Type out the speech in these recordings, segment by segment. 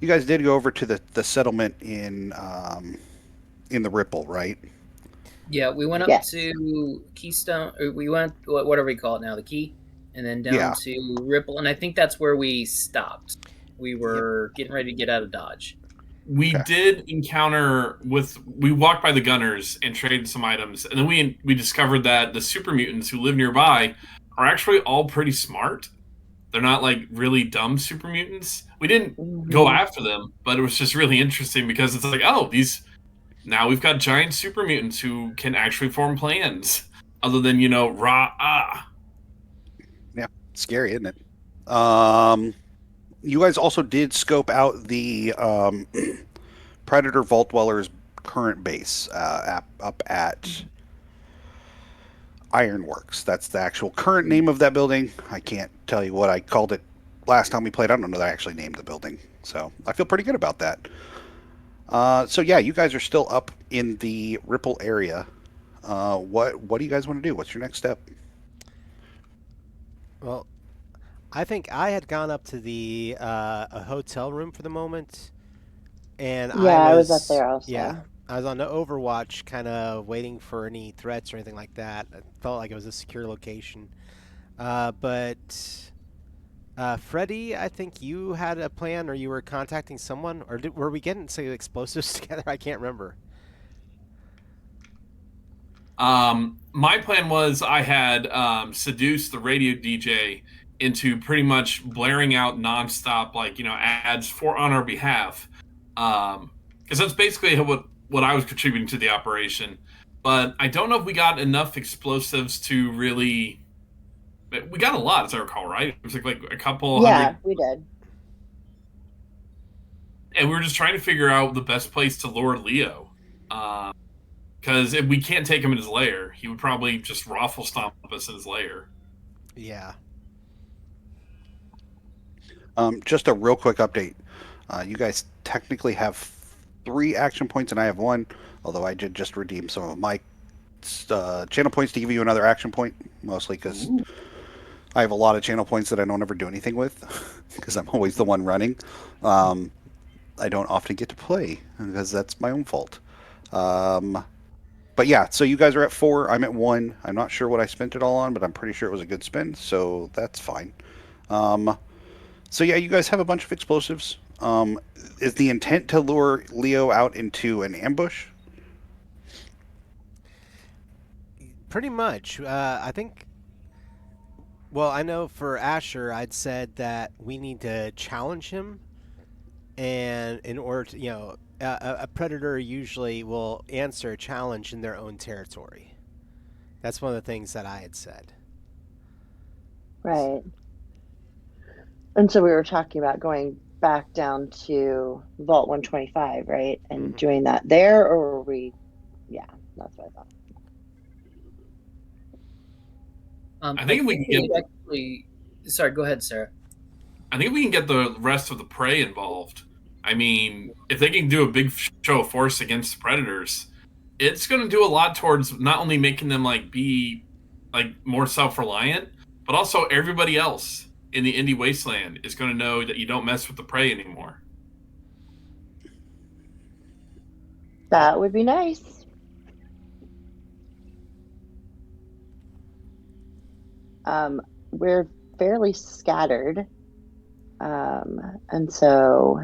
you guys did go over to the settlement in the Ripple, right? Yeah, we went up Yes. to Keystone. Or we went, whatever we call it now, the Key, and then down Yeah. to Ripple, and I think that's where we stopped. We Yep. were getting ready to get out of Dodge. We Okay. did encounter with we walked by the gunners and traded some items, and then we discovered that the super mutants who live nearby are actually all pretty smart. They're not like really dumb super mutants. We didn't go Hmm. after them, but it was just really interesting because it's like, oh, these now we've got giant super mutants who can actually form plans other than rah ah. Yeah. Scary, isn't it? You guys also did scope out the Predator Vault Dwellers' current base up at Ironworks. That's the actual current name of that building. I can't tell you what I called it last time we played. I don't know that I actually named the building, so I feel pretty good about that. So yeah, you guys are still up in the Ripple area. What do you guys want to do? What's your next step? Well, I think I had gone up to the a hotel room for the moment, and Yeah, I I was up was there yeah, also. I was on the Overwatch, kind of waiting for any threats or anything like that. I felt like it was a secure location. But Freddie, I think you had a plan, or you were contacting someone, or were we getting some explosives together? I can't remember. My plan was I had seduced the radio DJ into pretty much blaring out nonstop, like ads for on our behalf, because that's basically what I was contributing to the operation. But I don't know if we got enough explosives to really. We got a lot, as I recall, right? It was like a couple Yeah, hundred, we did. and we were just trying to figure out the best place to lure Leo. Because if we can't take him in his lair, he would probably just raffle stomp us in his lair. Yeah. Just a real quick update. You guys technically have three action points, and I have one. Although I did just redeem some of my channel points to give you another action point, mostly because I have a lot of channel points that I don't ever do anything with, because I'm always the one running. Um, I don't often get to play because that's my own fault. Um, but yeah, so you guys are at four. I'm at one. I'm not sure what I spent it all on, but I'm pretty sure it was a good spend, so that's fine. Um, so yeah, you guys have a bunch of explosives. Is the intent to lure Leo out into an ambush? Pretty much. I think. Well, I know for Asher, I'd said that we need to challenge him, and in order to, a predator usually will answer a challenge in their own territory. That's one of the things that I had said. Right. And so we were talking about going back down to Vault 125, right? And Hmm. doing that there, or were we? Yeah, that's what I thought. I I think if we think can we get, actually. Sorry, go ahead, Sarah. I think we can get the rest of the prey involved. I mean, if they can do a big show of force against the predators, it's going to do a lot towards not only making them like be like more self-reliant, but also everybody else in the indie wasteland is going to know that you don't mess with the prey anymore. Yep. That would be nice. Um, we're fairly scattered, and so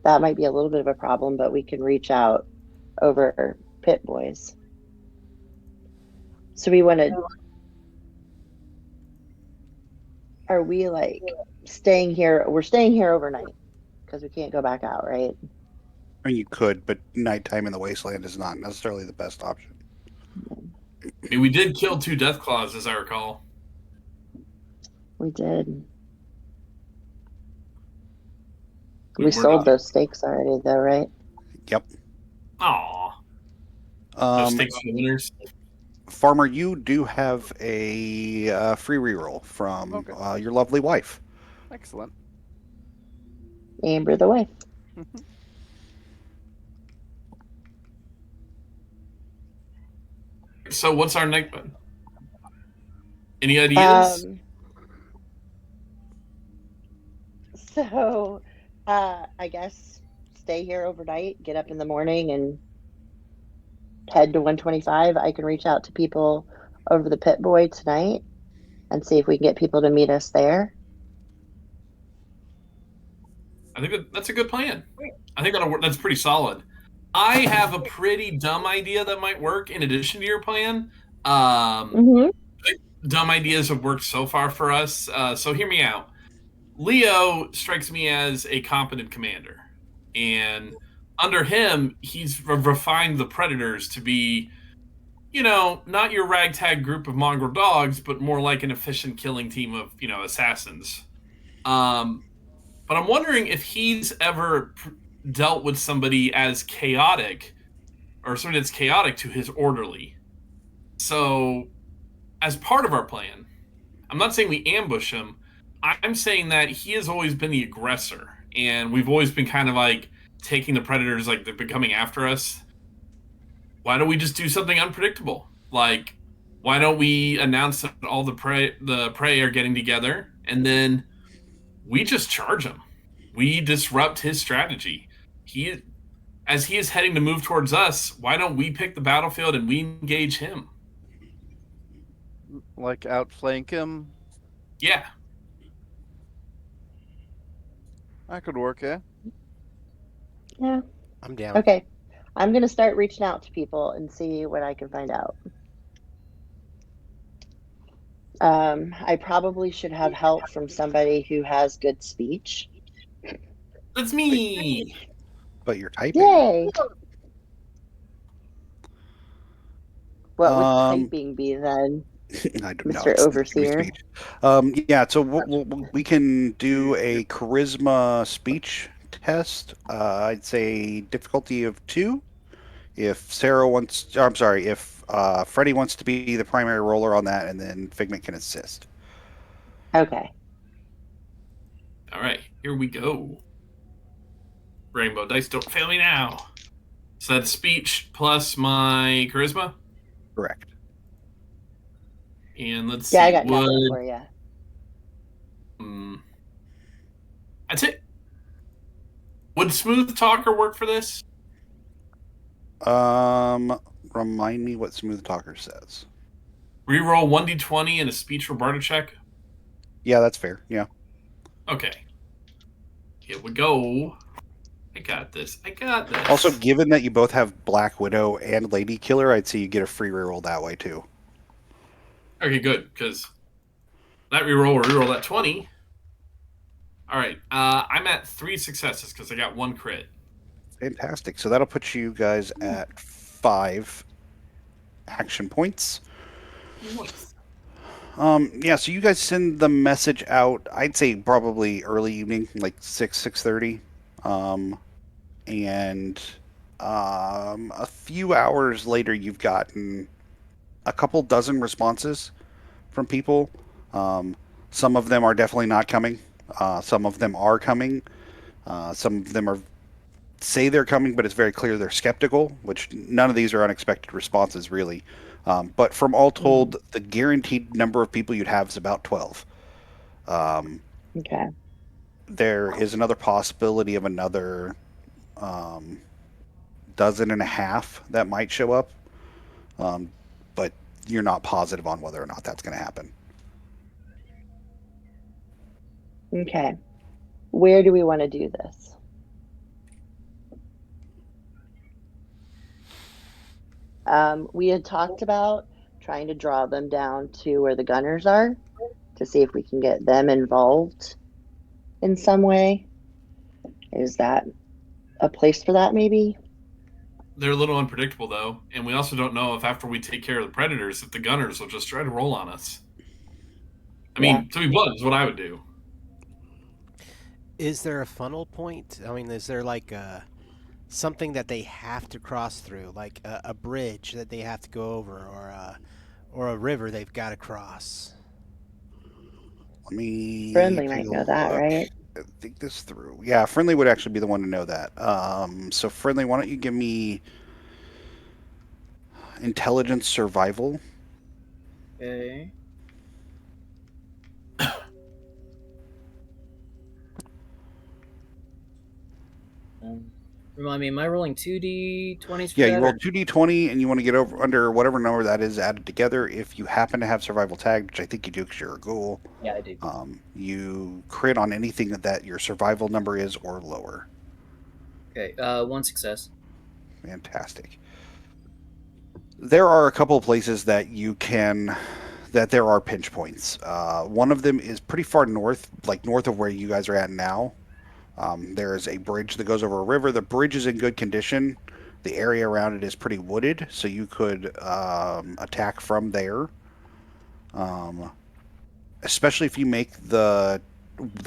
that might be a little bit of a problem, but we can reach out over Pit Boys. So we want to. Are we like staying here? We're staying here overnight because we can't go back out, right? I mean, you could, but nighttime in the wasteland is not necessarily the best option. I mean, we did kill two death claws, as I recall. We did. We We were sold not. those steaks already, though, right? Yep. Aw, those Um, stakes for the winners. Farmer, you do have a free reroll from Okay. your lovely wife. Excellent. Amber the wife. So, what's our next one? Any ideas? So I guess stay here overnight, get up in the morning, and head to 125. I can reach out to people over the Pit Boy tonight and see if we can get people to meet us there. I think that's a good plan. I think that'll work. That's pretty solid. I have a pretty dumb idea that might work in addition to your plan. Mm-hmm. Dumb ideas have worked so far for us. So hear me out. Leo strikes me as a competent commander, and under him, he's refined the predators to be, not your ragtag group of mongrel dogs, but more like an efficient killing team of, assassins. Um, but I'm wondering if he's ever dealt with somebody as chaotic, or somebody that's chaotic to his orderly. So, as part of our plan, I'm not saying we ambush him. I'm saying that he has always been the aggressor, and we've always been kind of like taking the predators, like they're coming after us. Why don't we just do something unpredictable? Like, why don't we announce that all the prey are getting together, and then we just charge him? We disrupt his strategy. As he is heading to move towards us, why don't we pick the battlefield and we engage him? Like outflank him. Yeah. That could work, yeah. Yeah. I'm down. Okay. I'm going to start reaching out to people and see what I can find out. I probably should have help from somebody who has good speech. That's me. But you're typing. Yay! What would Um, typing be then, I don't know. Mr. It's Overseer? speech. Yeah, so we can do a charisma speech test. I'd say difficulty of 2. If Sarah wants, I'm sorry, if Freddie wants to be the primary roller on that, and then Figment can assist. Okay. All right, here we go. Rainbow dice, don't fail me now. So that's speech plus my charisma. Correct. And let's Yeah, see. I got nothing for you. That's it. Would Smooth Talker work for this? Remind me what Smooth Talker says. Reroll 1d20 and a speech Roberta check? Yeah, that's fair. Yeah. Okay. Here we go. I got this. Also, given that you both have Black Widow and Lady Killer, I'd say you get a free reroll that way too. Okay, good, because that reroll that 20. All right, I'm at 3 successes because I got 1 crit. Fantastic. So that'll put you guys at 5 action points. Nice. Yeah, so you guys send the message out, I'd say probably early evening, like 6:30. And a few hours later, you've gotten a couple dozen responses from people. Some of them are definitely not coming. Some of them are coming. Some of them say they're coming, but it's very clear they're skeptical, which none of these are unexpected responses, really. But from all told, the guaranteed number of people you'd have is about 12. Okay. There is another possibility of another dozen and a half that might show up, but you're not positive on whether or not that's going to happen. Okay. Where do we want to do this? We had talked about trying to draw them down to where the gunners are to see if we can get them involved in some way. Is that a place for that, maybe? They're a little unpredictable, though, and we also don't know if after we take care of the predators, if the gunners will just try to roll on us. I mean, to be blunt, is what I would do. Is there a funnel point? I mean, is there like something that they have to cross through, like a bridge that they have to go over, or a river they've got to cross? Let me Friendly take might a know that, look. right? Think this through. Yeah, Friendly would actually be the one to know that. So Friendly, why don't you give me intelligence survival? Okay. Remind me, am I rolling 2d20s for Yeah, that? you or- roll 2d20 and you want to get over under whatever number that is added together. If you happen to have survival tag, which I think you do because you're a ghoul, Yeah, I do. you crit on anything that your survival number is or lower. Okay, 1 success. Fantastic. There are a couple of places that there are pinch points. One of them is pretty far north, like north of where you guys are at now. There is a bridge that goes over a river. The bridge is in good condition. The area around it is pretty wooded, so you could attack from there. Especially if you make the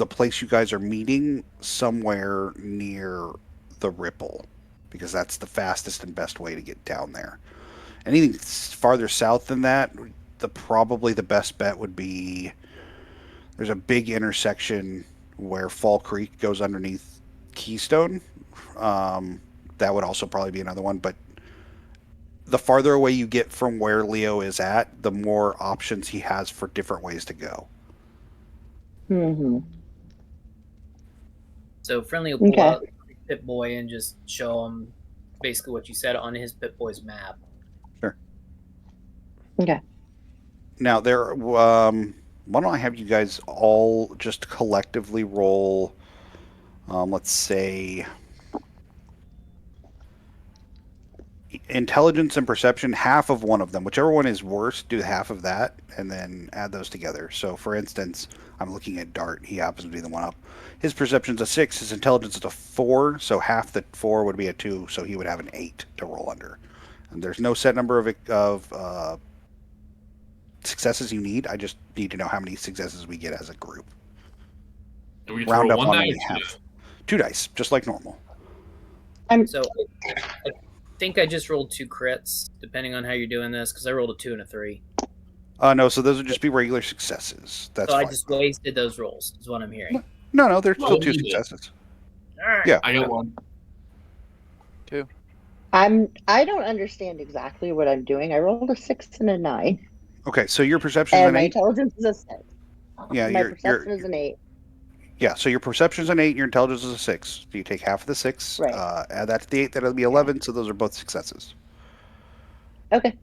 place you guys are meeting somewhere near the ripple, because that's the fastest and best way to get down there. Anything farther south than that, probably the best bet would be there's a big intersection where Fall Creek goes underneath Keystone. That would also probably be another one, but the farther away you get from where Leo is at, the more options he has for different ways to go. Hmm. So Friendly will pull Okay. out Pip Boy and just show him basically what you said on his Pip Boy's map. Sure. Okay. Now why don't I have you guys all just collectively roll? Let's say intelligence and perception, half of one of them. Whichever one is worse, do half of that, and then add those together. So, for instance, I'm looking at Dart. He happens to be the one up. His perception's a 6. His intelligence is a 4. So half the 4 would be a 2. So he would have an 8 to roll under. And there's no set number of successes you need. I just need to know how many successes we get as a group. Do we get to Round roll up one on die what or we two have. die? 2 dice, just like normal. So I think I just rolled 2 crits, depending on how you're doing this, because I rolled a 2 and a 3. No, so those would just be regular successes. That's So fine. I just wasted those rolls, is what I'm hearing. No, they're still Well, 2 you did. successes. Alright. Yeah. I got one. I don't understand exactly what I'm doing. I rolled a 6 and a 9, Okay, so your perception is and an my 8. intelligence is a 6. Yeah, My perception is an 8. Yeah, so your perception's an 8 and your intelligence is a 6. So you take half of the 6, Right. add that to the 8, that'll be 11, so those are both successes. Okay.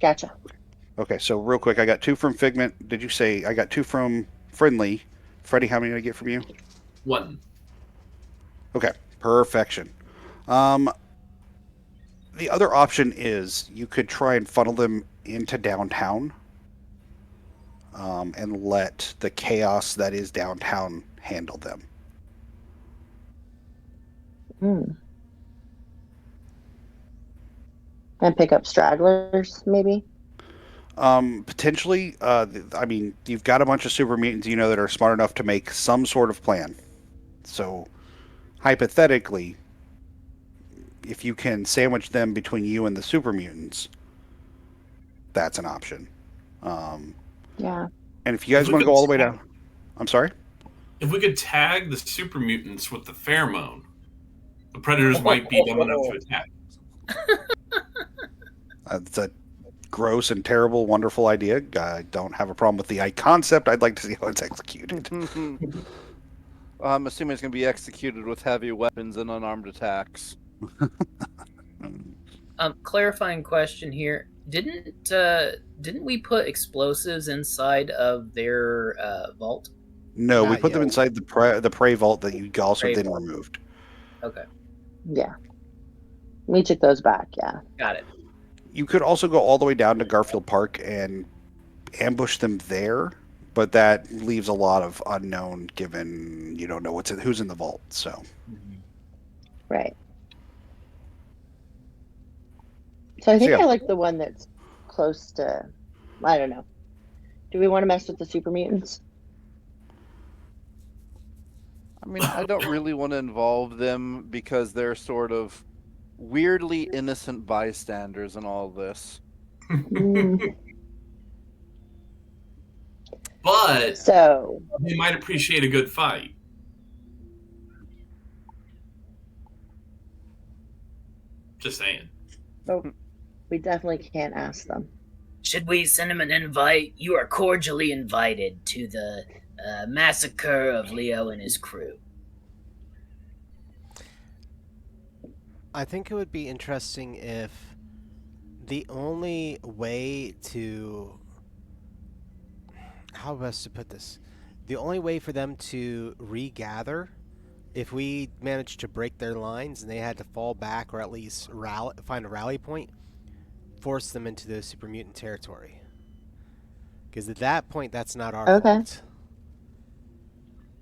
Gotcha. Okay, so real quick, I got 2 from Figment. Did you say I got 2 from Friendly? Freddie, how many did I get from you? One. Okay, perfection. The other option is you could try and funnel them into downtown and let the chaos that is downtown handle them. And pick up stragglers, maybe? Potentially, I mean, you've got a bunch of super mutants you know that are smart enough to make some sort of plan. So, hypothetically, if you can sandwich them between you and the super mutants, that's an option. Yeah. And if you guys want to go all the way down, I'm sorry. If we could tag the super mutants with the pheromone, the predators might be dumb enough to attack. It's a gross and terrible, wonderful idea. I don't have a problem with the concept. I'd like to see how it's executed. I'm assuming it's going to be executed with heavy weapons and unarmed attacks. Clarifying question here. Didn't we put explosives inside of their vault? No, we Not put them yet. inside the prey vault that you also Prey then vault. removed. Okay, Yeah. We took those back, yeah. got it. You could also go all the way down to Garfield Park and ambush them there, but that leaves a lot of unknown given you don't know who's in the vault. So Right. So I think yeah. I like the one that's close to, I don't know. Do we want to mess with the super mutants? I mean, I don't really want to involve them because they're sort of weirdly innocent bystanders in all this. But So, they might appreciate a good fight. Just saying. we definitely can't ask them. Should we send him an invite? You are cordially invited to the massacre of Leo and his crew. I think it would be interesting if the only way to, how best to put this, the only way for them to regather, if we managed to break their lines and they had to fall back or at least find a rally point, force them into the super mutant territory. Because at that point, that's not our Okay. fault.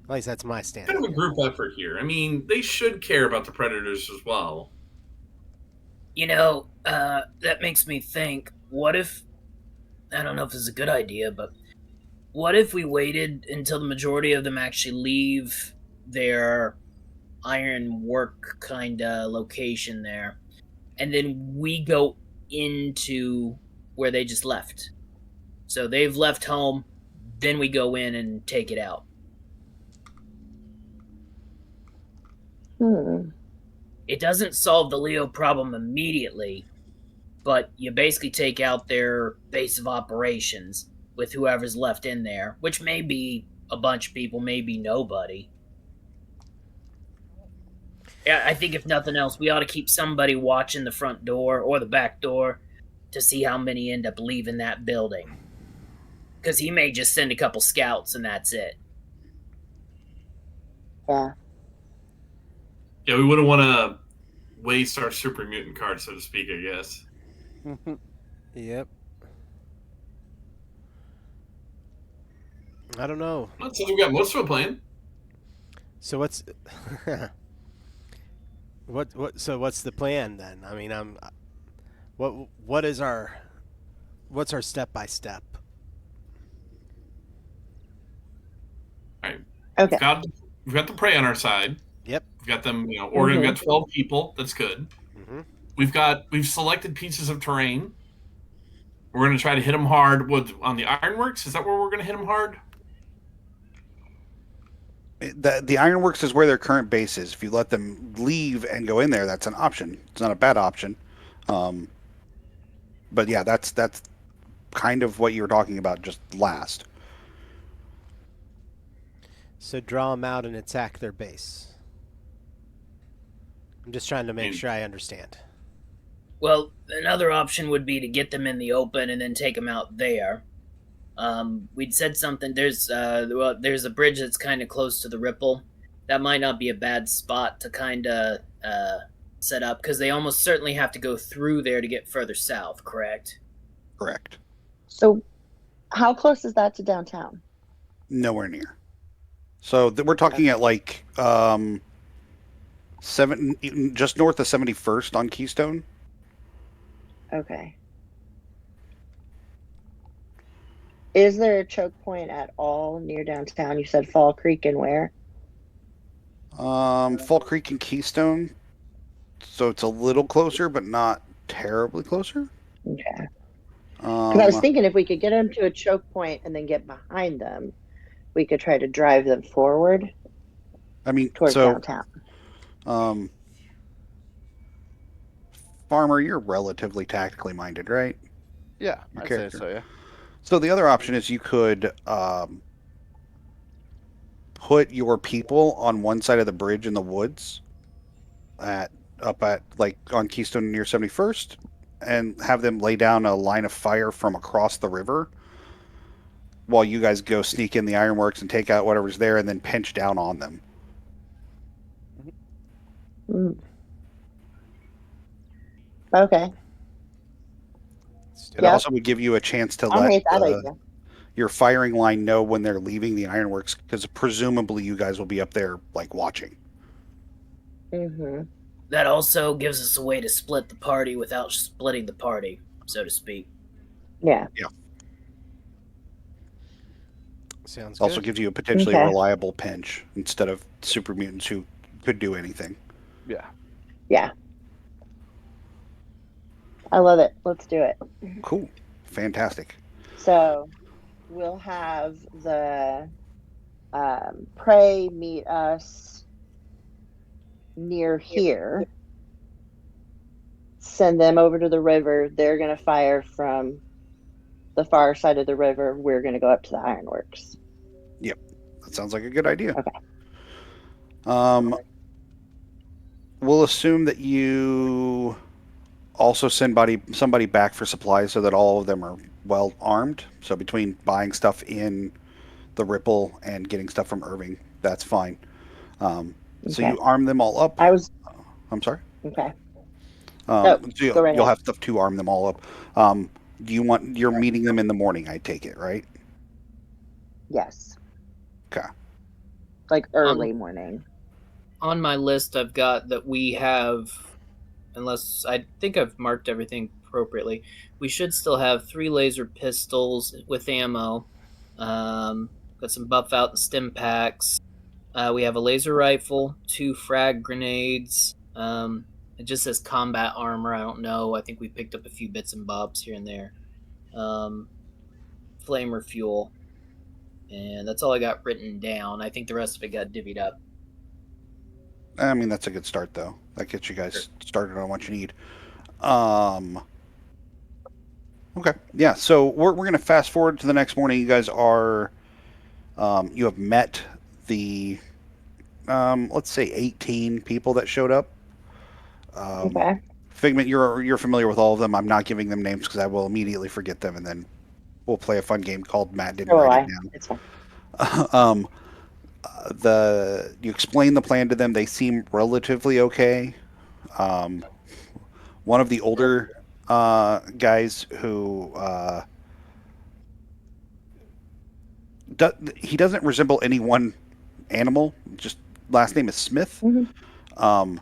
At least that's my Kind standing. of a group effort here. I mean, they should care about the predators as well. That makes me think, what if, I don't know if this is a good idea, but what if we waited until the majority of them actually leave their iron work kind of location there, and then we go into where they just left? So they've left home, then we go in and take it out. It doesn't solve the Leo problem immediately, but you basically take out their base of operations with whoever's left in there, which may be a bunch of people, maybe nobody. Yeah, I think if nothing else, we ought to keep somebody watching the front door or the back door to see how many end up leaving that building. Because he may just send a couple scouts and that's it. Yeah. Yeah, we wouldn't want to waste our super mutant card, so to speak, I guess. Yep. I don't know. Well, since we got most of a plan. So what's what's the plan then? I mean, what's our step by step? All right. Okay. We've got the prey on our side. Yep. We've got them, we've got 12 people. That's good. Mm-hmm. We've selected pieces of terrain. We're going to try to hit them hard on the ironworks. Is that where we're going to hit them hard? The Ironworks is where their current base is. If you let them leave and go in there, that's an option. It's not a bad option. But yeah, that's kind of what you were talking about just last. So draw them out and attack their base. I'm just trying to make sure I understand. Well, another option would be to get them in the open and then take them out there. We'd said something. There's a bridge that's kind of close to the ripple. That might not be a bad spot to kind of set up, because they almost certainly have to go through there to get further south. Correct? Correct. So, how close is that to downtown? Nowhere near. So we're talking at like just north of 71st on Keystone. Okay. Is there a choke point at all near downtown? You said Fall Creek and where? Fall Creek and Keystone. So it's a little closer, but not terribly closer. Okay. Because I was thinking if we could get them to a choke point and then get behind them, we could try to drive them forward. I mean, towards downtown. Farmer, you're relatively tactically minded, right? Yeah, Your I'd character. say so, yeah. So the other option is you could put your people on one side of the bridge in the woods up at like on Keystone near 71st, and have them lay down a line of fire from across the river while you guys go sneak in the ironworks and take out whatever's there and then pinch down on them. Okay. It also would give you a chance to let your firing line know when they're leaving the ironworks, because presumably you guys will be up there like watching. Mm-hmm. That also gives us a way to split the party without splitting the party, so to speak. Yeah. Yeah. Sounds Also good. gives you a potentially reliable pinch instead of super mutants who could do anything. Yeah. Yeah. I love it. Let's do it. Cool. Fantastic. So we'll have the prey meet us near here. Send them over to the river. They're going to fire from the far side of the river. We're going to go up to the ironworks. Yep. That sounds like a good idea. Okay. we'll assume that you also send somebody back for supplies so that all of them are well armed. So between buying stuff in the Ripple and getting stuff from Irving, that's fine. So Okay. you arm them all up. I was I'm sorry. okay. No, So go right you'll ahead. have stuff to arm them all up. Do you want you're meeting them in the morning? I take it, right? Yes. Okay. Like On early morning. on my list, I've got that we have, unless I think I've marked everything appropriately. We should still have 3 laser pistols with ammo. Um, got some buff out and stim packs. We have a laser rifle, 2 frag grenades. It just says combat armor. I don't know. I think we picked up a few bits and bobs here and there. Um, flamer fuel, and that's all I got written down. I think the rest of it got divvied up. I mean, that's a good start, though. That gets you Sure. guys started on what you need. Um, okay. Yeah. So we're going to fast forward to the next morning. You guys are, you have met the, let's say 18 people that showed up. Um, Okay. Figment, you're familiar with all of them. I'm not giving them names because I will immediately forget them, and then we'll play a fun game called Matt didn't So will write it I. down. It's fine. um, you explain the plan to them. They seem relatively okay. Um, one of the older guys who he doesn't resemble any one animal. Just last name is Smith. Hmm. Um,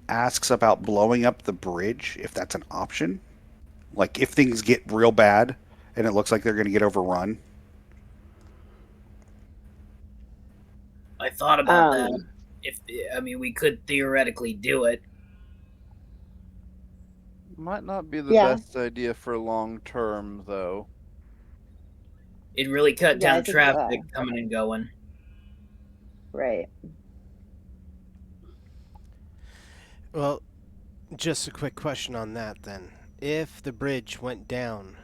asks about blowing up the bridge if that's an option. Like if things get real bad and it looks like they're going to get overrun. I thought about that. Um, If I mean, we could theoretically do it. Might not be the yeah. best idea for long term, though. It really cut Yeah, I down think traffic coming and going. right. Well, just a quick question on that then. If the bridge went down,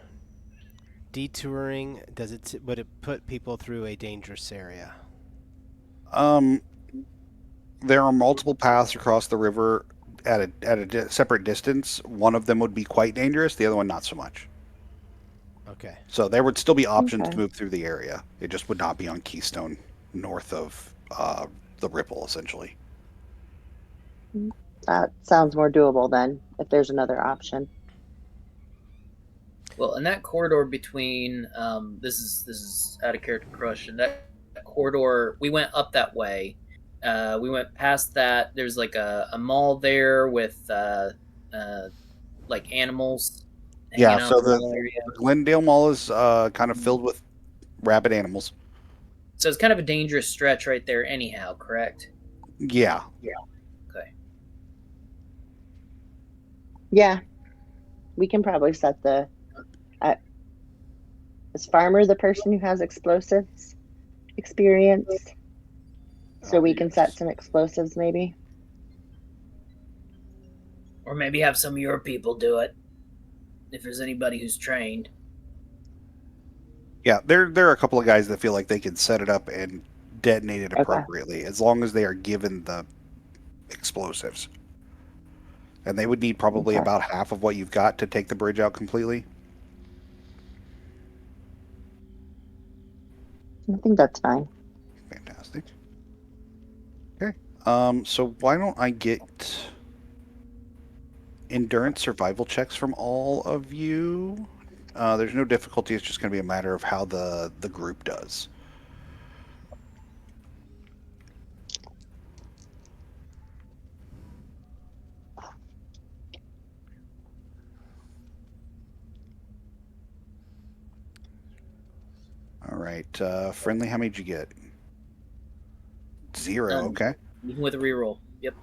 detouring, would it put people through a dangerous area? Um, there are multiple paths across the river at a separate distance. One of them would be quite dangerous. The other one not so much. Okay. So there would still be options to Okay. move through the area. It just would not be on Keystone, north of the Ripple, essentially. That sounds more doable then, if there's another option. Well, in that corridor between this is out of character crush. And that corridor, we went up that way. We went past that. There's like a mall there with like animals hanging Yeah. out So in the the mall area. Glendale Mall is kind of filled with rabid animals. So it's kind of a dangerous stretch right there, anyhow. Correct? Yeah. Okay. Yeah, we can probably set the. Uh, is Farmer the person who has explosives experience? So we can set some explosives, maybe. Or maybe have some of your people do it, if there's anybody who's trained. Yeah. There are a couple of guys that feel like they can set it up and detonate it Okay. appropriately as long as they are given the explosives. And they would need probably Okay. about half of what you've got to take the bridge out completely. I think that's fine. Fantastic. Okay. So why don't I get endurance survival checks from all of you? There's no difficulty. It's just going to be a matter of how the group does. All right. Friendly, how many did you get? 0. None. Okay. Even with a reroll. Yep.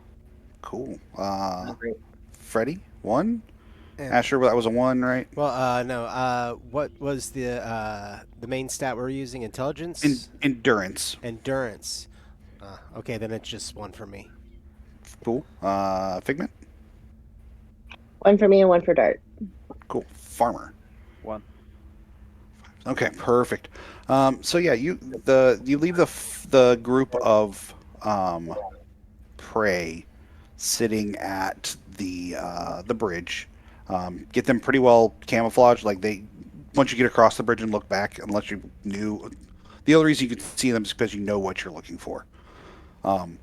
Cool. Not great. Freddie, 1. And, Asher, that was a 1, right? well, no. What was the main stat we're using? Intelligence, Endurance. endurance. Okay, then it's just one for me. Cool. Figment. One for me and one for Dart. Cool. Farmer. 1. Okay, perfect. So yeah, you leave the group of prey sitting at the bridge. Get them pretty well camouflaged. Like they, once you get across the bridge and look back, unless you knew, the only reason you can see them is because you know what you're looking for. Um,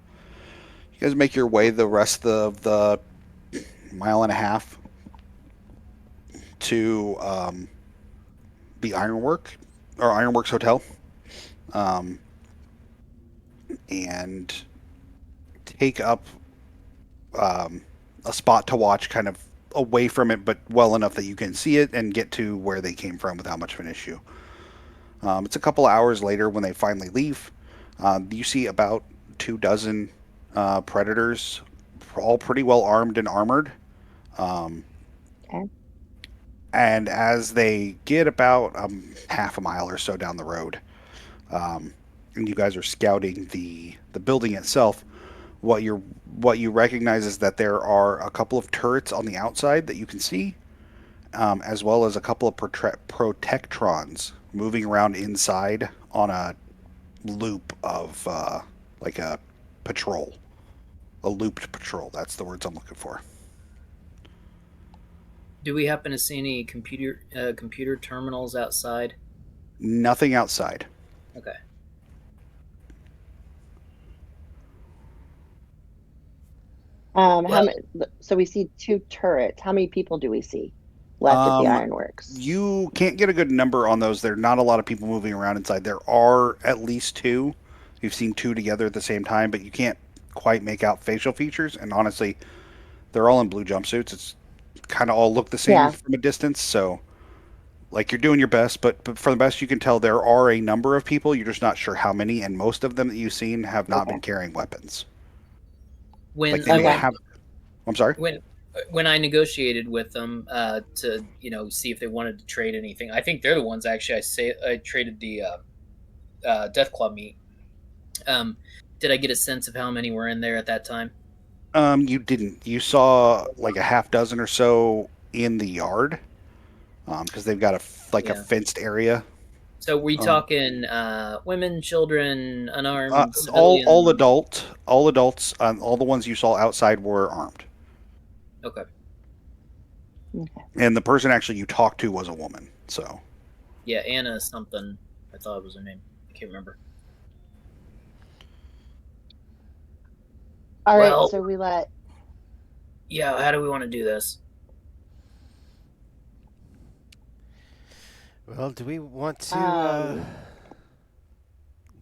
you guys make your way the rest of the mile and a half to the Ironwork or Ironworks Hotel, um, and take up um, a spot to watch, kind of away from it, but well enough that you can see it and get to where they came from without much of an issue. It's a couple of hours later when they finally leave. You see about 2 dozen predators, all pretty well armed and armored. Um, Okay. and as they get about half a mile or so down the road, um, and you guys are scouting the building itself, what you recognize is that there are a couple of turrets on the outside that you can see, as well as a couple of protectrons moving around inside on a loop of like a looped patrol. That's the words I'm looking for. Do we happen to see any computer terminals outside? Nothing outside. Okay. How Well, many? So we see 2 turrets. How many people do we see left at the Um, Ironworks? you can't get a good number on those. There are not a lot of people moving around inside. There are at least two. You've seen two together at the same time, but you can't quite make out facial features. And honestly, they're all in blue jumpsuits. It's kind of all look the same Yeah. from a distance. So, like, you're doing your best, but for the best you can tell, there are a number of people. You're just not sure how many, and most of them that you've seen have not Okay. been carrying weapons. Like when they may Okay. have. I'm sorry. when I negotiated with them to see if they wanted to trade anything, I think they're the ones actually. I traded the Death Club meat. Um, did I get a sense of how many were in there at that time? You didn't. You saw like a half dozen or so in the yard, because they've got a Yeah. fenced area. So we Um, talking women, children, uh, unarmed all civilians? adult, all adults, all the ones you saw outside were armed, Okay. Okay. and the person actually you talked to was a woman. So Yeah, Anna something. I thought it was her name. I can't remember. All right. Well, So we let. yeah. How do we want to do this? Well, Um.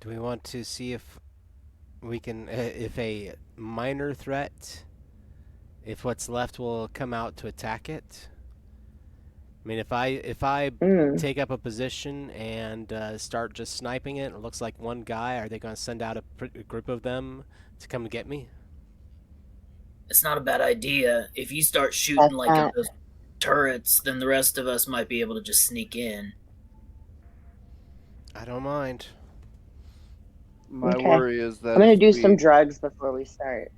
do we want to see if we can if a minor threat, if what's left will come out to attack it? I mean, if I Mm, take up a position and start just sniping it, it looks like one guy. Are they going to send out a group of them to come get me? It's not a bad idea. If you start shooting that's like at not. those turrets, then the rest of us might be able to just sneak in. I don't mind. My Okay. worry is I'm that gonna if do some we, drugs before we start.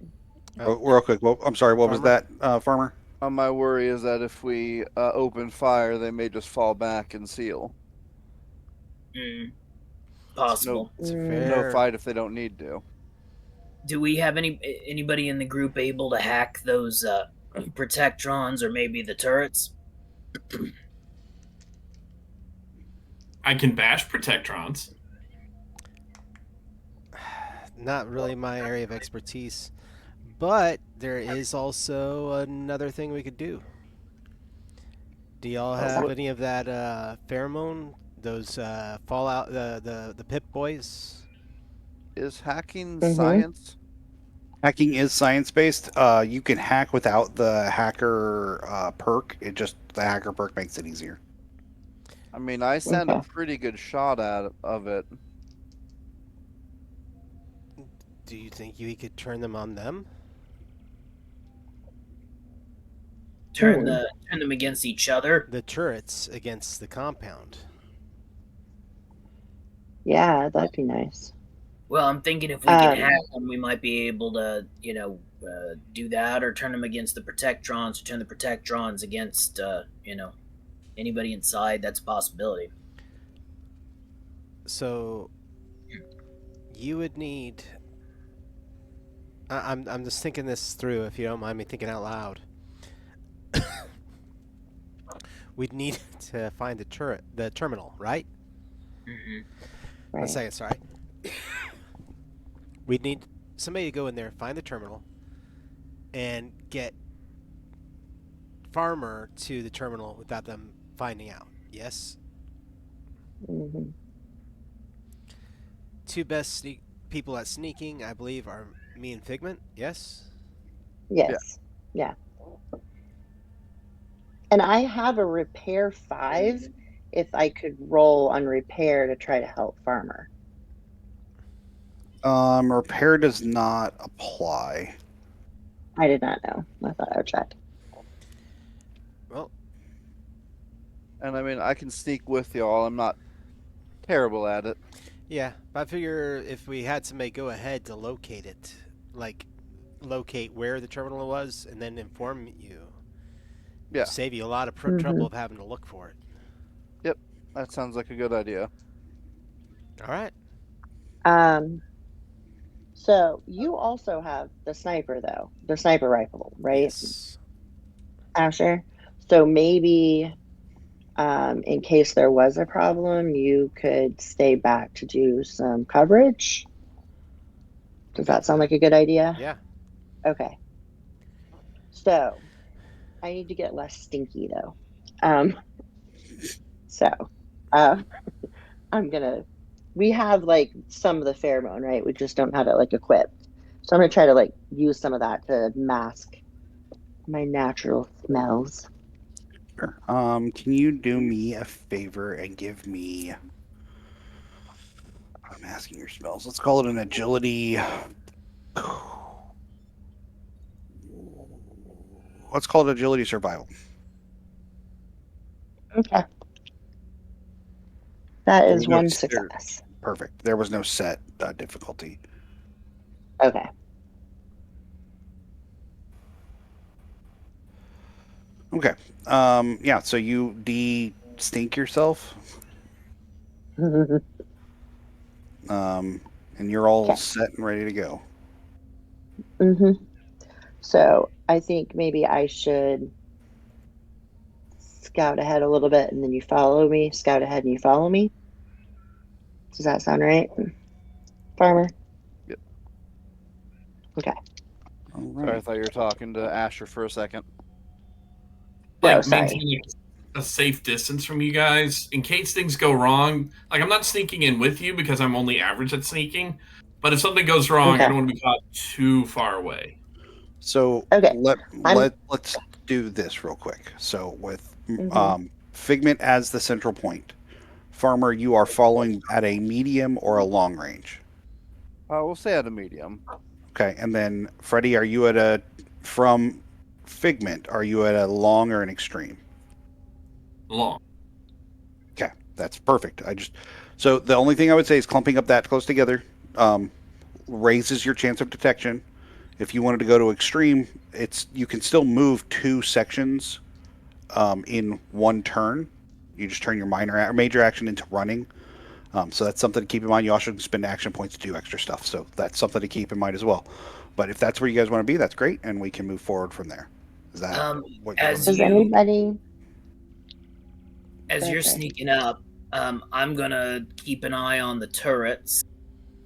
real quick. Well, I'm sorry. What was Farmer? that, farmer? my worry is that if we open fire, they may just fall back and seal. Mm, No, possible. It's a Mm, no fair. fight if they don't need to. Do we have anybody in the group able to hack those protectrons or maybe the turrets? I can bash protectrons. Not really my area of expertise, but there is also another thing we could do. Do y'all have What any of that pheromone? Those Fallout the Pip Boys? is hacking mm-hmm. science? Hacking is science based. You can hack without the hacker perk. It just the hacker perk makes it easier. I mean, I stand a Okay. pretty good shot at of it. Do you think you could turn them on them? Hmm. Turn them against each other. The turrets against the compound. Yeah, that'd be nice. Well, I'm thinking if we can hack Um. them, we might be able to, do that, or turn them against the protectrons, or turn the protectrons against, anybody inside. That's a possibility. So you would need. I'm just thinking this through, if you don't mind me thinking out loud. We'd need to find the terminal, right? Hmm. One Right. second, sorry. We'd need somebody to go in there, find the terminal, and get Farmer to the terminal without them finding out. Yes? Hmm. Two best people at sneaking, I believe, are me and Figment. Yes? Yes. Yeah. And I have a repair 5 if I could roll on repair to try to help Farmer. Repair does not apply. I did not know. I thought I would check. Well, And I mean, I can sneak with y'all. I'm not terrible at it. yeah, but I figure if we had somebody go ahead to locate it, like locate where the terminal was and then inform you, Yeah. save you a lot of Mhm. trouble of having to look for it. That sounds like a good idea. All right. So you also have the sniper though, the sniper rifle, right, Yes. Asher? So maybe in case there was a problem, you could stay back to do some coverage. Does that sound like a good idea? Yeah. Okay. So I need to get less stinky though. Um, so uh, I'm gonna. We have like some of the pheromone, right? We just don't have it like equipped. So I'm gonna try to like use some of that to mask my natural smells. Sure. Can you do me a favor and give me? I'm asking your spells. Let's call it an agility. Let's call it agility survival. Okay. That There is was no one there- success. Perfect. There was no set difficulty. Okay. Okay. Yeah. So you de-stink yourself, and you're all Okay. set and ready to go. Hmm. So I think maybe I should scout ahead a little bit and then you follow me. Scout ahead and you follow me. Does that sound right, Farmer? Yep. Okay. All Sorry, I right. thought you were talking to Asher for a second. No, Like sorry. maintain a safe distance from you guys in case things go wrong. Like I'm not sneaking in with you because I'm only average at sneaking. But if something goes wrong, I Okay. don't want to be caught too far away. So Okay. let's do this real quick. So with Mhm. Figment as the central point, Farmer, you are following at a medium or a long range. We'll say at a medium. Okay, and then Freddy, are you at a from Figment? Are you at a long or an extreme? Long. Okay, that's perfect. So the only thing I would say is clumping up that close together raises your chance of detection. If you wanted to go to extreme, you can still move 2 sections in one turn. You just turn your major action into running. So that's something to keep in mind. You also can spend action points to do extra stuff. So that's something to keep in mind as well. But if that's where you guys want to be, that's great, and we can move forward from there. Is that what you're As Does looking you anybody? as Go you're ahead. sneaking up, I'm gonna keep an eye on the turrets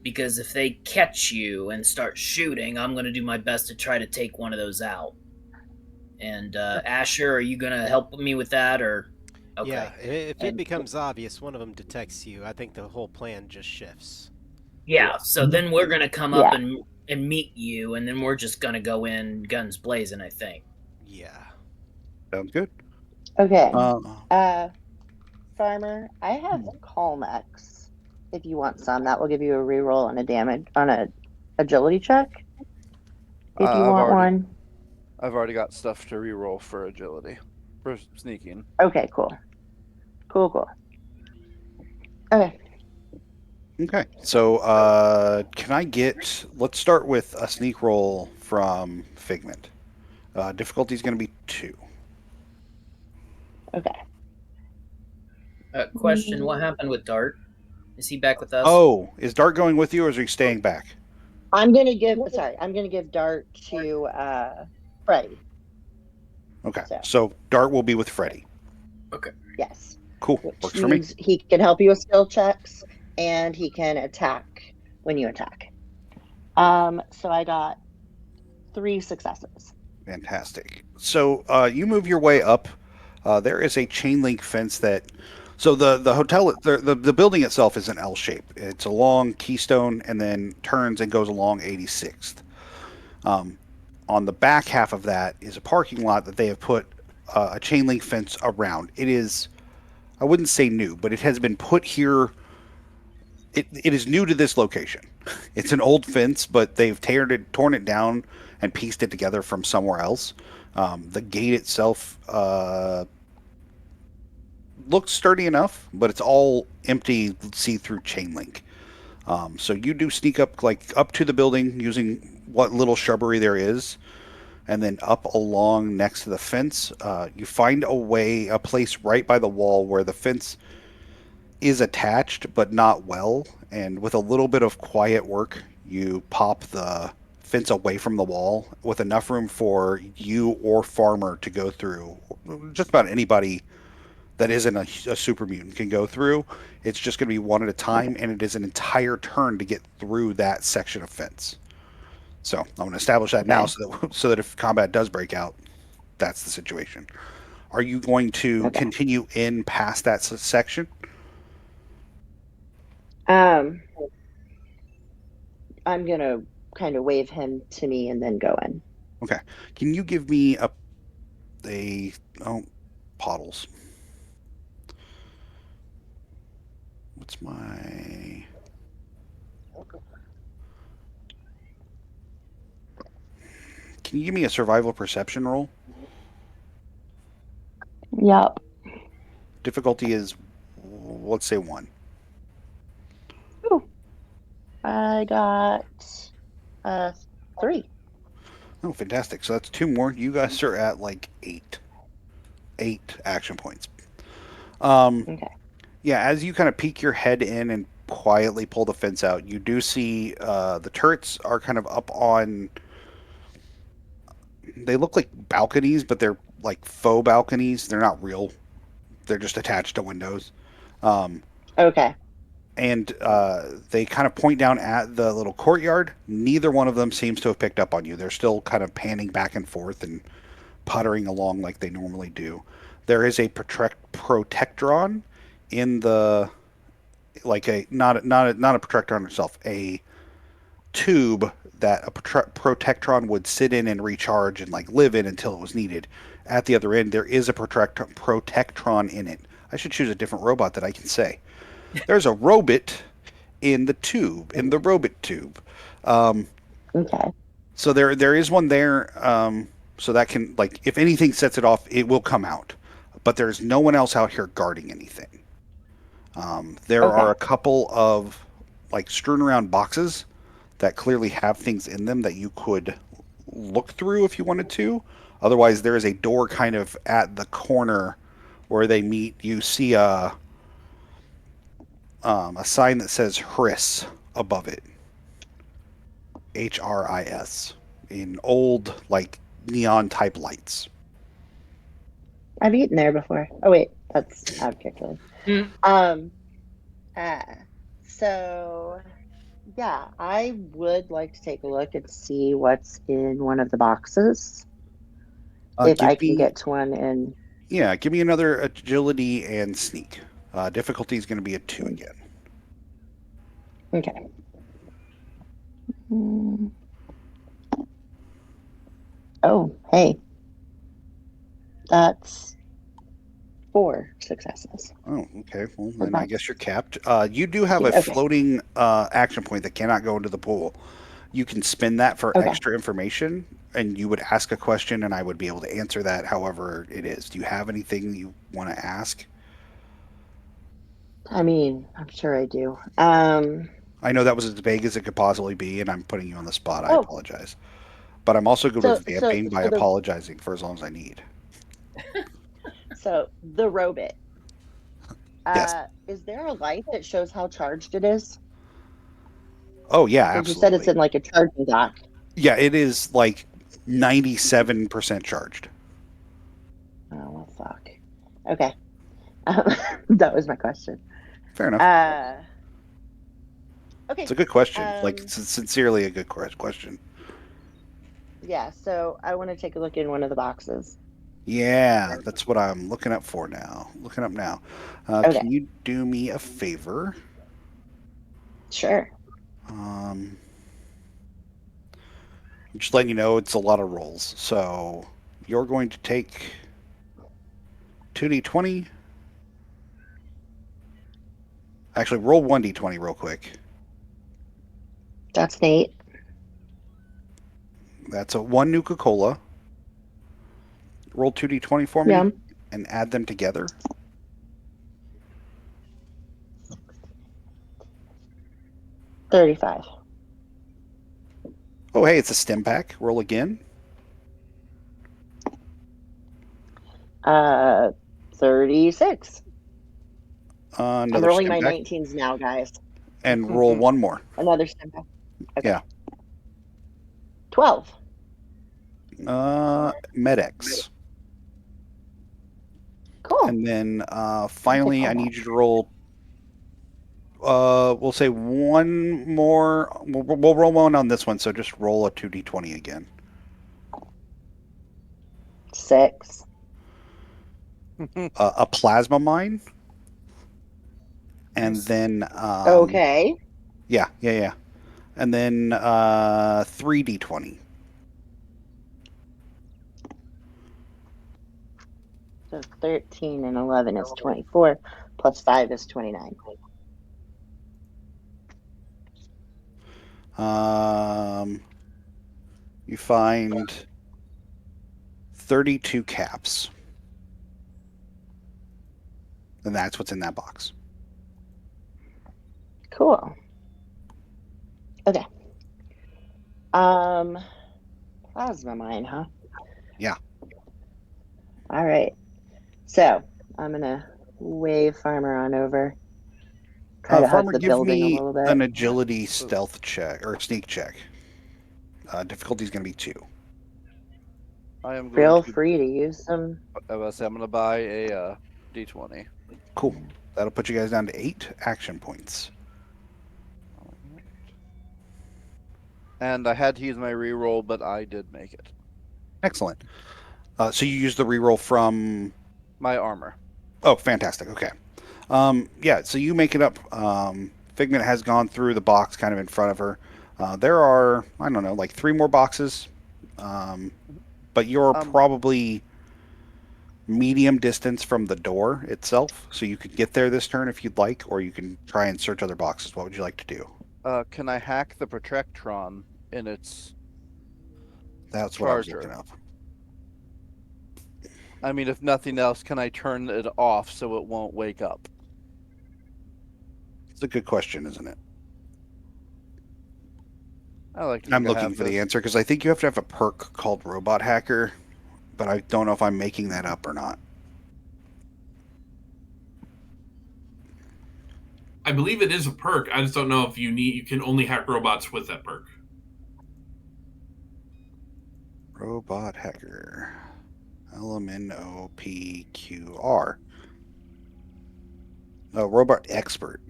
because if they catch you and start shooting, I'm gonna do my best to try to take one of those out. And Asher, are you gonna help me with that, or okay? Yeah, if it And becomes obvious one of them detects you, I think the whole plan just shifts. Yeah. So then we're gonna come up yeah. and meet you, and then we're just gonna go in guns blazing. I think. Yeah. Sounds good. Okay. Uh, Farmer, I have Calmex. If you want some, that will give you a reroll on a agility check. If you want one. I've already got stuff to reroll for agility, for sneaking. Okay, cool. Cool. Okay. okay. So can I get? Let's start with a sneak roll from Figment. Difficulty is going to be 2. Okay. Question: what happened with Dart? Is he back with us? Oh, is Dart going with you, or is he staying back? I'm gonna give Dart to Freddy. Okay, So. so Dart will be with Freddy. Yes. Cool, Which works for me. means he can help you with skill checks and he can attack when you attack. So I got 3 successes. Fantastic. So you move your way up. There is a chain link fence that. So the hotel, the building itself is an L shape. It's a long keystone and then turns and goes along 86th. On the back half of that is a parking lot that they have put a chain link fence around. It is, I wouldn't say new, but it has been put here. It is new to this location. It's an old fence, but they've torn it down and pieced it together from somewhere else. The gate itself looks sturdy enough, but it's all empty, see-through chain link. So you do sneak up, like up to the building using what little shrubbery there is, and then up along next to the fence. You find a place right by the wall where the fence is attached, but not well. And with a little bit of quiet work, you pop the fence away from the wall with enough room for you or Farmer to go through. Just about anybody that isn't a super mutant can go through. It's just going to be one at a time, and it is an entire turn to get through that section of fence. So I'm going to establish that now, so that if combat does break out, that's the situation. Are you going to continue in past that section? I'm gonna kind of wave him to me and then go in. Okay. Can you give me a Pottles? What's my... Can you give me a survival perception roll? Yep. Difficulty is, let's say 1. Ooh. I got 3. Oh, fantastic. So that's 2 more. You guys are at like 8 action points. Okay. Yeah, as you kind of peek your head in and quietly pull the fence out, you do see the turrets are kind of up on... They look like balconies, but they're like faux balconies. They're not real. They're just attached to windows. Okay. And they kind of point down at the little courtyard. Neither one of them seems to have picked up on you. They're still kind of panning back and forth and puttering along like they normally do. There is a protectron in the, like a not a protectron itself, a tube that a protectron would sit in and recharge and like live in until it was needed. At the other end, there is a protectron in it. I should choose a different robot that I can say. There's a robot in the tube, in the robot tube. Okay. So there is one there. So that can, like, if anything sets it off, it will come out. But there's no one else out here guarding anything. There are a couple of like strewn around boxes that clearly have things in them that you could look through if you wanted to. Otherwise, there is a door kind of at the corner where they meet. You see a sign that says HRIS above it. HRIS in old like neon type lights. I've eaten there before. Oh wait, that's objectively. So yeah, I would like to take a look and see what's in one of the boxes. If I can get to one and... Yeah, give me another agility and sneak. Difficulty is going to be a 2 again. Okay. Oh, hey. That's 4 successes. Oh, okay. Well, then I guess you're capped. You do have a floating action point that cannot go into the pool. You can spend that for extra information, and you would ask a question, and I would be able to answer that however it is. Do you have anything you want to ask? I mean, I'm sure I do. I know that was as vague as it could possibly be, and I'm putting you on the spot. I apologize. But I'm also good with vamping by apologizing for as long as I need. So, the robot. Yes. Is there a light that shows how charged it is? Oh yeah, Because you said it's absolutely. in like a charging dock. Yeah, it is like 97% charged. Oh, well, fuck. Okay. That was my question. Fair enough. Uh, okay. It's a good question. Like, Um, sincerely a good question. yeah, so I want to take a look in one of the boxes. Yeah, that's what I'm looking up for now. Looking up now. Okay, Can you do me a favor? sure. I'm just letting you know it's a lot of rolls. So you're going to take 2d20. Actually, roll 1d20 real quick. That's Nate. That's a 1 Nuka-Cola. Roll 2d20 for me Yum. and add them together. 35. Oh, hey, it's a stim pack. Roll again. 36. I'm Another rolling stim my pack. 19s now, guys. And roll one more. Another stim pack. Okay. Yeah. 12. Medex. Cool. And then I'll finally, take I all need that. you to roll. We'll say one more. We'll roll one on this one. So just roll a 2d20 again. 6. A plasma mine. And then. Okay. Yeah. And then 3d20. So 13 and 11 is 24, plus 5 is 29. You find 32 caps. And that's what's in that box. Cool. Okay. Plasma mine, huh? Yeah. All right. So I'm gonna wave Farmer on over. Try to hug Farmer, the give building a me little bit. an agility stealth check or sneak check. Difficulty is going to be 2. I am going Feel to. free to use them. I was say I'm going to buy a D20. Cool. That'll put you guys down to 8 action points. And I had to use my reroll, but I did make it. Excellent. So you use the reroll from. My armor. Oh, fantastic. Okay. Yeah, so you make it up. Figment has gone through the box kind of in front of her. There are, I don't know, like 3 more boxes. But you're probably medium distance from the door itself. So you could get there this turn if you'd like, or you can try and search other boxes. What would you like to do? Can I hack the Protectron in its That's what I was charger? looking up. I mean, if nothing else, can I turn it off so it won't wake up? It's a good question, isn't it? I like to I'm think I looking have for the this. answer because I think you have to have a perk called Robot Hacker, but I don't know if I'm making that up or not. I believe it is a perk. I just don't know if you can only hack robots with that perk. Robot Hacker. LMNOPQR. Oh, Robot Expert.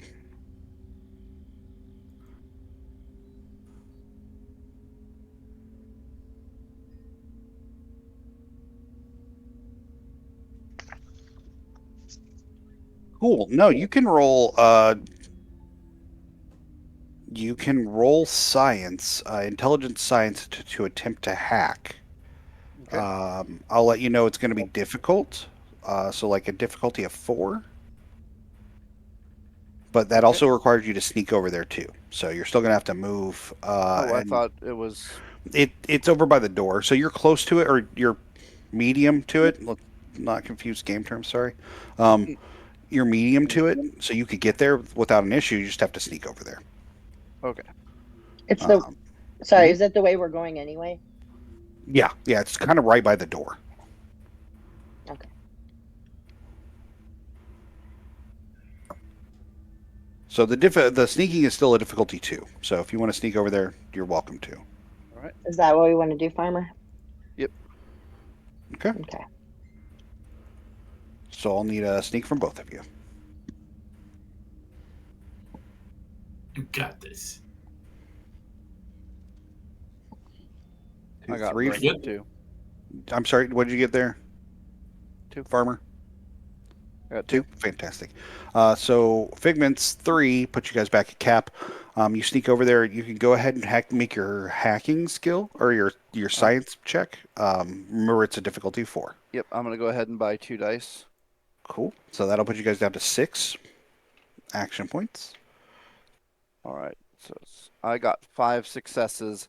Cool. No, you can roll. You can roll science, intelligence science, to attempt to hack. Okay. I'll let you know it's going to be difficult. So like a difficulty of 4. But that also requires you to sneak over there too. So you're still going to have to move. I thought it was. It's over by the door, so you're close to it, or you're medium to it. Let's not confuse game terms. Sorry. You're medium to it, so you could get there without an issue. You just have to sneak over there. Okay. It's the. Sorry, mhm. is that the way we're going anyway? Yeah, it's kind of right by the door. Okay. So the sneaking is still a difficulty 2. So if you want to sneak over there, you're welcome to. All right. Is that what we want to do, Farmer? Yep. Okay. Okay. So I'll need a sneak from both of you. You got this. I got Three. Brendan too. I'm sorry. What did you get there? 2. Farmer. I got 2. 2. Fantastic. So Figment's 3. Put you guys back at cap. You sneak over there. You can go ahead and make your hacking skill or your science check. Remember, it's a difficulty 4. Yep. I'm gonna go ahead and buy 2 dice. Cool. So that'll put you guys down to 6 action points. All right. So I got 5 successes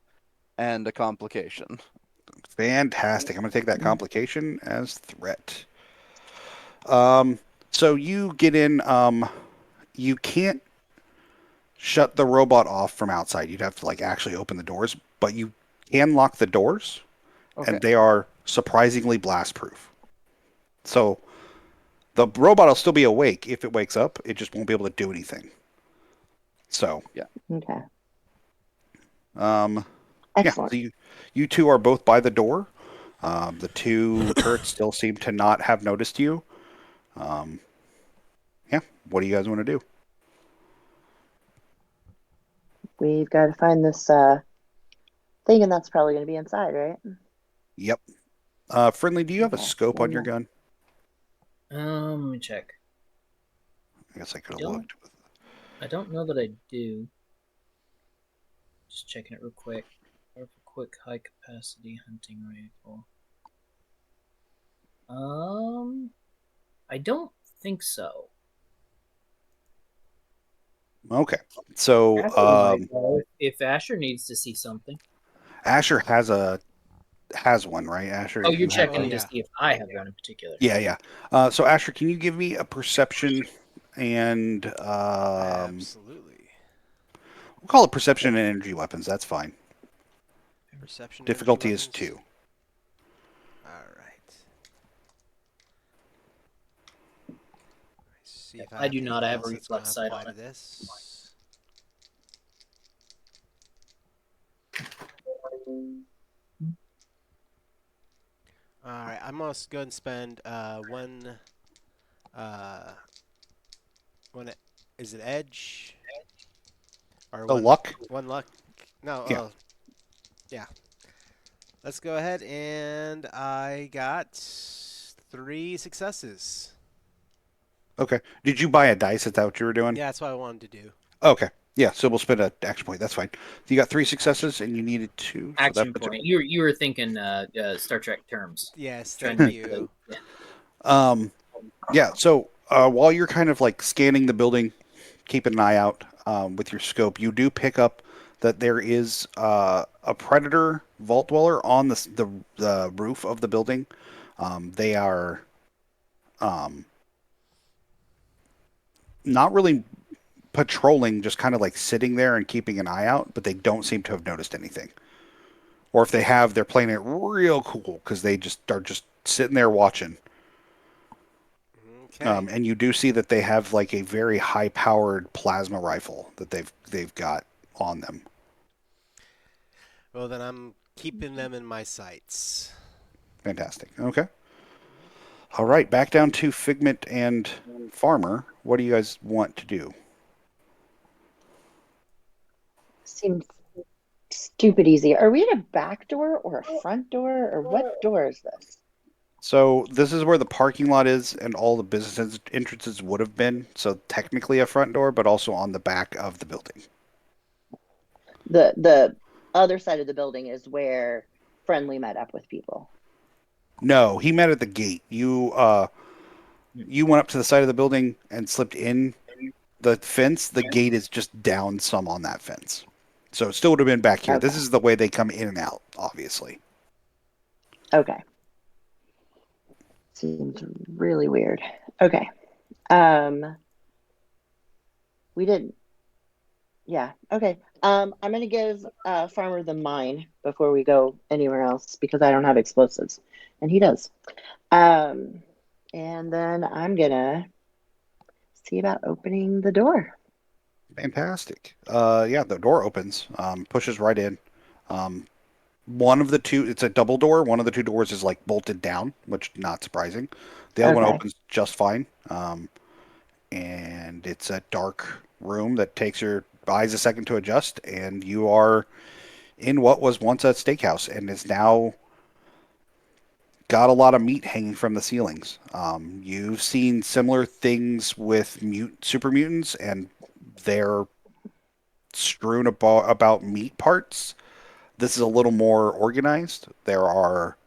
and a complication. Fantastic. I'm going to take that Mhm. complication as threat. So you get in. You can't shut the robot off from outside. You'd have to actually open the doors, but you can lock the doors, Okay. and they are surprisingly blast proof. So the robot will still be awake if it wakes up. It just won't be able to do anything. So Okay. yeah. Excellent. So you two are both by the door. The 2 turrets still seem to not have noticed you. Yeah. What do you guys want to do? We've got to find this thing, and that's probably going to be inside, right? Yep. Friendly, do you have a Okay. scope on your gun? Let me check. I guess I could have Don't- looked. I don't know that I do. Just checking it real quick. Or for quick high capacity hunting rifle. I don't think so. Okay. So Asher might know if Asher needs to see something. Asher has one, right? Asher. Oh, you're you have checking one? to see if I have one in particular. Yeah. So Asher, can you give me a perception and Absolutely. we'll call it perception and energy weapons. That's fine. Perception. Difficulty energy is weapons. 2. All right. See if I do not anything have a else that's gonna reflex sight apply on to it. this. All right, I'm gonna go ahead and spend one. One. Is it edge? Or The one luck. One luck? No. Yeah. Yeah. Let's go ahead, and I got 3 successes. Okay. Did you buy a dice? Is that what you were doing? Yeah, that's what I wanted to do. Okay. Yeah. So we'll spend an action point. That's fine. You got 3 successes and you needed 2. So Action that puts point. You were thinking Star Trek terms. Yes, Trying thank to make you. the Yeah. So while you're kind of scanning the building, keeping an eye out with your scope, you do pick up that there is a predator vault dweller on the roof of the building. They are not really patrolling, just kind of sitting there and keeping an eye out, but they don't seem to have noticed anything. Or if they have, they're playing it real cool because they just are just sitting there watching. Okay. And you do see that they have a very high-powered plasma rifle that they've got on them. Well, then I'm keeping them in my sights. Fantastic. Okay. All right, back down to Figment and Farmer. What do you guys want to do? Seems stupid easy. Are we at a back door or a front door, or what door is this? So this is where the parking lot is, and all the business entrances would have been. So technically a front door, but also on the back of the building. The other side of the building is where Friendly met up with people. No, he met at the gate. You went up to the side of the building and slipped in the fence. The gate is just down some on that fence. So it still would have been back here. Okay. This is the way they come in and out, obviously. Okay. Seems really weird. Okay. We didn't. Yeah. Okay. I'm gonna give Farmer the mine before we go anywhere else because I don't have explosives, and he does. And then I'm gonna see about opening the door. Fantastic. Yeah, the door opens, pushes right in. Um, one of the two, it's a double door. One of the two doors is like bolted down, which not surprising. The other one Okay. opens just fine. And it's a dark room that takes your eyes a second to adjust, and you are in what was once a steakhouse and is now got a lot of meat hanging from the ceilings. You've seen similar things with super mutants, and they're strewn about meat parts. This is a little more organized. There are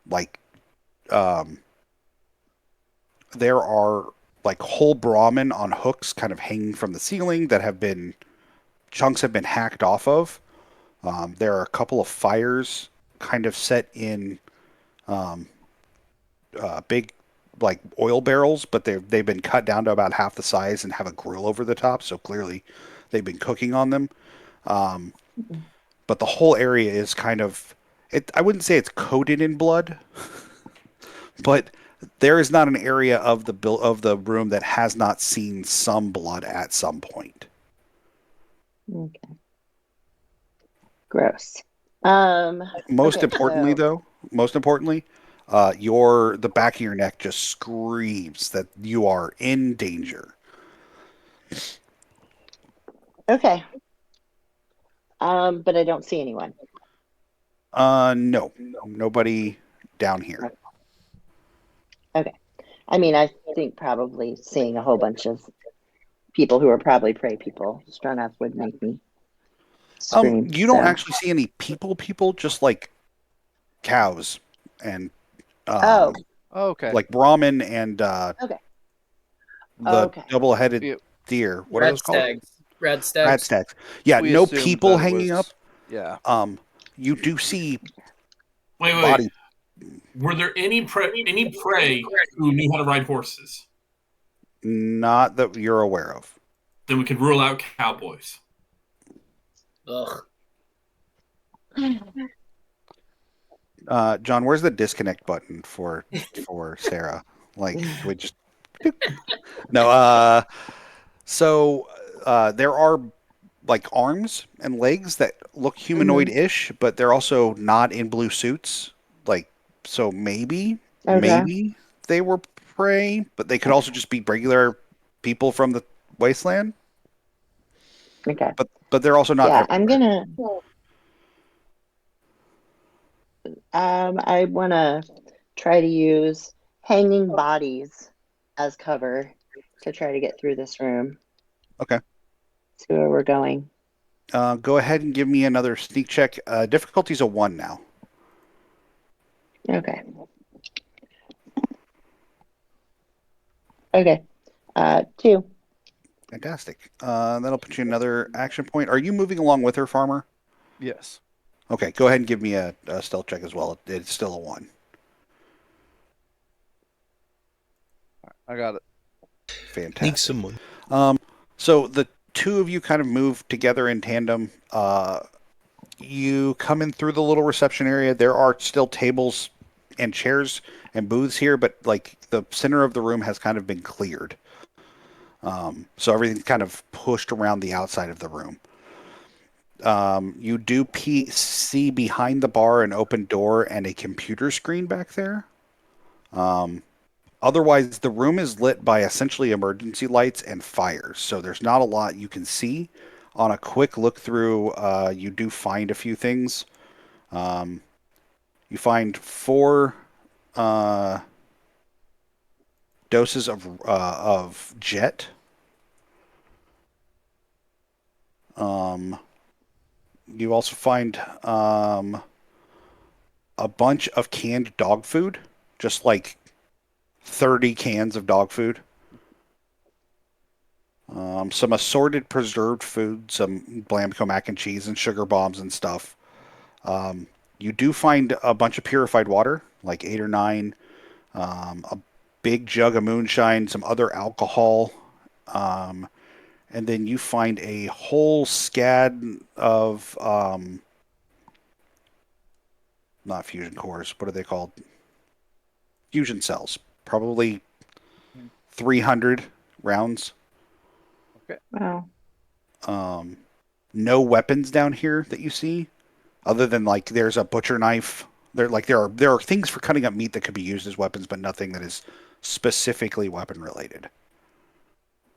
like um, there are like whole Brahmin on hooks, kind of hanging from the ceiling that have been chunks have been hacked off of. There are a couple of fires kind of set in um, big like oil barrels, but they've been cut down to about half the size and have a grill over the top. So clearly, they've been cooking on them. Um, but the whole area is kind of it. I wouldn't say it's coated in blood, but there is not an area of the room that has not seen some blood at some point. Okay. Gross. Most Okay, importantly, so though, the back of your neck just screams that you are in danger. okay. But I don't see anyone. No, nobody down here. Okay. I mean, I think probably seeing a whole bunch of people who are probably prey people strung up would make me scream. You don't So, actually see any people, just like cows and oh, Okay. like Brahmin and okay, the okay, double-headed We, deer. What are Red those called? stags. Red Rat stags. stacks. Yeah, we no assumed people that it hanging up. was. Yeah. You do see Wait. body. Were there any prey who knew how to ride horses? Not that you're aware of. Then we could rule out cowboys. Ugh. John, where's the disconnect button for Sarah? Like, can we just no? So there are like arms and legs that look humanoid-ish, but they're also not in blue suits. Like, so okay, maybe they were prey, but they could also just be regular people from the wasteland. okay. But they're also not Yeah, I'm everywhere. gonna. I wanna try to use hanging bodies as cover to try to get through this room. Okay. See where we're going. Go ahead and give me another sneak check. Difficulty's a 1 now. Okay. Okay. 2. Fantastic. That'll put you another action point. Are you moving along with her, Farmer? Yes. Okay, go ahead and give me a stealth check as well. It's still a 1. I got it. Need Fantastic. someone. So the two of you kind of move together in tandem. You come in through the little reception area. There are still tables and chairs and booths here, but like the center of the room has kind of been cleared. So everything's kind of pushed around the outside of the room. You do see behind the bar an open door and a computer screen back there. Otherwise, the room is lit by essentially emergency lights and fires, so there's not a lot you can see. On a quick look through, you do find a few things. You find 4 doses of jet. You also find a bunch of canned dog food, just like 30 cans of dog food. Some assorted preserved food, some Blamco mac and cheese and sugar bombs and stuff. You do find a bunch of purified water, like 8 or 9, a big jug of moonshine, some other alcohol, and then you find a whole scad of not fusion cores. What are they called? Fusion cells. Probably 300 rounds. Wow. No weapons down here that you see, other than like there's a butcher knife. There are things for cutting up meat that could be used as weapons, but nothing that is specifically weapon related.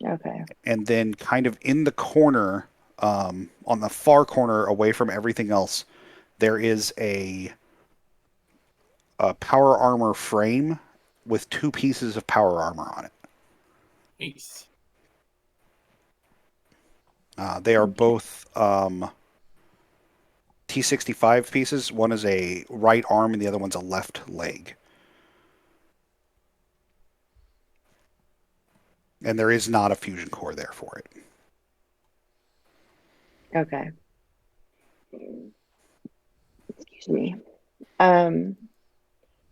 Okay. And then kind of in the corner, on the far corner, away from everything else, there is a power armor frame with two pieces of power armor on it. Nice. They are Okay. both T65 pieces. One is a right arm and the other one's a left leg. And there is not a fusion core there for it. Okay. Excuse me. Um.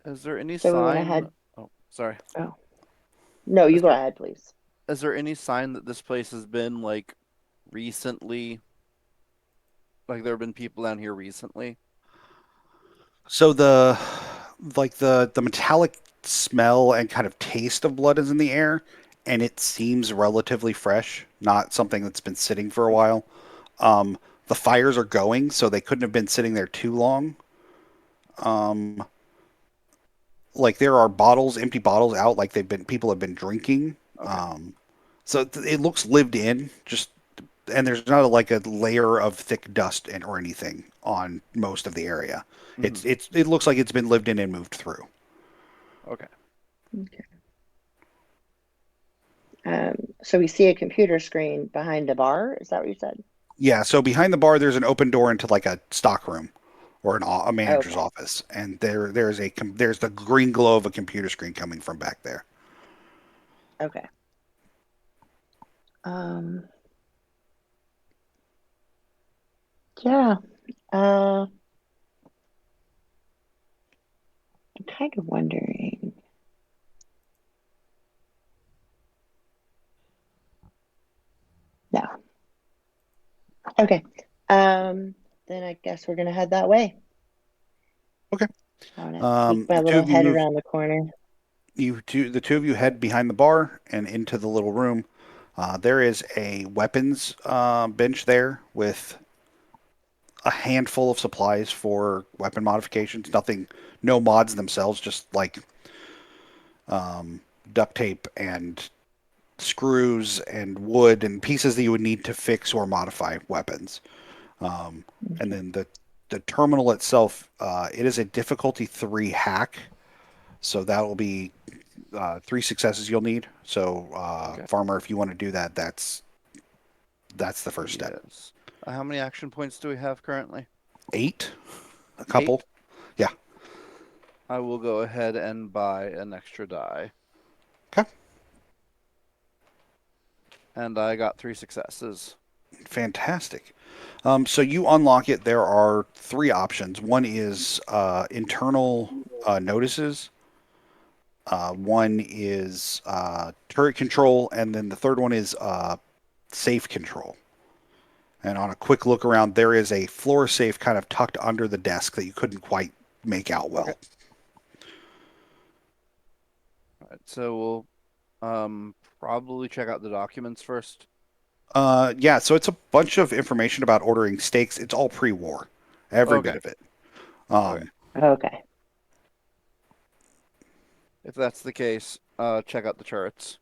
Is there any So we went sign? ahead. Oh, sorry. Oh. No, you Is go there, ahead, please. is there any sign that this place has been like recently? Like there have been people down here recently? So the metallic smell and kind of taste of blood is in the air, and it seems relatively fresh, not something that's been sitting for a Okay. while. The fires are going, so they couldn't have been sitting there too long. Um, like there are bottles, empty bottles out, like people have been drinking. Okay. So it looks lived in, just and there's not like a layer of thick dust or anything on most of the area. Mhm. It looks like it's been lived in and moved through. Okay. Okay. So we see a computer screen behind a bar. Is that what you said? Yeah, so behind the bar, there's an open door into like a stock room or a manager's Okay. office, and there's the green glow of a computer screen coming from back there. Okay. Um. Yeah. I'm kind of wondering. No. Okay. Then I guess we're gonna head that way. Okay. I want to peek my The two little of you head move. around the corner. The two of you head behind the bar and into the little room. There is a weapons bench there with a handful of supplies for weapon modifications. Nothing, no mods themselves, just like duct tape and screws and wood and pieces that you would need to fix or modify weapons. Um, and then the terminal itself, it is a difficulty 3 hack, so that will be 3 successes you'll need. So, Okay. farmer, if you want to do that, that's the first step. Yes. How many action points do we have currently? 8, a couple. 8. Yeah. I will go ahead and buy an extra die. Okay. And I got 3 successes. Fantastic. So you unlock it. There are 3 options. One is internal notices. One is turret control, and then the third one is safe control. And on a quick look around, there is a floor safe kind of tucked under the desk that you couldn't quite make out well. Okay. All right, so we'll probably check out the documents first. Yeah, so it's a bunch of information about ordering steaks. It's all pre-war, every bit Okay. of it. Okay. Okay. If that's the case, check out the turrets.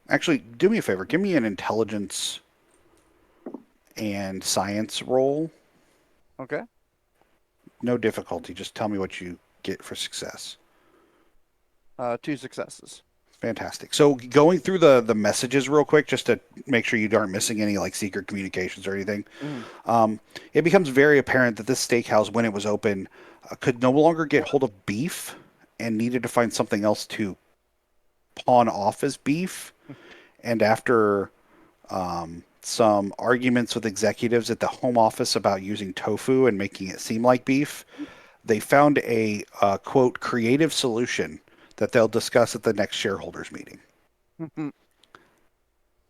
Actually, do me a favor. Give me an intelligence and science roll. Okay. No difficulty. Just tell me what you get for success. 2 successes. Fantastic. So going through the messages real quick, just to make sure you aren't missing any like secret communications or anything. It becomes very apparent that this steakhouse, when it was open, could no longer get hold of beef and needed to find something else to pawn off as beef. And after some arguments with executives at the home office about using tofu and making it seem like beef, they found a quote creative solution that they'll discuss at the next shareholders meeting.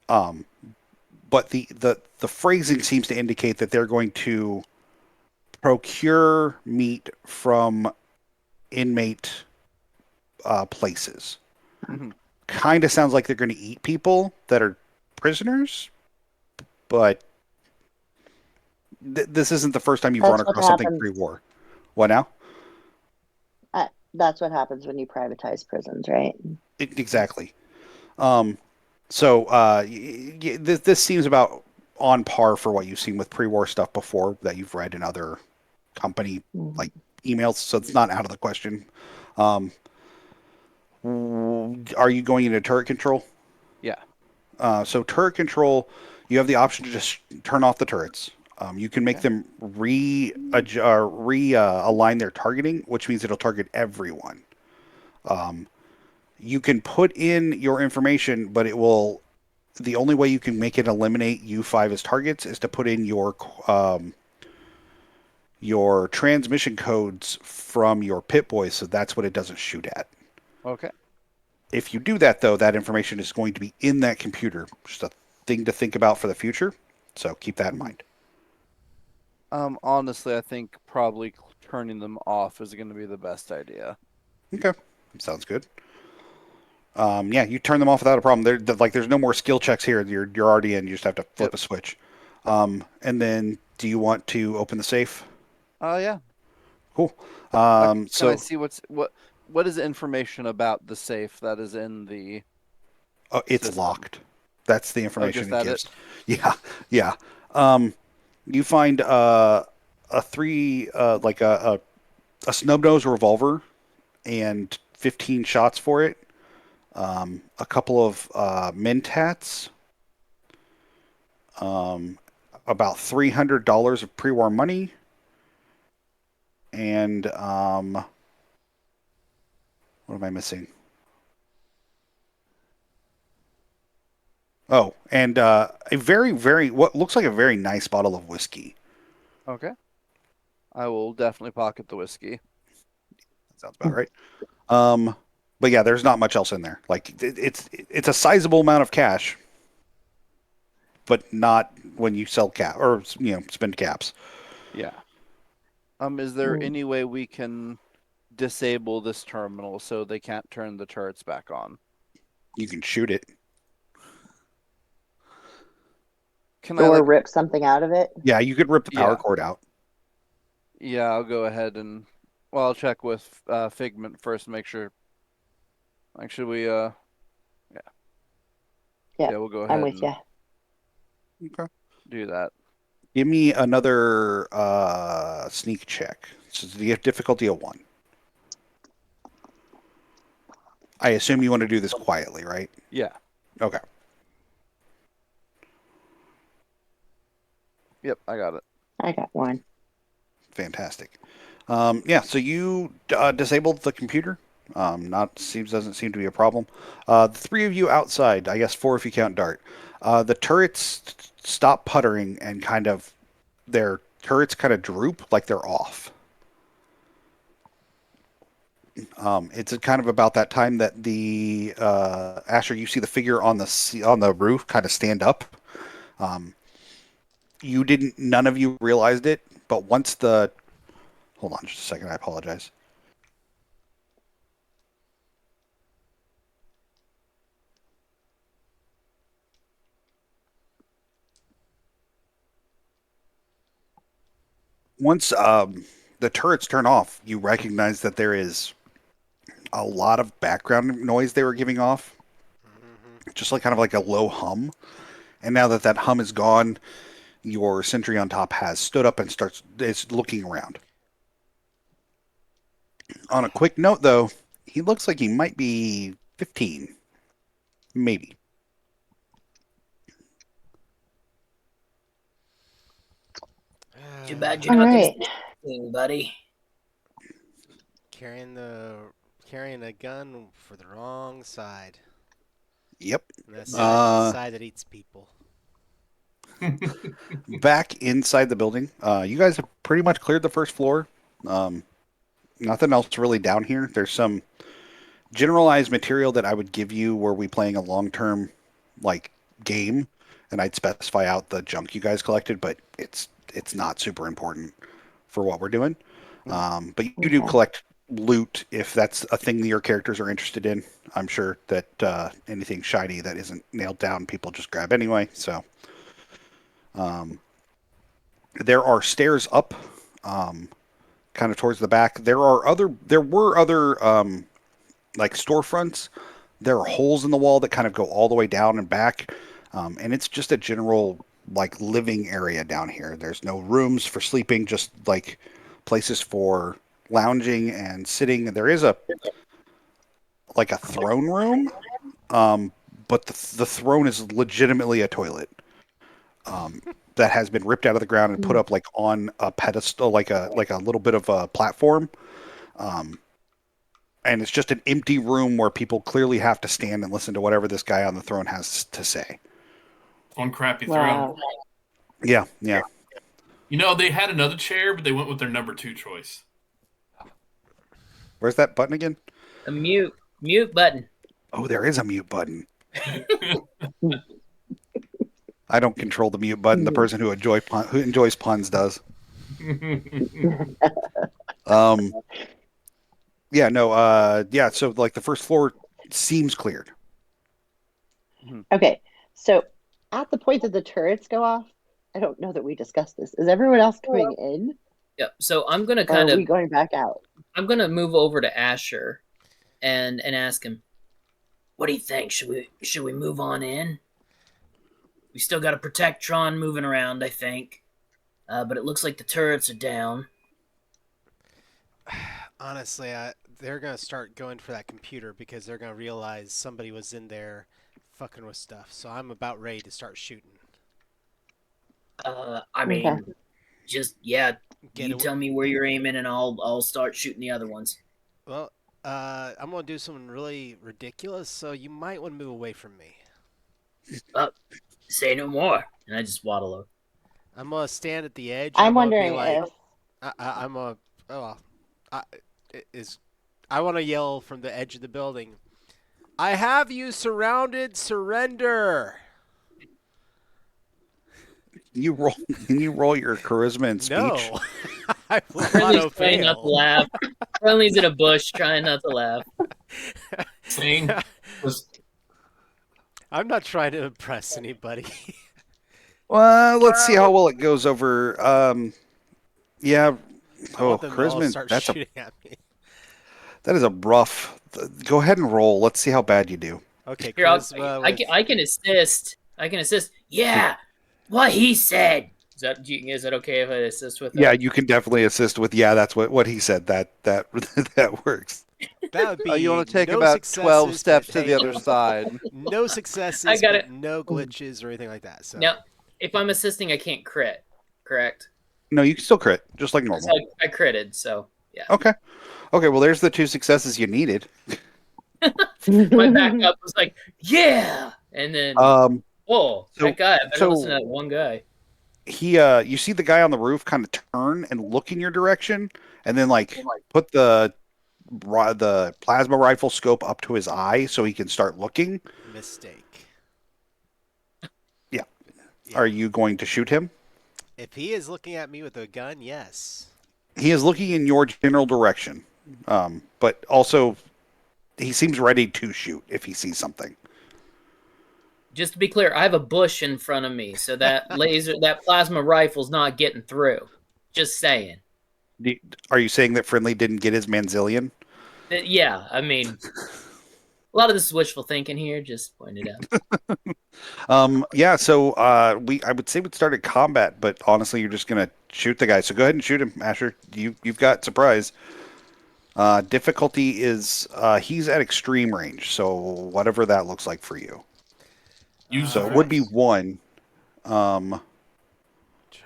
But the phrasing seems to indicate that they're going to procure meat from inmate places. Mhm. Kind of sounds like they're going to eat people that are prisoners, but this isn't the first time you've run That's what across something happens. pre-war. What now? That's what happens when you privatize prisons, right? Exactly. Um, so this seems about on par for what you've seen with pre-war stuff before that you've read in other company Mhm. like emails. So it's not out of the question. Um, are you going into turret control? Yeah. So turret control, you have the option to just turn off the turrets. You can make Okay. them align their targeting, which means it'll target everyone. Um, you can put in your information, but it will. The only way you can make it eliminate U5 as targets is to put in your transmission codes from your Pit Boy, so that's what it doesn't shoot at. Okay. If you do that, though, that information is going to be in that computer. Just a thing to think about for the future. So keep that in Mhm. mind. Honestly, I think probably turning them off is going to be the best idea. Okay, sounds good. Yeah, you turn them off without a problem. There's no more skill checks here. You're already in. You just have to flip Yep. a switch. And then, do you want to open the safe? Yeah. Cool. Can I So see what is the information about the safe that is in the it's system? locked. That's the Oh, information just it that gives. it? Yeah, yeah. You find a three like a snub nose revolver and 15 shots for it. A couple of mentats. Um, about $300 of pre-war money, and what am I missing? Oh, and a very what looks like a very nice bottle of whiskey. Okay. I will definitely pocket the whiskey. That sounds about right. Um, but yeah, there's not much else in there. Like it's a sizable amount of cash, but not when you sell cap or spend caps. Yeah. Is there any way we can disable this terminal so they can't turn the turrets back on? You can shoot it. Can I Or like rip something out of it. Yeah, you could rip the power yeah. cord out. Yeah, I'll go ahead and well, I'll check with Figment first to make sure. Like should we yeah. Yeah, Yeah, we'll go I'm ahead with and you. Okay. do that. Give me another sneak check. So the difficulty of 1. I assume you want to do this quietly, right? Yeah. Okay. Yep, I got it. I got one. Fantastic. Yeah, so you disabled the computer. Not seems doesn't seem to be a problem. The 3 of you outside, I guess 4 if you count Dart. The turrets stop puttering and their turrets kind of droop like they're off. It's kind of about that time that the Asher, you see the figure on the roof kind of stand up. Um, none of you realized it, but hold on just a second, I apologize. Once the turrets turn off, you recognize that there is a lot of background noise they were giving off, Mm-hmm. just like kind of like a low hum. And now that hum is gone, your sentry on top has stood up and is looking around. On a quick note, though, he looks like he might be 15, maybe. Too bad you're All not this right. thing, buddy. carrying the carrying a gun for the wrong side. Yep. And that's the Uh, side that eats people. Back inside the building, you guys have pretty much cleared the first floor. Um, Nothing else really down here. There's some generalized material that I would give you were we playing a long-term like game, and I'd specify out the junk you guys collected, but it's not super important for what we're doing. Mhm. But you do Okay. collect loot if that's a thing that your characters are interested in. I'm sure that anything shiny that isn't nailed down, people just grab anyway. So um, there are stairs up, kind of towards the back. There were other like storefronts. There are holes in the wall that kind of go all the way down and back, and it's just a general like living area down here. There's no rooms for sleeping, just like places for lounging and sitting. There is a like a throne room, um, but the throne is legitimately a toilet that has been ripped out of the ground and put up like on a pedestal, like a little bit of a platform. Um, and it's just an empty room where people clearly have to stand and listen to whatever this guy on the throne has to say. One crappy Wow. throne. Yeah, yeah. You know, they had another chair, but they went with their number 2 choice. Where's that button again? A mute button. Oh, there is a mute button. I don't control the mute button. The person who enjoys puns does. Um, yeah, no, yeah. So like the first floor seems cleared. Okay, so at the point that the turrets go off, I don't know that we discussed this. Is everyone else going in, Yep. So I'm gonna or kind are we of going back out? I'm gonna move over to Asher and ask him, what do you think? Should we move on in? We still got a Protectron moving around, I think. But it looks like the turrets are down. Honestly, they're gonna start going for that computer because they're gonna realize somebody was in there fucking with stuff. So I'm about ready to start shooting. I mean, just Get you away. tell me where you're aiming, and I'll start shooting the other ones. Well, I'm gonna do something really ridiculous, so you might want to move away from me. Say no more. And I just waddle over. I'm gonna stand at the edge. I'm I'm gonna be wondering like, if I'm a, oh, I, I want to yell from the edge of the building. I have you surrounded. Surrender. Can you roll your charisma and speech? No, I will Friendly's auto trying not to fail. laugh. Friendly's in a bush trying not to laugh. Saying was I'm not trying to impress anybody. Well, let's see how well it goes over. Yeah. I Oh, want them to all charisma. start shooting at me. That is a rough. Go ahead and roll. Let's see how bad you do. Okay, Here, charisma with. I can assist. I can assist. Yeah, what he said. Is that okay if I assist with Yeah, that? you can definitely assist with. Yeah, that's what he said. That that works. That would be You want to take no about 12 successes, steps but to hey, the other side. no I successes, got but it. no glitches or anything like that. So Now, if I'm assisting, I can't crit. Correct? No, you can still crit, just like So normal. I critted. So yeah. Okay. Okay. Well, there's the 2 successes you needed. My backup was like, yeah, and then Um. whoa, So that guy. I better listen so to that one guy. you see the guy on the roof kind of turn and look in your direction, and then like put the plasma rifle scope up to his eye so he can start looking. mistake. Yeah. Yeah. Are you going to shoot him? If he is looking at me with a gun, yes. He is looking in your general direction, but also he seems ready to shoot if he sees something. Just to be clear, I have a bush in front of me, so that plasma rifle's not getting through. Just saying. Are you saying that Friendly didn't get his Manzillion? Yeah, I mean, a lot of this is wishful thinking here. Just pointed out. Yeah. So I would say we'd start at combat, but honestly, you're just gonna shoot the guy. So go ahead and shoot him, Asher. You've got surprise. Difficulty is he's at extreme range, so whatever that looks like for you. use So the it would be force. 1. Um,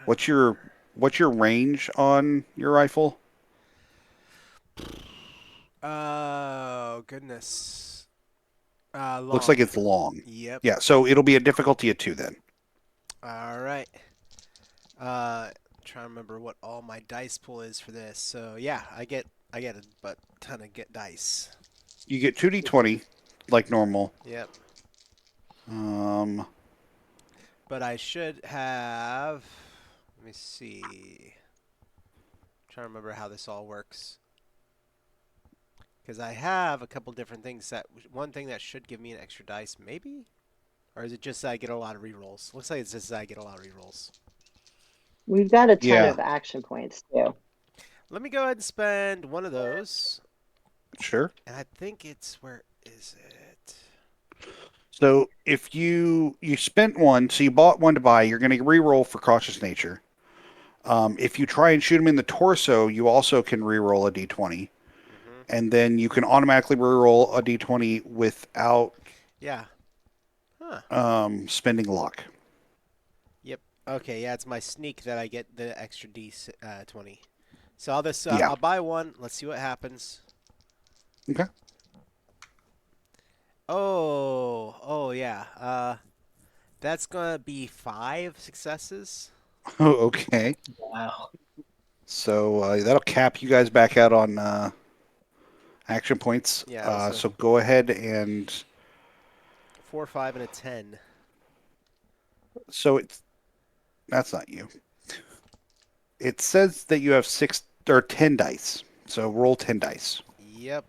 what's your range on your rifle? Oh goodness. Looks Long. like it's long. Yep. Yeah, so it'll be a difficulty of 2 then. All right. Trying to remember what all my dice pool is for this. So yeah, I get a ton of get dice. You get 2d20 like normal. Yep. Um, But I should have. Let me see. Trying to remember how this all works. Because I have a couple different things that one thing that should give me an extra dice, maybe, or is it just that I get a lot of rerolls? Looks like it's just that I get a lot of rerolls. We've got a ton Yeah, of action points too. Let me go ahead and spend one of those, sure. and I think it's where is it? So if you spent one, so you bought one to buy, you're going to re-roll for cautious nature. If you try and shoot him in the torso, you also can re-roll a d20, Mm-hmm. and then you can automatically re-roll a d20 without Yeah. Huh. spending luck. Yep. Okay. Yeah, it's my sneak that I get the extra D20. So I'll just Yeah. I'll buy one. Let's see what happens. Okay. Oh yeah. That's gonna be 5 successes. Okay. Wow. So that'll cap you guys back out on action points. Yeah. So So go ahead and 4, 5, and a 10. so that's not you. It says that you have 6 or 10 dice. So roll 10 dice. Yep.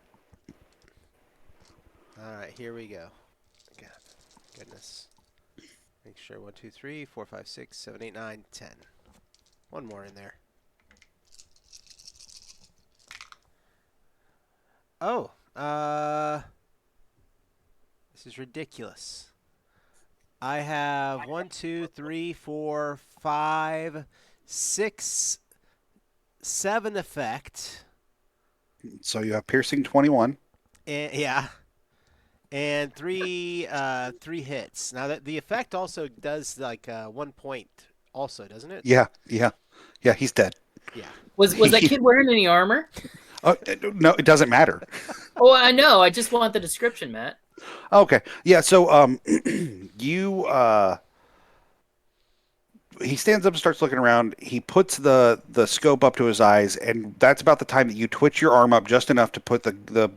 All right. Here we go. God, goodness. Make sure 1, 2, 3, 4, 5, 6, 7, 8, 9, 10. One more in there. Oh. This is ridiculous. I have 1, 2, 3, 4, 5, 6, 7 effect. So you have piercing 21. And, yeah. And three hits. Now that the effect also does like 1 point also, doesn't it? Yeah, yeah, yeah. He's dead. Yeah. Was that kid wearing any armor? Oh, no, it doesn't matter. Oh, I know. I just want the description, Matt. Okay, yeah. So you he stands up and starts looking around. He puts the scope up to his eyes, and that's about the time that you twitch your arm up just enough to put the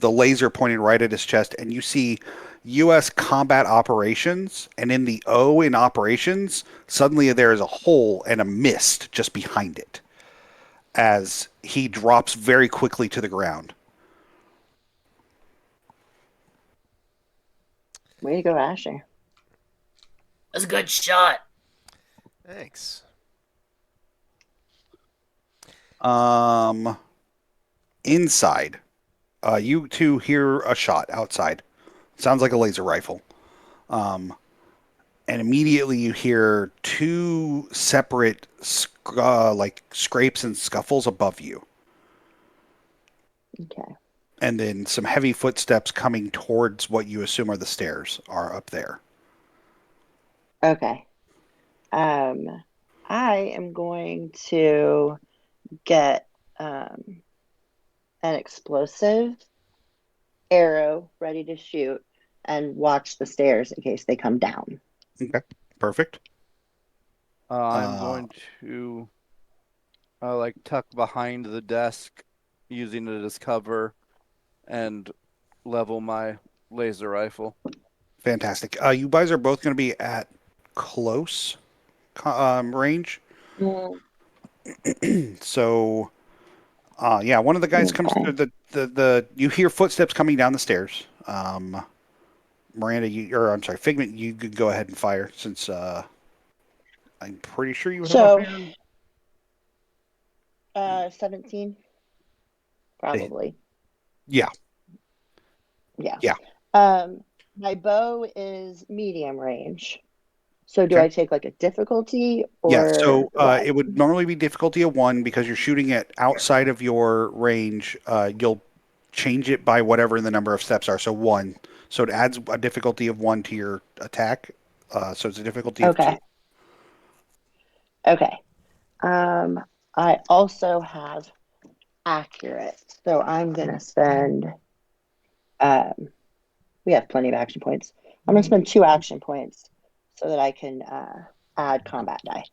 laser pointing right at his chest, and you see U.S. combat operations, and in the O in operations, suddenly there is a hole and a mist just behind it as he drops very quickly to the ground. Way to go, Asher. That's a good shot. Thanks. Inside, you two hear a shot outside. Sounds like a laser rifle. And immediately you hear two separate like scrapes and scuffles above you, Okay. and then some heavy footsteps coming towards what you assume are the stairs are up there. Okay. I am going to get an explosive arrow ready to shoot and watch the stairs in case they come down. Okay, perfect. I'm going to like tuck behind the desk, using it as cover, and level my laser rifle. Fantastic. You guys are both going to be at close range. So, yeah, one of the guys comes Okay. through the. You hear footsteps coming down the stairs. Miranda, I'm sorry, Figment. You could go ahead and fire since I'm pretty sure you have a So, higher. 17, probably. Yeah, Yeah. yeah. My bow is medium range. So do Okay. I take like a difficulty Yeah, or so what? it would normally be difficulty of 1 because you're shooting it outside of your range. You'll change it by whatever the number of steps are. So 1. So it adds a difficulty of 1 to your attack. So it's a difficulty of 2. Okay. Okay. I also have accurate. So I'm gonna spend we have plenty of action points. I'm gonna spend 2 action points so that I can add combat die.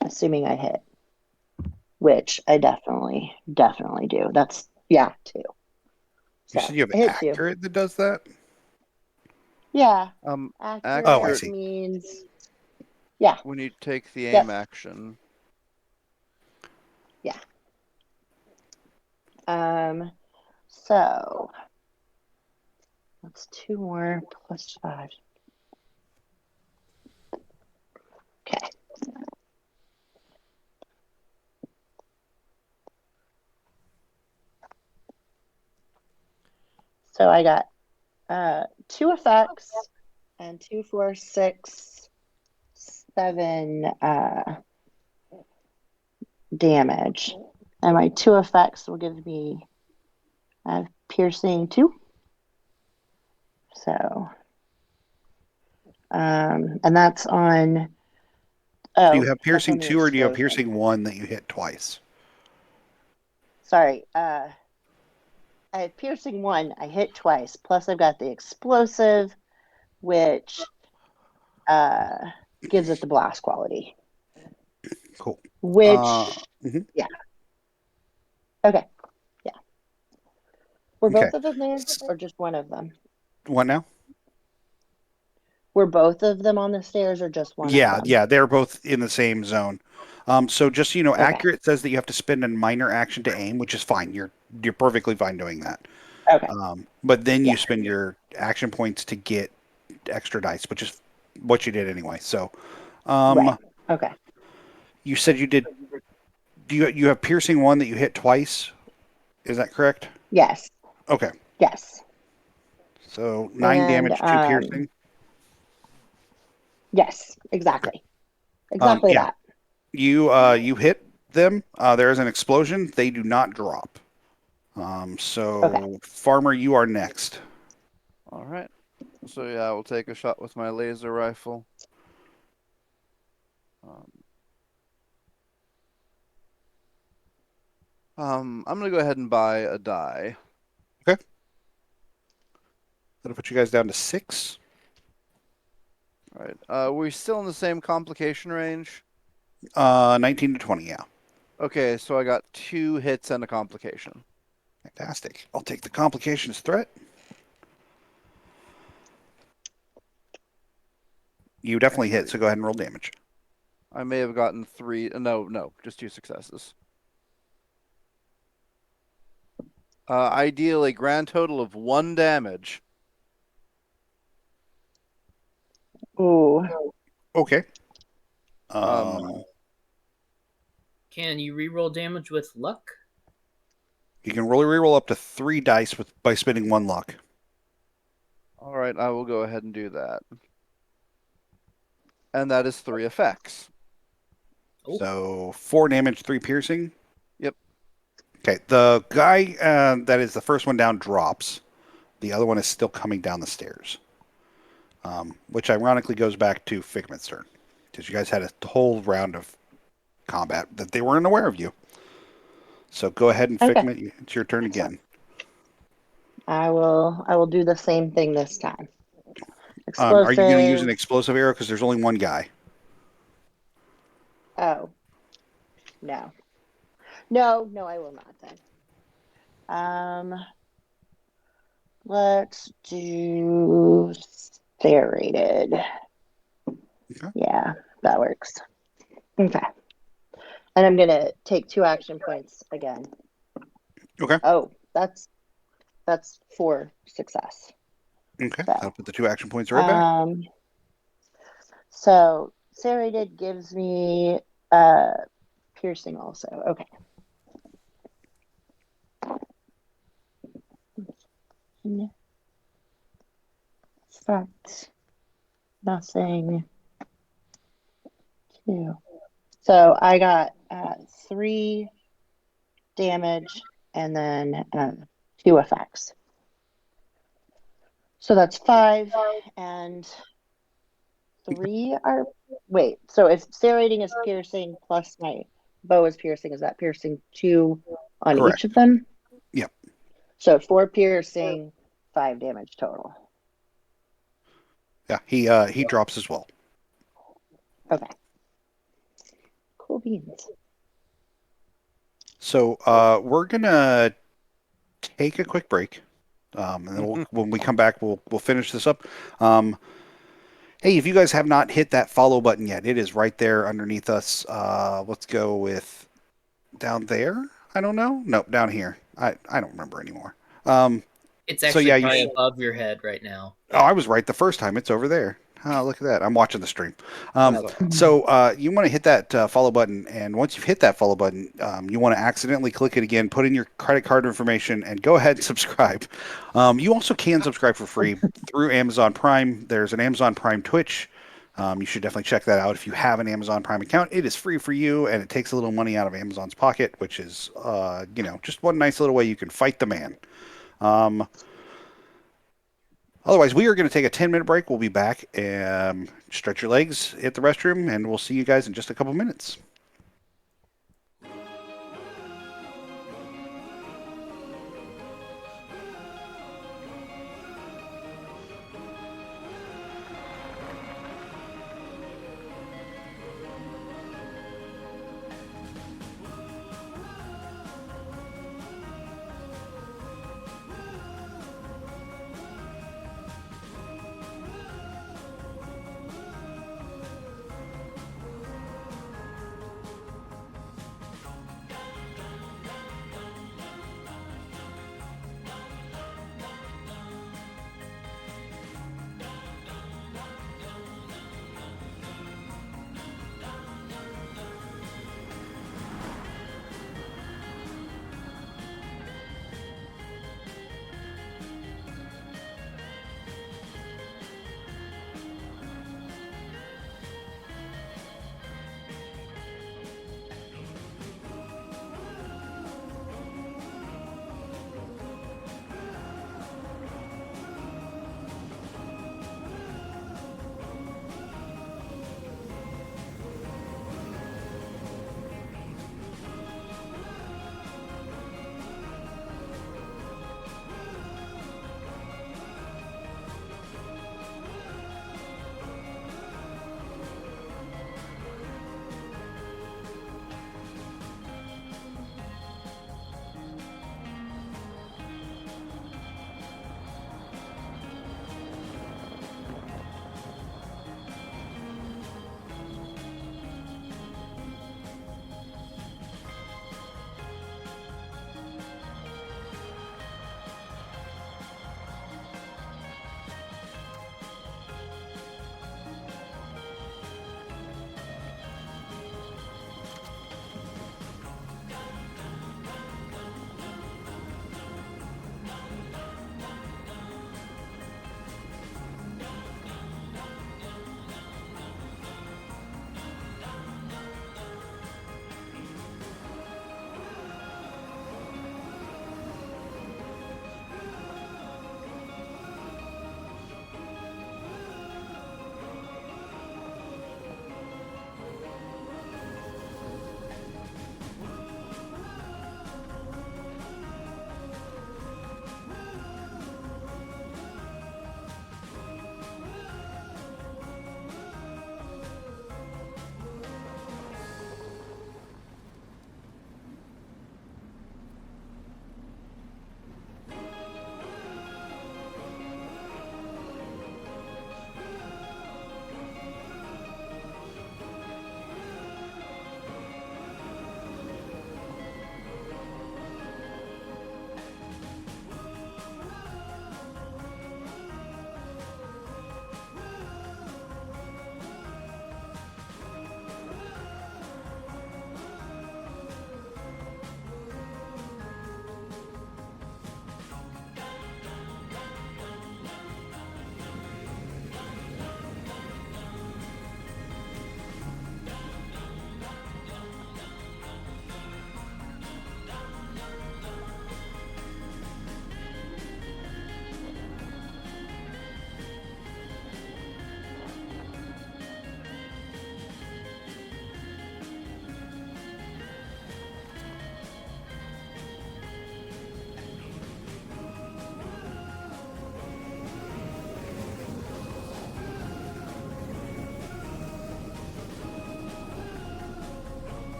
Assuming I hit. Which I definitely do. That's 2. You So said you have I hit 2. accurate that does that? Yeah. Accurate. Oh, I Accurate see. means yeah. When you take the Yep. aim action. Yeah. So that's 2 more plus 5. Okay. So I got 2 effects and 2, 4, 6, 7 damage. And my 2 effects will give me piercing 2. So, and that's on. Do you Oh, have that's piercing on the 2 or do you have explosion. piercing 1 that you hit twice? Sorry. I have piercing 1. I hit twice. Plus, I've got the explosive, which gives it the blast quality. Cool. Which, mhm. yeah. Okay. Yeah. Were Okay. both of them there, or just one of them? What now? Were both of them on the stairs, or just one of them? Yeah, they're both in the same zone. So just so you know, Okay. accurate says that you have to spend a minor action to aim, which is fine. You're perfectly fine doing that. Okay. But then Yeah. you spend your action points to get extra dice, which is what you did anyway. So, Right. Okay. you said you did. Do you have piercing 1 that you hit twice? Is that correct? Yes. Okay. Yes. So 9 And damage, 2 piercing. yes, exactly. Exactly Yeah. that. You hit them. There is an explosion. They do not drop. Okay. So Farmer, you are next. All right. So yeah, I will take a shot with my laser rifle. I'm gonna go ahead and buy a die. Okay. That'll put you guys down to 6. All right. We're still in the same complication range. 19 to 20. Yeah. Okay, so I got 2 hits and a complication. Fantastic. I'll take the complications threat. You definitely hit, so go ahead and roll damage. I may have gotten 3. No, just 2 successes. I deal a grand total of 1 damage. Ooh. Okay. Can you reroll damage with luck? You can reroll up to 3 dice by spending 1 luck. All right, I will go ahead and do that. And that is 3 effects. Oh. So 4 damage, 3 piercing. Yep. Okay. The guy that is the first one down drops. The other one is still coming down the stairs. Which ironically goes back to Figment's turn. Because you guys had a whole round of combat that they weren't aware of you. So go ahead and Okay. Figment, it's your turn again. I will do the same thing this time. Are you going to use Explosive. an explosive arrow? Because there's only one guy. Oh. No. No, I will not then. Let's do serrated. Okay. Yeah, that works. Okay. And I'm gonna take 2 action points again. Okay. Oh, that's 4 success. Okay. So, I'll put the 2 action points right back. So serrated gives me piercing also. Okay. Effect. Nothing. 2. So I got 3 damage and then 2 effects. So that's 5 and 3 are. Wait, so if serrating is piercing plus my bow is piercing, is that piercing 2 on Correct. each of them? Yep. So 4 piercing, 5 damage total. Yeah, he drops as well. Okay. Cool beans. So we're gonna take a quick break, and then when we come back, we'll finish this up. Hey, if you guys have not hit that follow button yet, it is right there underneath us. Let's go with down there. I don't know. Nope, down here. I don't remember anymore. It's So, actually yeah, probably above your head right now. Oh, I was right the first time. It's over there. Oh, look at that. I'm watching the stream. Bravo. So you want to hit that follow button, and once you've hit that follow button, you want to accidentally click it again, put in your credit card information, and go ahead and subscribe. You also can subscribe for free through Amazon Prime. There's an Amazon Prime Twitch. You should definitely check that out if you have an Amazon Prime account. It is free for you, and it takes a little money out of Amazon's pocket, which is, just one nice little way you can fight the man. Otherwise, we are going to take a 10-minute break. We'll be back. Stretch your legs, hit the restroom, and we'll see you guys in just a couple minutes.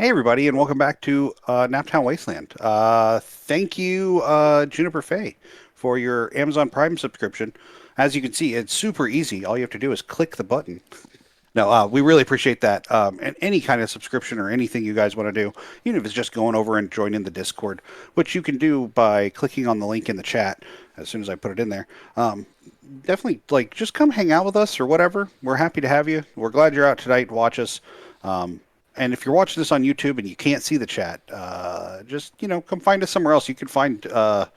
Hey, everybody, and welcome back to Naptown Wasteland. Thank you, Juniper Fay, for your Amazon Prime subscription. As you can see, it's super easy. All you have to do is click the button. No, we really appreciate that. And any kind of subscription or anything you guys want to do, even if it's just going over and joining the Discord, which you can do by clicking on the link in the chat as soon as I put it in there. Definitely, like, just come hang out with us or whatever. We're happy to have you. We're glad you're out tonight to watch us. And if you're watching this on YouTube and you can't see the chat, just come find us somewhere else. You can find our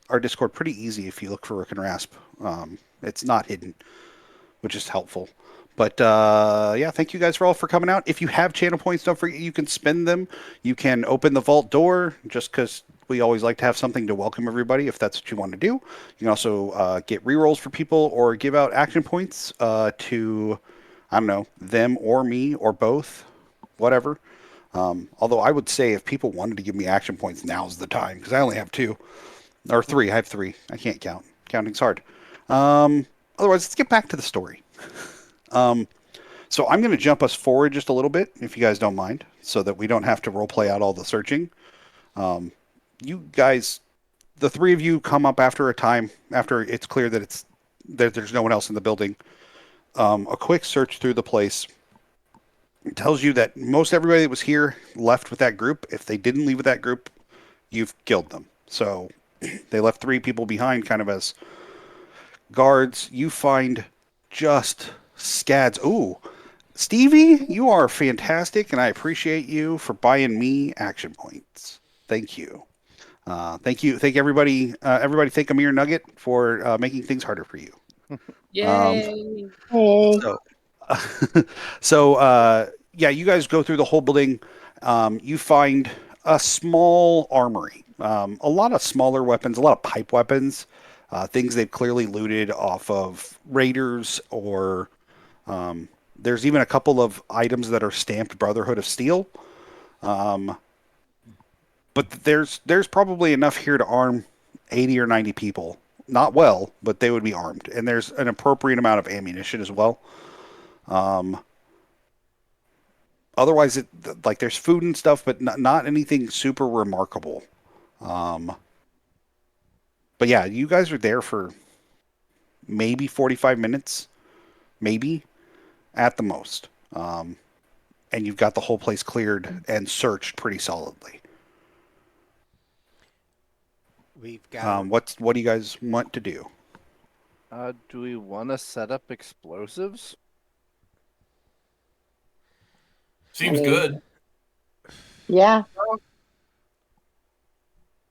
our Discord pretty easy if you look for Rook and Rasp. It's not hidden, which is helpful. But yeah, thank you guys for all for coming out. If you have channel points, don't forget you can spend them. You can open the vault door just because we always like to have something to welcome everybody if that's what you want to do. You can also get rerolls for people or give out action points to, I don't know, them or me or both, whatever. Although I would say if people wanted to give me action points, now's the time because I only have 2 or 3. I have 3. I can't count. Counting's hard. Otherwise, let's get back to the story. So I'm going to jump us forward just a little bit, if you guys don't mind, so that we don't have to role play out all the searching. You guys, the 3 of you come up after a time, after it's clear that there's no one else in the building. A quick search through the place tells you that most everybody that was here left with that group. If they didn't leave with that group, you've killed them. So they left 3 people behind kind of as guards. You find just scads. Ooh, Stevie, you are fantastic, and I appreciate you for buying me action points. Thank you. Thank you. Thank everybody. Everybody thank Amir Nugget for making things harder for you. Yay! Hey. So, so yeah, you guys go through the whole building. You find a small armory, a lot of smaller weapons, a lot of pipe weapons, things they've clearly looted off of raiders, or there's even a couple of items that are stamped Brotherhood of Steel. But there's probably enough here to arm 80 or 90 people. Not well, but they would be armed, and there's an appropriate amount of ammunition as well. Otherwise, like there's food and stuff, but not anything super remarkable. But yeah, you guys are there for maybe 45 minutes, maybe at the most, and you've got the whole place cleared and searched pretty solidly. We've got. What do you guys want to do? Do we want to set up explosives? Seems mean- good. Yeah.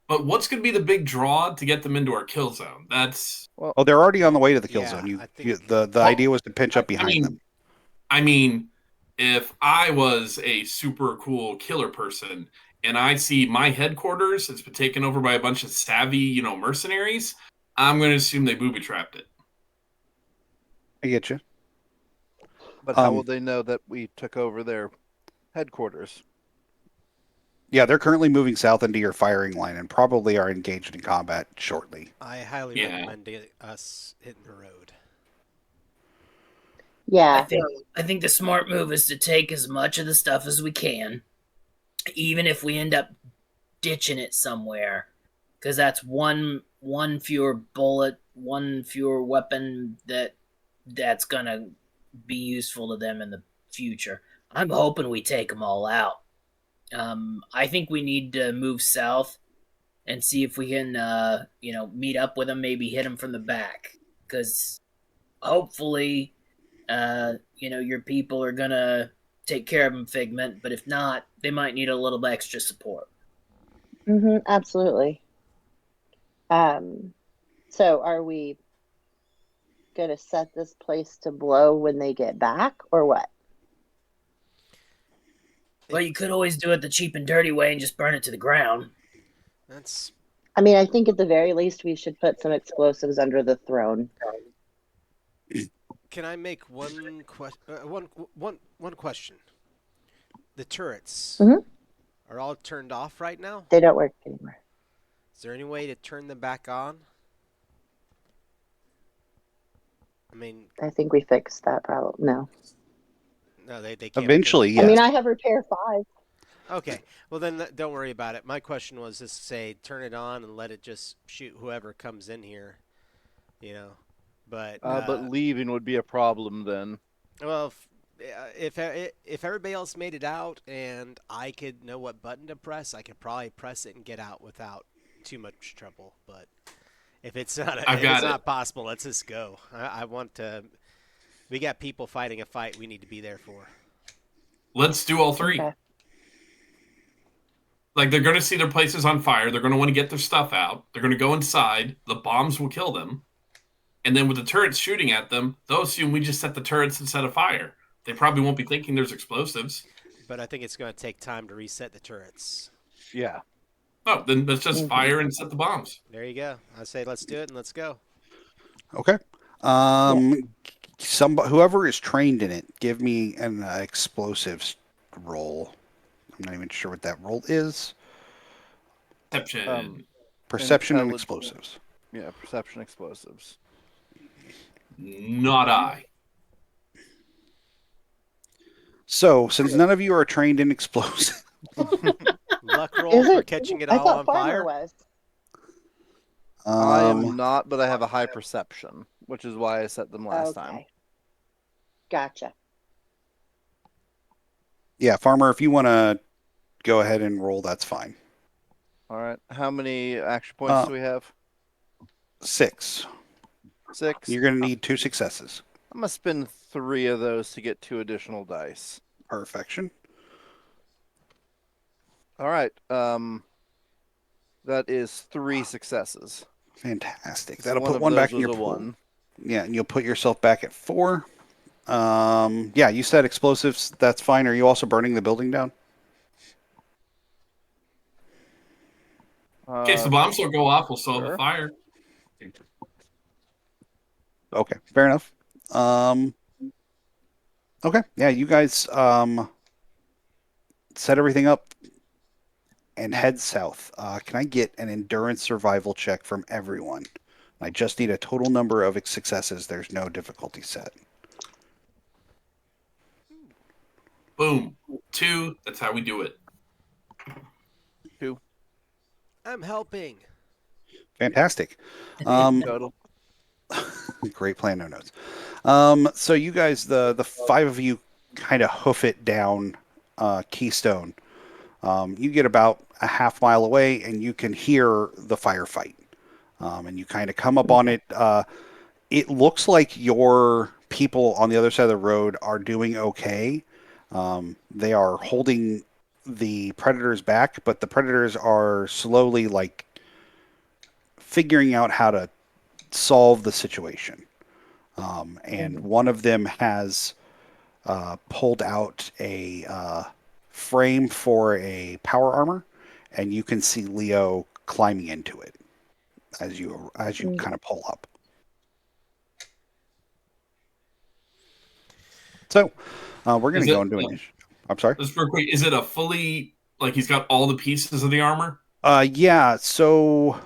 But what's going to be the big draw to get them into our kill zone? That's. Oh, they're already on the way to the kill Yeah, zone. I think- The idea was to pinch up behind them. I mean, if I was a super cool killer person and I see my headquarters has been taken over by a bunch of savvy, mercenaries, I'm going to assume they booby trapped it. I get you. But how will they know that we took over their headquarters? Yeah, they're currently moving south into your firing line and probably are engaged in combat shortly. I highly Yeah. recommend us hitting the road. Yeah. I think the smart move is to take as much of the stuff as we can, even if we end up ditching it somewhere, because that's one fewer bullet, one fewer weapon that's gonna be useful to them in the future. I'm hoping we take them all out. I think we need to move south and see if we can, meet up with them, maybe hit them from the back, because hopefully, your people are gonna take care of them, Figment. But if not, they might need a little extra support. Absolutely. So are we gonna set this place to blow when they get back, or what? Well, you could always do it the cheap and dirty way and just burn it to the ground. That's. I mean, I think at the very least we should put some explosives under the throne. Can I make one question? The turrets Mhm. are all turned off right now. They don't work anymore. Is there any way to turn them back on? I mean, I think we fixed that problem. No. No, they can't. Eventually, I yes. mean, I have repair 5. Okay. Well, then don't worry about it. My question was just say turn it on and let it just shoot whoever comes in here. You know, but But leaving would be a problem then. well, if everybody else made it out and I could know what button to press, I could probably press it and get out without too much trouble. But if it's not I've if it's got it. not possible, let's just go. I want to. We got people fighting a fight we need to be there for. Let's do all three. Okay. Like, they're going to see their places on fire. They're going to want to get their stuff out. They're going to go inside. The bombs will kill them. And then with the turrets shooting at them, they'll assume we just set the turrets and set a fire. They probably won't be thinking there's explosives. But I think it's going to take time to reset the turrets. Yeah. Oh, then let's just fire and set the bombs. There you go. I say let's do it and let's go. Okay. Whoever is trained in it, give me an explosives roll. I'm not even sure what that roll is. Perception. Perception and Intelligence. explosives. Yeah, perception explosives. Not I. So, since none of you are trained in explosives, Luck roll Is for it? catching it I all thought on Farmer fire. was. I am not, but I have a high perception, which is why I set them last time. Okay. Gotcha. yeah, Farmer, if you want to go ahead and roll, that's fine. All right. How many action points do we have? 6. 6. You're going to need 2 successes. I'm gonna spend 3 of those to get 2 additional dice. Perfection. All right. That is 3 successes. Fantastic. So That'll one put of one back those in was your a pool. 1. Yeah, and you'll put yourself back at 4. Yeah, you said explosives. That's fine. Are you also burning the building down? In case the bombs don't go off, we'll still have sure. a fire. Okay, fair enough. Okay, yeah, you guys set everything up and head south. Can I get an endurance survival check from everyone? I just need a total number of successes. There's no difficulty set. Boom. 2. That's how we do it. 2 I'm helping. Fantastic. total. Great plan, no notes. So you guys, the 5 of you, kind of hoof it down Keystone. You get about a half mile away, and you can hear the firefight. And you kind of come up on it. It looks like your people on the other side of the road are doing okay. They are holding the predators back, but the predators are slowly like figuring out how to solve the situation. And one of them has pulled out a frame for a power armor, and you can see Leo climbing into it as you kind of pull up. So we're going to go and do it. I'm sorry. Just real quick, is it a fully, like, he's got all the pieces of the armor? Yeah. So,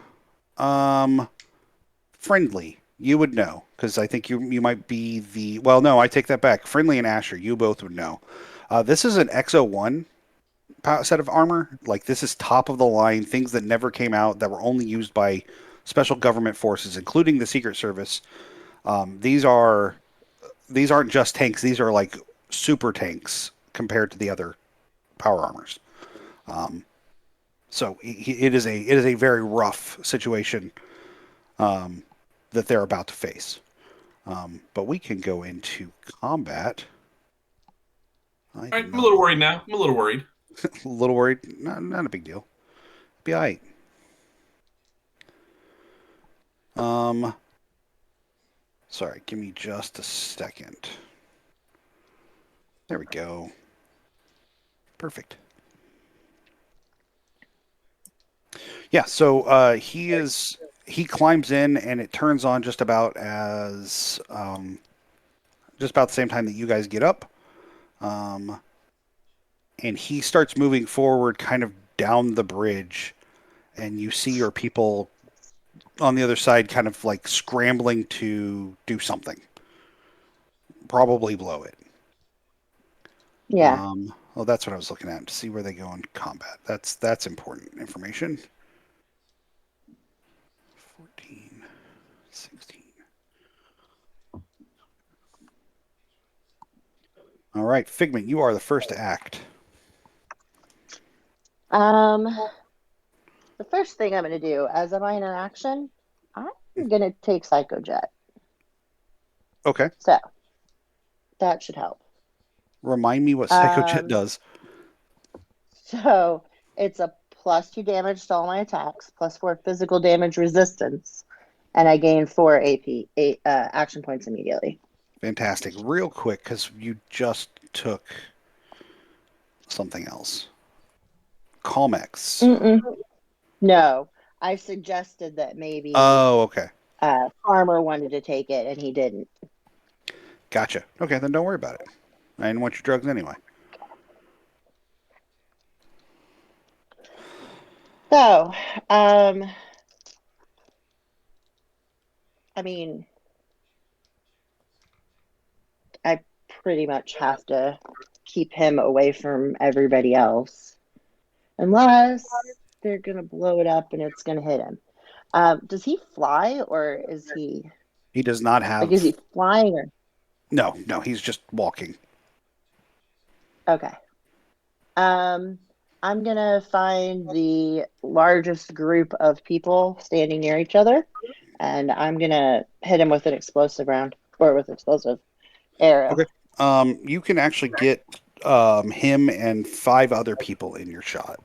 Friendly, you would know because I think you might be the. Well, no, I take that back. Friendly and Asher, you both would know. This is an XO1 set of armor. Like, this is top of the line, things that never came out, that were only used by special government forces, including the Secret Service. These aren't just tanks. These are like super tanks compared to the other power armors. So it is a very rough situation that they're about to face. But we can go into combat. All right, I'm a little worried now. I'm a little worried. A little worried. Not a big deal. Be all right. Sorry, give me just a second. There we go. Perfect. Yeah, so he climbs in, and it turns on just about the same time that you guys get up. And he starts moving forward kind of down the bridge, and you see your people on the other side kind of like scrambling to do something. Probably blow it. Yeah. Oh, that's what I was looking at to see where they go in combat. That's important information. 14, 16. All right, Figment, you are the first to act. Um, the first thing I'm going to do as a minor action, I'm going to take Psychojet. Okay. So that should help. Remind me what Psychojet Um, does. so it's a +2 damage to all my attacks, +4 physical damage resistance, and I gain 4 AP action points immediately. Fantastic. Real quick, because you just took something else. Calmex. Mm-mm. No, I suggested that maybe Oh, okay. Farmer wanted to take it and he didn't. Gotcha. Okay, then don't worry about it. I didn't want your drugs anyway. So, I mean, I pretty much have to keep him away from everybody else, unless they're gonna blow it up and it's gonna hit him. Does he fly or is he He does not like is have. he flying or No, he's just walking. okay? I'm gonna find the largest group of people standing near each other, and I'm gonna hit him with an explosive round or with explosive arrow. Okay. You can actually get him and 5 other people in your shot.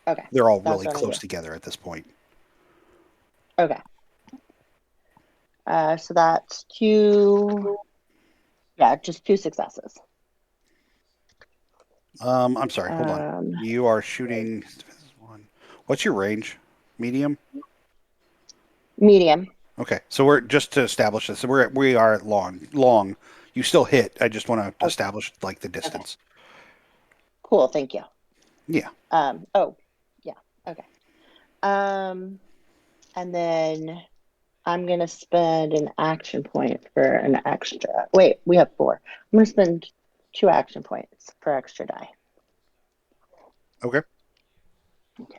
Okay, They're all that's really what I'm gonna close together at this point. do. Okay. So that's two. Yeah, just 2 successes. I'm sorry. Hold on. Um, You are shooting. What's your range? Medium. Medium. Okay, so we're just to establish this. So we are at long. You still hit. I just want to Okay. establish like the Okay. distance. Cool. Thank you. Yeah. Oh, yeah. Okay. And then I'm gonna spend an action point for an extra. Wait, we have 4. I'm gonna spend 2 action points for extra die. Okay. Okay.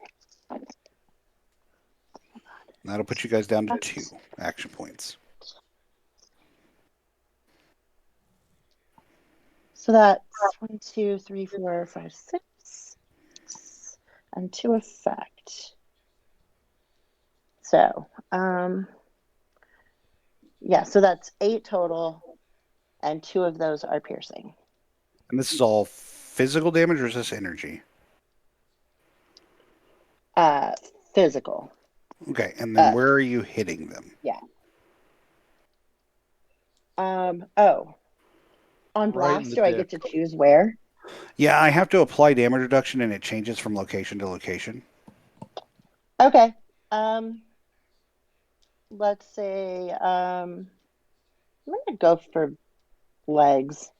That'll put you guys down to 2 action points. So that's 1, 2, 3, 4, 5, 6, and 2 effect. So, yeah, so that's 8 total, and 2 of those are piercing. And this is all physical damage, or is this energy? Uh, Physical. Okay, and then Uh, where are you hitting them? yeah. Oh, on Right in blast, the do I get dick. to choose where? Yeah, I have to apply damage reduction, and it changes from location to location. Okay. Let's say I'm gonna go for legs.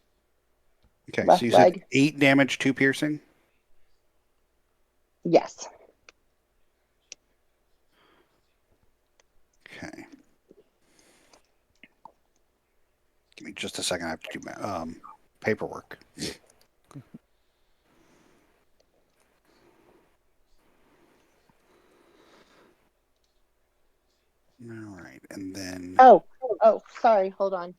Okay, so Left you said leg. 8 damage, 2 piercing. Yes. Okay. Give me just a second. I have to do my paperwork. All right, and then Oh, sorry. Hold on.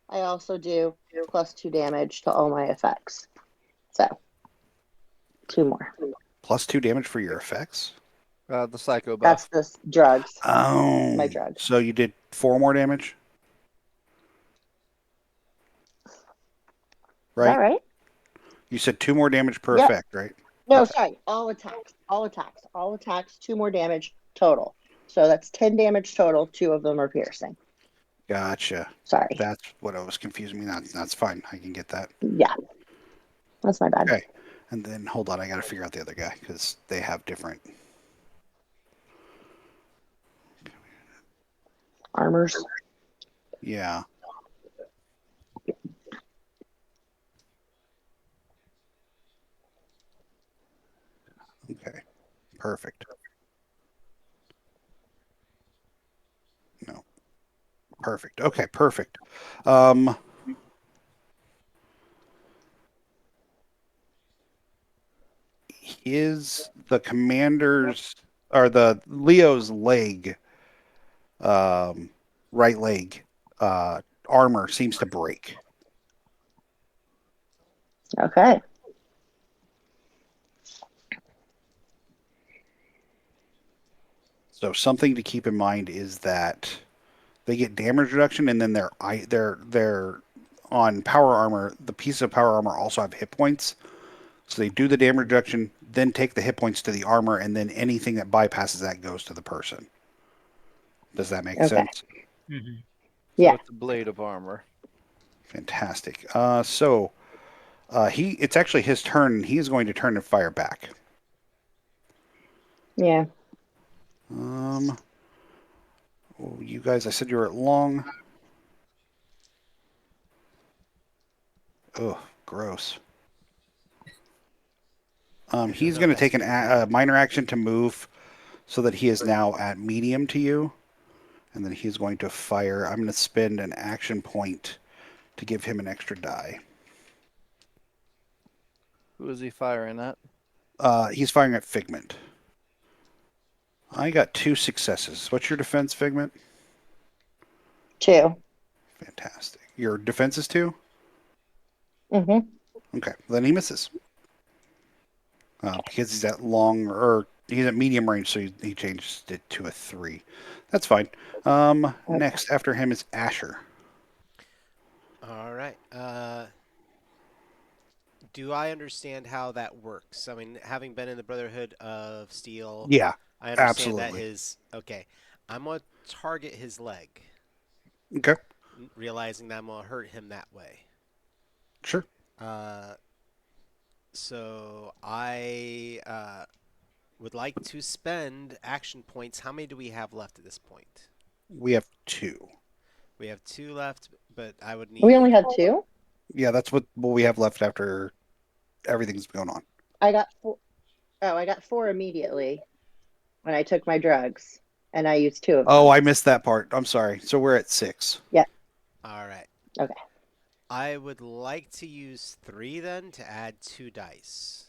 I also do +2 damage to all my effects. So 2 more. +2 damage for your effects. The psycho That's buff. the drugs. Oh, My drugs. so you did 4 more damage, Is right? that right? You said 2 more damage per Yep. effect, right? No, Okay. sorry. All attacks. All attacks. All attacks. 2 more damage total. So that's 10 damage total. 2 of them are piercing. Gotcha. Sorry. That's what I was confusing me. That's fine. I can get that. Yeah. That's my bad. Okay. And then hold on, I got to figure out the other guy because they have different. Armors. Yeah. Okay. Perfect. No. Perfect. Okay. Perfect. the commander's or the Leo's leg, um, right leg, armor seems to break. Okay. So something to keep in mind is that they get damage reduction, and then they're on power armor. The pieces of power armor also have hit points, so they do the damage reduction, then take the hit points to the armor, and then anything that bypasses that goes to the person. Does that make Okay. sense? Mm-hmm. So Yeah. it's a blade of armor. Fantastic. It's actually his turn. He is going to turn and fire back. Yeah. Oh, you guys, I said you were at long. Oh, gross. He's know going if to that's take good or bad. a minor action to move so that he is now at medium to you. And then he's going to fire. I'm going to spend an action point to give him an extra die. Who is he firing at? He's firing at Figment. I got 2 successes. What's your defense, Figment? 2. Fantastic. Your defense is 2? Mm-hmm. Okay, then he misses. Because he's at long, or he's at medium range, so he changed it to a 3. That's fine. Next, after him is Asher. All right. Do I understand how that works? I mean, having been in the Brotherhood of Steel, Yeah, I understand that absolutely. his. Okay. I'm going to target his leg, Okay, realizing that I'm going to hurt him that way. sure. Uh, so I would like to spend action points. How many do we have left at this point? We have 2. We have 2 left, but I would We only need. had 2. Yeah, that's what we have left after everything's going on. I got 4. Oh, I got 4 immediately when I took my drugs, and I used 2 of Oh, them. I missed that part. I'm sorry. So we're at 6. Yeah. All right. Okay. I would like to use 3 then to add 2 dice.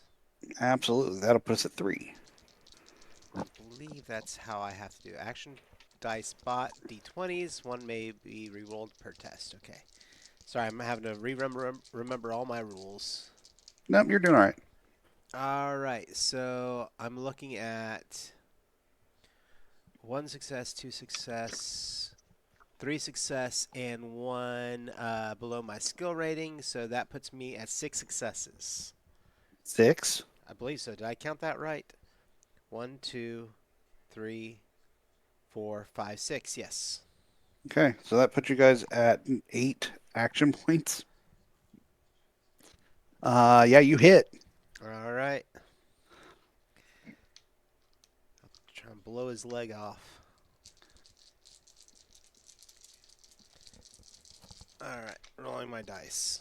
Absolutely. That'll put us at 3. I believe that's how I have to do. Action dice bot d20s. 1 may be rerolled per test. Okay. Sorry, I'm having to remember all my rules. Nope, you're doing all right. All right, so I'm looking at 1 success, 2 success, 3 success, and 1 below my skill rating. So that puts me at 6 successes. 6. I believe so. Did I count that right? 1, 2, 3, 4, 5, 6. Yes. Okay, so that puts you guys at 8 action points. Yeah, you hit. All right. I'll try and blow his leg off. All right, rolling my dice.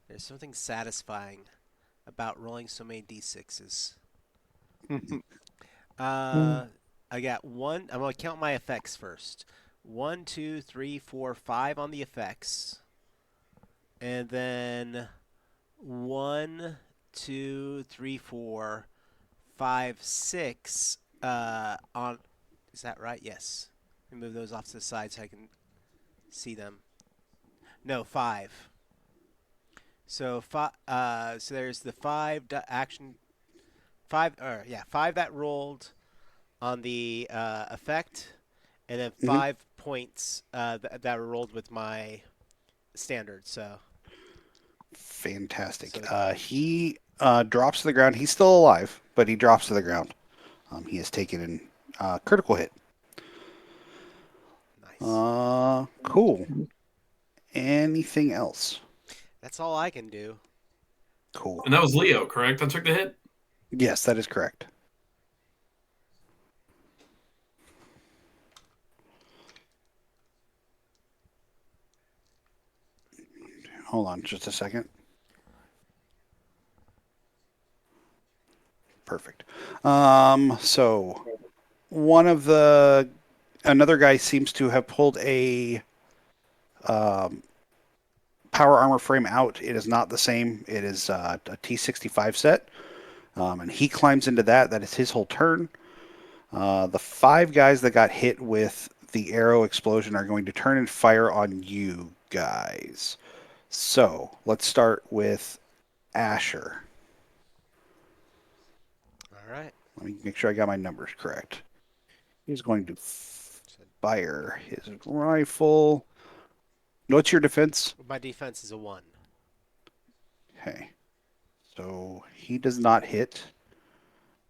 There's something satisfying about rolling so many d6s. I got 1. I'm gonna count my effects first. 1, 2, 3, 4, 5 on the effects, and then 1, 2, 3, 4, 5, 6 on. Is that right? Yes. Let me move those off to the side so I can see them. No, 5. So so there's the 5 action. 5. Yeah, 5 that rolled on the effect, and then 5 points that were rolled with my standard. So Fantastic. So- He drops to the ground. He's still alive, but he drops to the ground. He has taken a critical hit. nice. Cool. Anything else? That's all I can do. Cool. And that was Leo, correct? That took the hit? Yes, that is correct. Hold on just a second. Perfect. So another guy seems to have pulled a power armor frame out. It is not the same. It is a T65 set. And he climbs into that. That is his whole turn. The 5 guys that got hit with the arrow explosion are going to turn and fire on you guys. So let's start with Asher. All right. Let me make sure I got my numbers correct. He's going to fire his rifle. What's your defense? My defense is a 1. Okay. So he does not hit.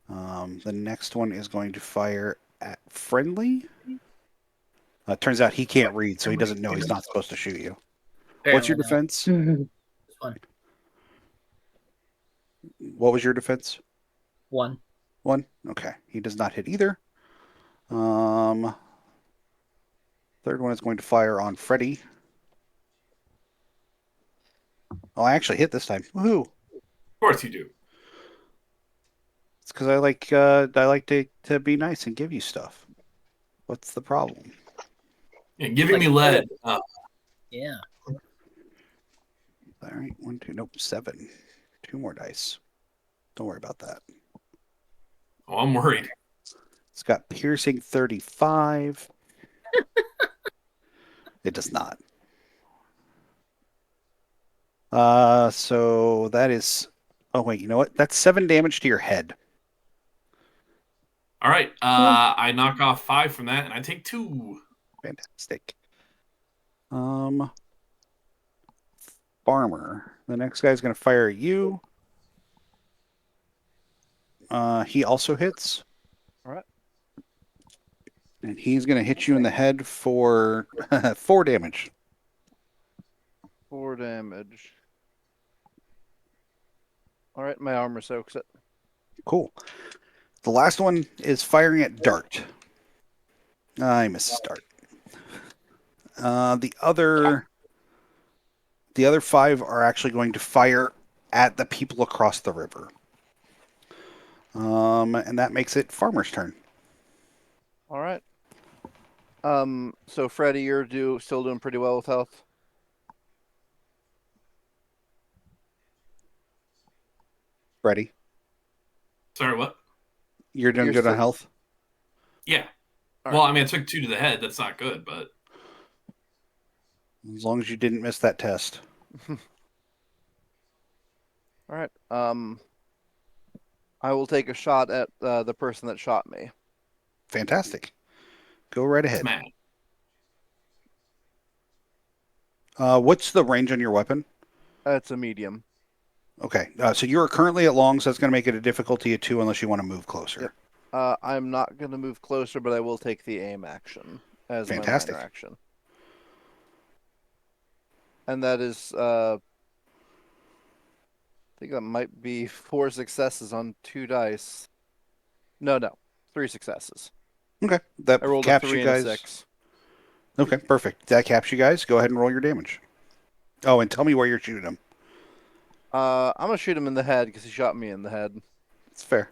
The next one is going to fire at friendly. Turns out he can't read, so he doesn't know he's not supposed to shoot you. What's your Apparently not. defense? This one. What was your defense? 1. 1? Okay. He does not hit either. Third one is going to fire on Freddy. Oh, I actually hit this time. Woohoo! Of course you do. It's because I like to be nice and give you stuff. What's the problem? Yeah, giving me lead. Yeah. All right, 1, 2, nope, 7. 2 more dice. Don't worry about that. Oh, I'm worried. It's got piercing 35. It does not. So that is. Oh wait, you know what? That's 7 damage to your head. All right. I knock off 5 from that, and I take 2. Fantastic. Farmer. The next guy's going to fire at you. He also hits. All right. And he's going to hit you in the head for 4 damage. 4 damage. All right, my armor soaks it. Cool. The last one is firing at Dart. I missed Dart. The other 5 are actually going to fire at the people across the river. And that makes it Farmer's turn. All right. So Freddy, you're still doing pretty well with health. Freddy, Sorry, what? you're doing You're good on still- health? Yeah. All Well, right. I mean, I took 2 to the head. That's not good, but As long as you didn't miss that test. All right. I will take a shot at the person that shot me. Fantastic. Go right ahead. smash. What's the range on your weapon? It's a medium. Okay, so you're currently at long, so that's going to make it a difficulty of 2 unless you want to move closer. Yep. I'm not going to move closer, but I will take the aim action as Fantastic. my minor action. And that is, I think that might be 4 successes on 2 dice. No, 3 successes. Okay, that I rolled a caps 3 you and a guys. 6. Okay, perfect. That caps you guys. Go ahead and roll your damage. Oh, and tell me where you're shooting him. I'm gonna shoot him in the head because he shot me in the head. It's fair.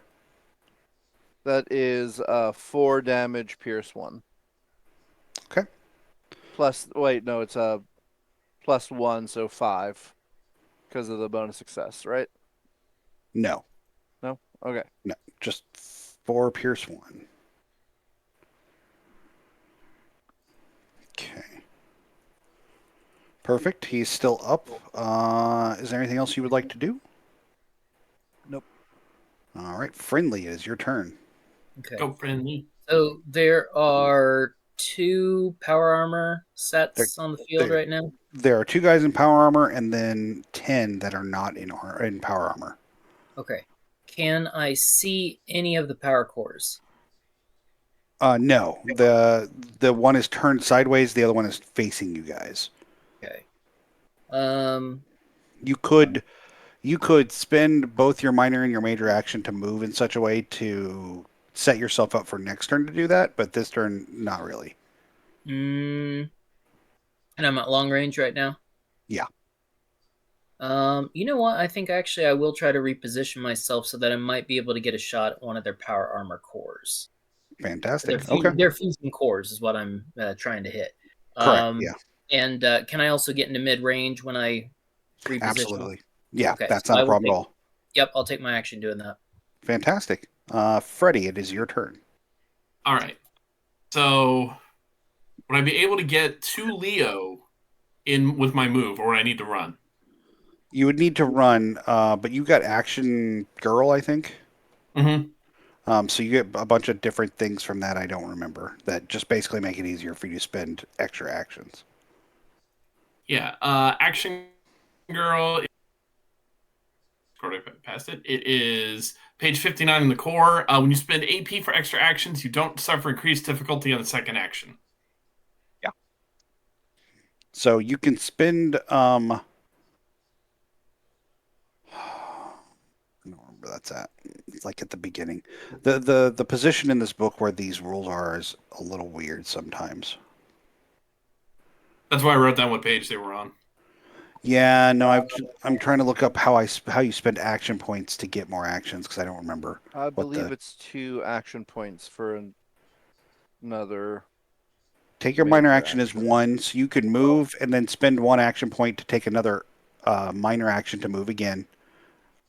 That is 4 damage, pierce 1. Okay. It's a plus 1, so 5 because of the bonus success, right? No, No? Okay. no, just 4 pierce 1. Okay. Perfect. He's still up. Is there anything else you would like to do? Nope. All right, friendly, it is your turn. Okay. Go friendly. So there are 2 power armor sets on the field there- right now. There are 2 guys in power armor, and then 10 that are not in power armor. Okay. Can I see any of the power cores? No, the one is turned sideways. The other one is facing you guys. Okay. You could spend both your minor and your major action to move in such a way to set yourself up for next turn to do that, but this turn, not really. And I'm at long range right now? Yeah. You know what? I think actually I will try to reposition myself so that I might be able to get a shot at one of their power armor cores. Fantastic. Okay. They're fusing cores is what I'm trying to hit. Correct. Yeah. And can I also get into mid range when I reposition? Absolutely. Yeah, Okay, that's so not I a will problem at take- all. Yep, I'll take my action doing that. Fantastic. Freddy, it is your turn. All right. So would I be able to get to Leo in with my move, or would I need to run? You would need to run, but you got Action Girl, I think. Mm-hmm. So you get a bunch of different things from that I don't remember that just basically make it easier for you to spend extra actions. Yeah. Action Girl. Past it. It is page 59 in the core. When you spend AP for extra actions, you don't suffer increased difficulty on the second action. So you can spend I don't remember that's at. It's like at the beginning. The position in this book where these rules are is a little weird sometimes. That's why I wrote down what page they were on. Yeah, no, I'm trying to look up how you spend action points to get more actions because I don't remember I what believe the it's 2 action points for another. take your minor major action is 1, so you can move and then spend 1 action point to take another minor action to move again.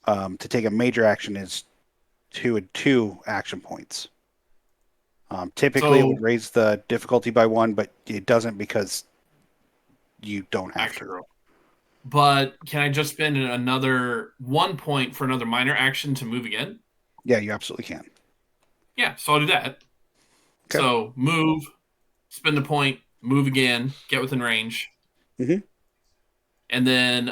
To take a major action is 2 action points. Typically, it So would raise the difficulty by 1, but it doesn't because you don't have Action to. Girl. But can I just spend another 1 point for another minor action to move again? Yeah, you absolutely can. Yeah, so I'll do that. Okay. So move, spend the point, move again, get within range. Mhm. And then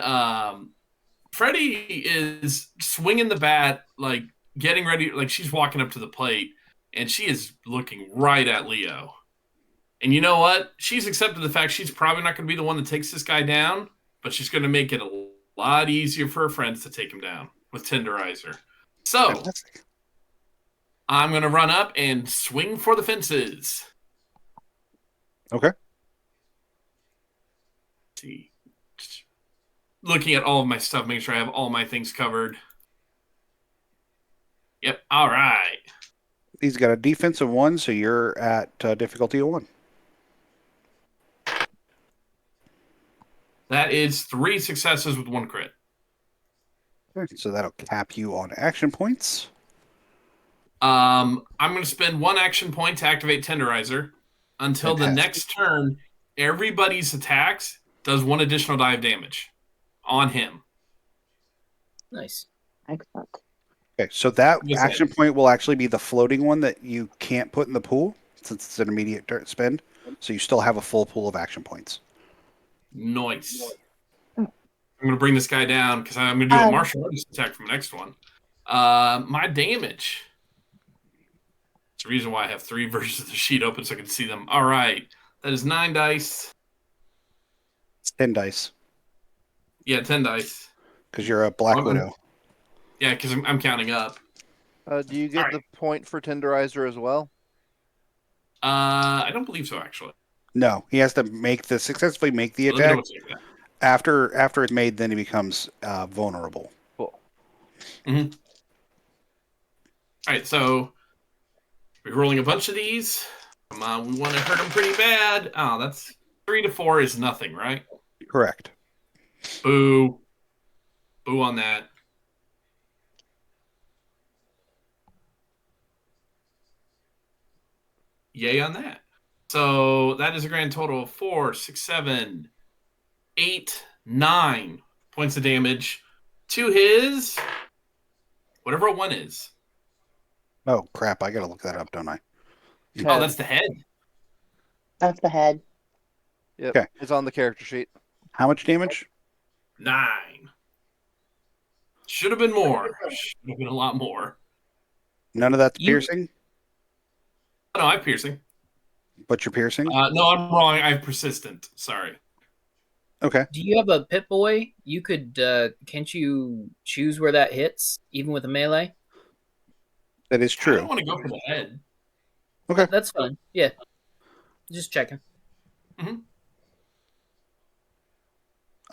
Freddie is swinging the bat, like getting ready, like she's walking up to the plate, and she is looking right at Leo. And you know what? She's accepted the fact she's probably not going to be the one that takes this guy down, but she's going to make it a lot easier for her friends to take him down with Tenderizer. So Fantastic. I'm going to run up and swing for the fences. Okay. Let's see. Looking at all of my stuff, making sure I have all my things covered. Yep. All right. He's got a defensive 1, so you're at difficulty of 1. That is 3 successes with 1 crit. Okay, so that'll cap you on action points. I'm going to spend 1 action point to activate Tenderizer. Until the Fantastic. next turn, everybody's attacks does 1 additional die of damage on him. Nice. Excellent. Okay, so that Yes, action point will actually be the floating one that you can't put in the pool since it's an immediate spend. So you still have a full pool of action points. Nice. I'm going to bring this guy down because I'm going to do a Um, martial artist attack from the next one. My damage. It's the reason why I have 3 versions of the sheet open so I can see them. All right. That is 9 dice. It's 10 dice Yeah, 10 dice. because you're a Black Okay. Widow. Yeah, because I'm counting up. Do you get the point for Tenderizer as well? I don't believe so, actually. No, he has to successfully make the Let me attack. double check that. After it's made, then he becomes vulnerable. Cool. Mm-hmm. All right, so we're rolling a bunch of these. Come on, we want to hurt him pretty bad. Oh, that's 3 to 4 is nothing, right? Correct. Boo. Boo on that. Yay on that. So that is a grand total of 4, 6, 7, 8, 9 points of damage to his whatever a 1 is. Oh crap! I gotta look that up, don't I? Oh, Head. that's the head. That's the head. Yep. Okay. It's on the character sheet. How much damage? 9. Should have been more. Should have been a lot more. None of that's You- piercing, Oh, no, I have piercing. but you're piercing. No, I'm wrong. I have persistent. Sorry. Okay. Do you have a Pit Boy? You could. Can't you choose where that hits, even with a melee? That is I true. don't want to go for the head. Okay. That's fine. Yeah. Just checking. So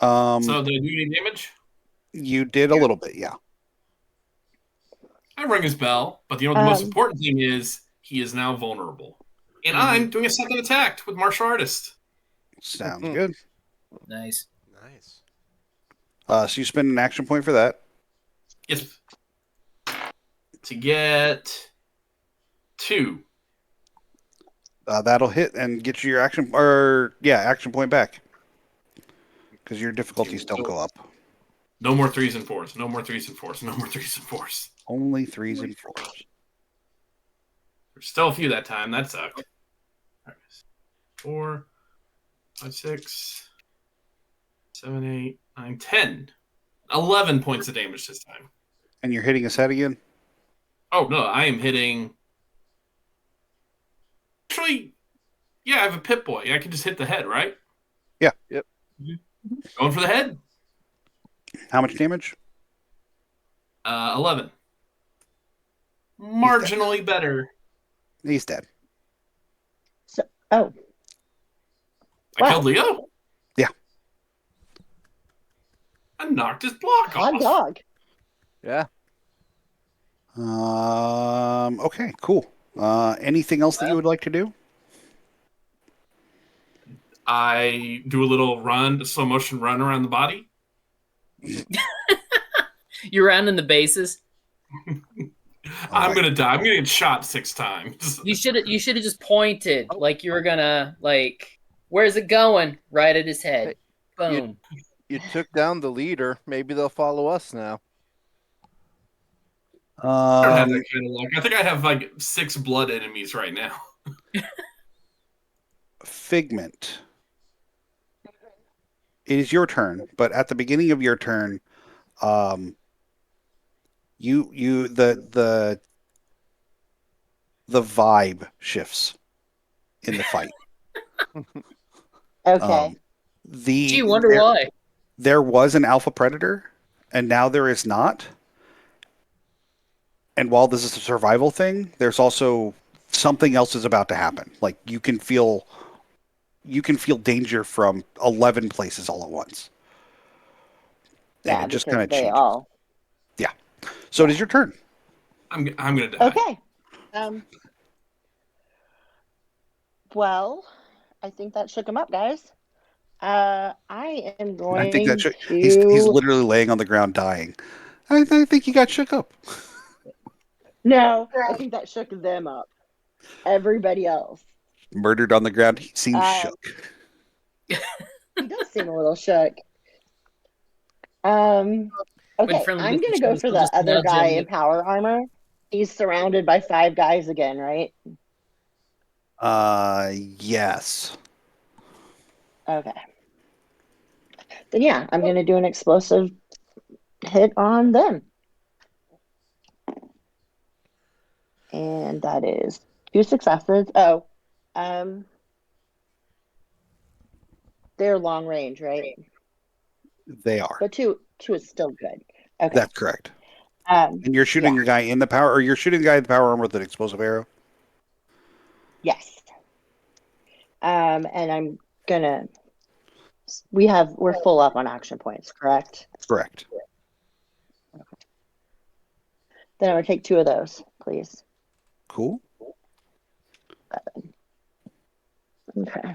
did I do any damage? You did a little bit, yeah. I rang his bell, but you know what the most Um, important thing is? He is now vulnerable. And I'm doing a second attack with martial artist. Sounds Mhm. good. Nice. Nice. So you spend an action point for that. Yes. To get 2. That'll hit and get you your action action point back because your difficulties don't go up. No more 3s and 4s. No more 3s and 4s. No more 3s and 4s. Only 3s and 4s. There's still a few that time. That sucked. All right. 4, 5, 6, 7, 8, 9, 10. 11 points of damage this time. And you're hitting his head again? Oh, no. I am hitting. Actually, yeah, I have a Pip Boy. I can just hit the head, right? Yeah. Yep. Going for the head. How much damage? 11. Marginally better. He's dead. So, oh, I Wow. killed Leo. Yeah. I knocked his block hot off. dog. Yeah. Okay, cool. Anything else that you would like to do? I do a little run, slow motion run around the body. You're rounding the bases. I'm gonna die. I'm gonna get shot 6 times. You should have just pointed like you were gonna like. Where's it going? Right at his head. Hey, Boom. You took down the leader. Maybe they'll follow us now. I don't have that kind of luck. I think I have like 6 blood enemies right now. Figment. It is your turn, but at the beginning of your turn, the vibe shifts in the fight. Okay. Gee, wonder why. There was an alpha predator, and now there is not. And while this is a survival thing, there's also something else is about to happen. Like you can feel danger from 11 places all at once. And Yeah, it just because kind of they changes. all. Yeah. So it is your turn. I'm gonna die. Okay. Well, I think that shook him up, guys. I am going I think that to. he's literally laying on the ground dying. I think he got shook up. No, I think that shook them up. Everybody else. Murdered on the ground. He seems shook. He does seem a little shook. Okay, friendly I'm gets gonna go chance, for I'll the just other nudge guy him. in power armor. He's surrounded by 5 guys again, right? Yes. Okay. Then yeah, I'm gonna do an explosive hit on them. And that is 2 successes. Oh, they're long range, right? They are. But two is still good. Okay. That's correct. And you're shooting the guy in the power, or you're shooting the guy in the power armor with an explosive arrow? Yes. And I'm gonna. We're full up on action points, correct? Correct. Then I'm gonna take 2 of those, please. Cool. Okay.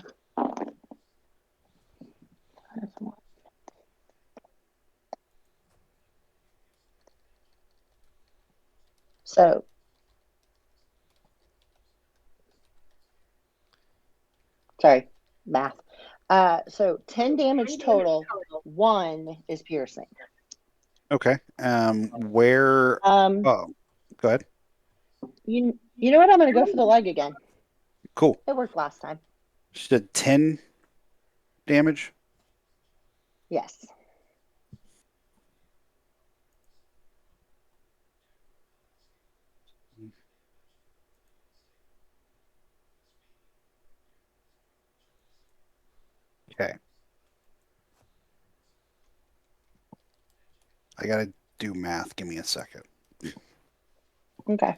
So sorry, math. So 10 damage total. 1 is piercing. Okay. Where? Oh, go ahead. You know what? I'm gonna go for the leg again. Cool. It worked last time. Just did 10 damage. Yes. Okay. I gotta do math. Give me a second. Okay.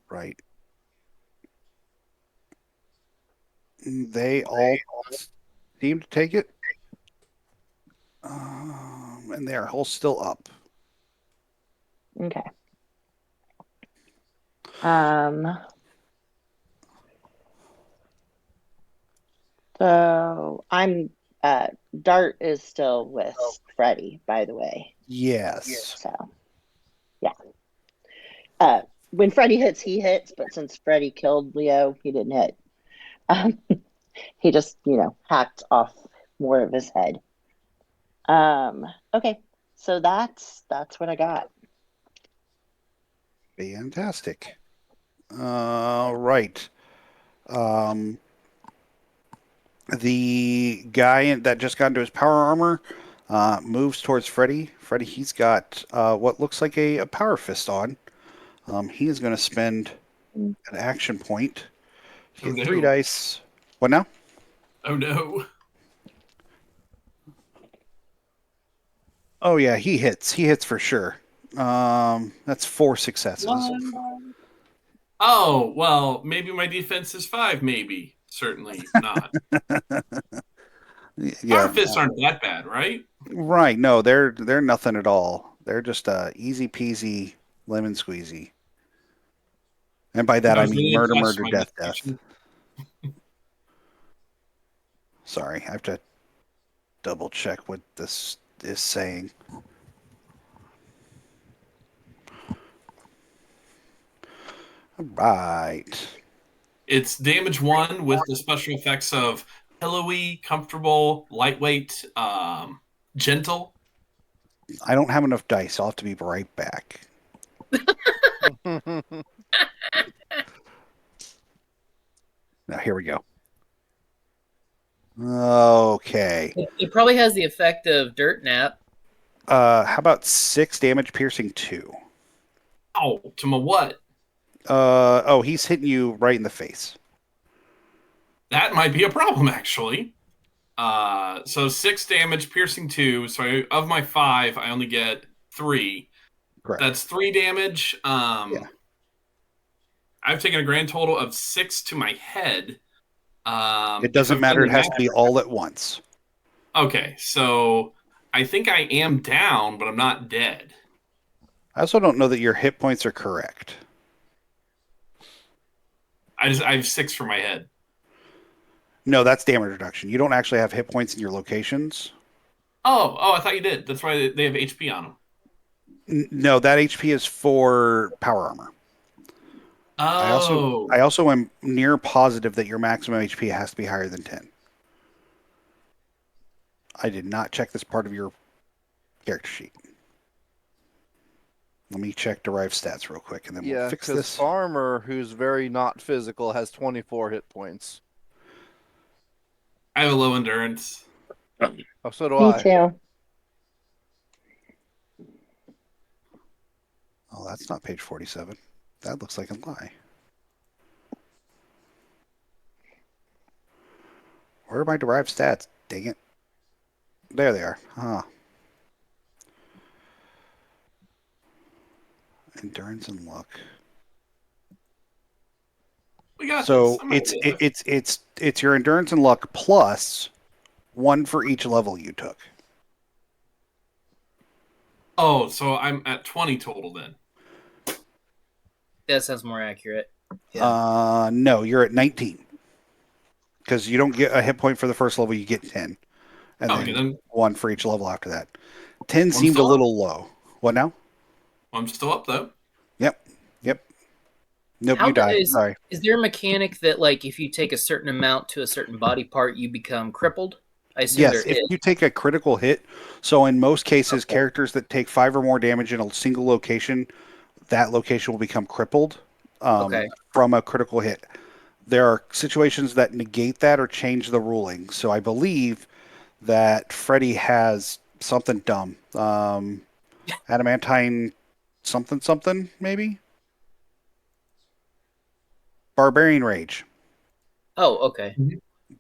Right. They all seem to take it. And they are all still up. Okay. Um. So I'm. Dart is still with Freddy, by the way. Yes. So yeah. Uh. When Freddy hits, he hits, but since Freddy killed Leo, he didn't hit. Um, he just, hacked off more of his head. Okay, so that's what I got. Fantastic. All right. Um, the guy that just got into his power armor moves towards Freddy. Freddy, he's got what looks like a power fist on. He is going to spend an action point to Oh get 3 no. dice. What now? Oh no. Oh yeah, he hits. He hits for sure. That's 4 successes. Oh, well, maybe my defense is 5, maybe. Certainly not. Yeah, Fire fists aren't that bad, right? right. No, they're nothing at all. They're just easy peasy lemon squeezy. And by that I I was mean really murder, impressed murder, with my death, death. discretion. Sorry, I have to double check what this is saying. All right. It's damage 1 with the special effects of pillowy, comfortable, lightweight, gentle. I don't have enough dice. I'll have to be right back. Now here we go. Okay. It probably has the effect of Dirt Nap. How about 6 damage, piercing 2? Oh, to my what? Oh, he's hitting you right in the face. That might be a problem, actually. So 6 damage, piercing 2. So of my 5, I only get 3. Correct. That's 3 damage. Yeah. I've taken a grand total of 6 to my head. It If doesn't I've done matter. the It has to math- be all at once. Okay, so I think I am down, but I'm not dead. I also don't know that your hit points are correct. I have 6 for my head. No, that's damage reduction. You don't actually have hit points in your locations. Oh, I thought you did. That's why they have HP on them. No, that HP is for power armor. Oh, I also am near positive that your maximum HP has to be higher than 10. I did not check this part of your character sheet. Let me check derived stats real quick, and then we'll Yeah, fix because this. Farmer, who's very not physical, has 24 hit points. I have a low endurance. Oh, so do Me I. too. Oh, that's not page 47. That looks like a lie. Where are my derived stats? Dang it. There they are. Huh. Endurance and luck. We got So this. I might be able to- it's your endurance and luck plus 1 for each level you took. Oh, so I'm at 20 total then. That sounds more accurate. Yeah. No, you're at 19. Because you don't get a hit point for the first level, you get 10. And Okay, then 1 for each level after that. 10 I'm seemed a still little low. What now? I'm still up though. Yep. Nope, How you die. is Sorry. is there a mechanic that like if you take a certain amount to a certain body part, you become crippled? I assume Yes, there if is. you take a critical hit, so in most cases, Okay. characters that take 5 or more damage in a single location, that location will become crippled Okay. from a critical hit. There are situations that negate that or change the ruling. So I believe that Freddy has something dumb. Adamantine something something, maybe? Barbarian Rage. Oh, okay.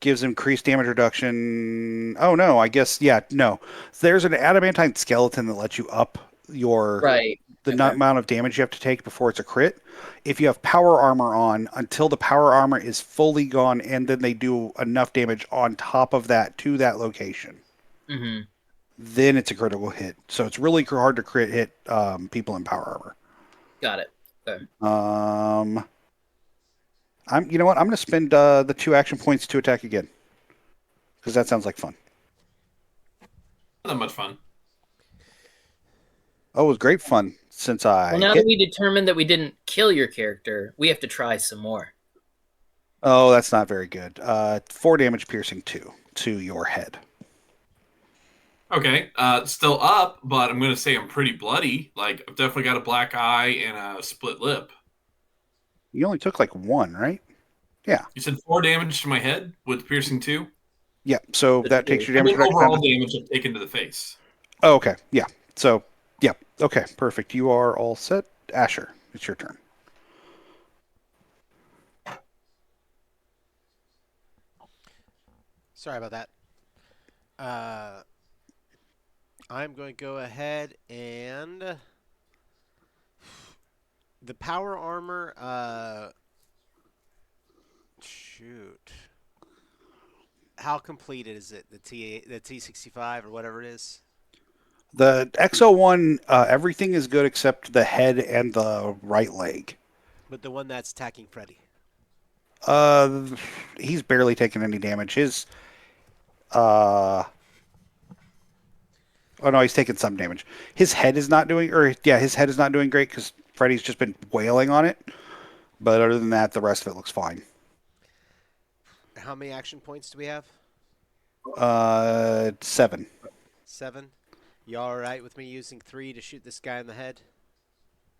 Gives increased damage reduction. Oh no, I guess yeah, no. There's an adamantine skeleton that lets you up your Right. the Okay. amount of damage you have to take before it's a crit. If you have power armor on, until the power armor is fully gone, and then they do enough damage on top of that to that location, Mm-hmm. then it's a critical hit. So it's really hard to crit hit people in power armor. Got it. Okay. You know what? I'm going to spend the 2 action points to attack again because that sounds like fun. Not that much fun. Oh, it was great fun since I Well, now hit. that we determined that we didn't kill your character, we have to try some more. Oh, that's not very good. 4 damage piercing 2 to your head. Okay, still up, but I'm gonna say I'm pretty bloody. Like I've definitely got a black eye and a split lip. You only took like 1, right? Yeah. You said 4 damage to my head with piercing 2. Yeah. So that takes your I damage mean reduction down overall to... damage I've taken to the face. Oh, okay. Yeah. So, yeah. Okay. Perfect. You are all set. Asher, it's your turn. Sorry about that. I'm going to go ahead and the power armor. Shoot. How complete is it? The T65 or whatever it is. The XO1, everything is good except the head and the right leg. But the one that's attacking Freddy. Uh, he's barely taken any damage. Oh no, he's taken some damage. His head is not doing, his head is not doing great because Freddy's just been wailing on it. But other than that, the rest of it looks fine. How many action points do we have? 7. 7. You all right with me using 3 to shoot this guy in the head?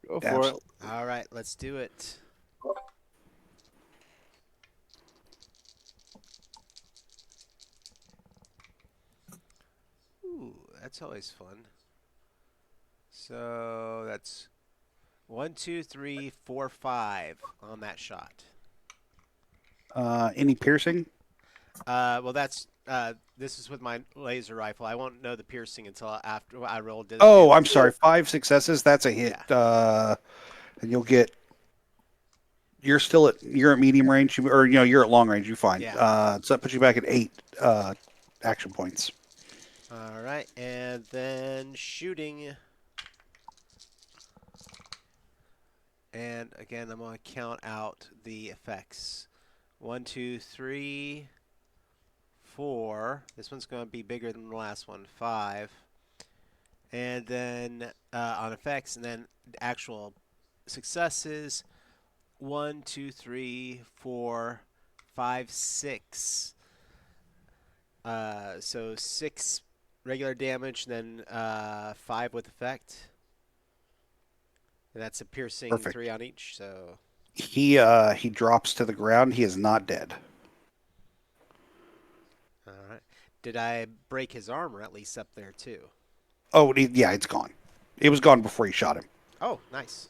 Go for Absolutely. it. All right, let's do it. Ooh, that's always fun. So that's 1, 2, 3, 4, 5 on that shot. Any piercing? Well, that's this is with my laser rifle. I won't know the piercing until after I rolled it. Oh, I'm sorry. 5 successes. That's a hit. Yeah. And you'll get. You're at medium range, or you're at long range. You fine. Yeah. So that puts you back at 8 action points. All right, and then shooting. And again, I'm going to count out the effects. 1, 2, 3, 4. This one's going to be bigger than the last one. 5. And then on effects, and then actual successes. 1, 2, 3, 4, 5, 6. So 6 regular damage, then 5 with effect. And that's a piercing Perfect. 3 on each. So He drops to the ground. He is not dead. all right. Did I break his armor at least up there too? Oh, yeah, it's gone. It was gone before you shot him. Oh, nice.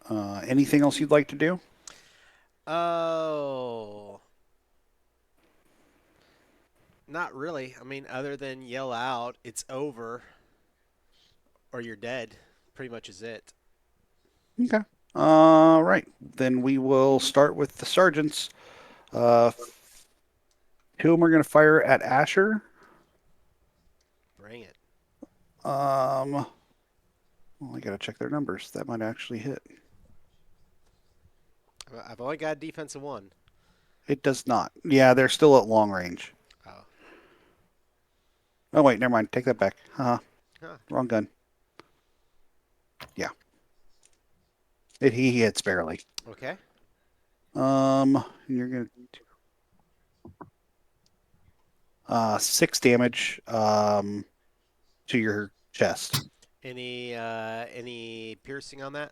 Anything else you'd like to do? Oh. Not really. I mean, other than yell out, it's over, or you're dead. Pretty much is it. Okay. All right. Then we will start with the sergeants. 2 of them are going to fire at Asher. Bring it. Well, I got to check their numbers. That might actually hit. I've only got a defense of 1. It does not. Yeah, they're still at long range. Oh. Oh, wait, never mind. Take that back. Huh. Wrong gun. Yeah. He hits barely. Okay. You're going to 6 damage to your chest. Any piercing on that?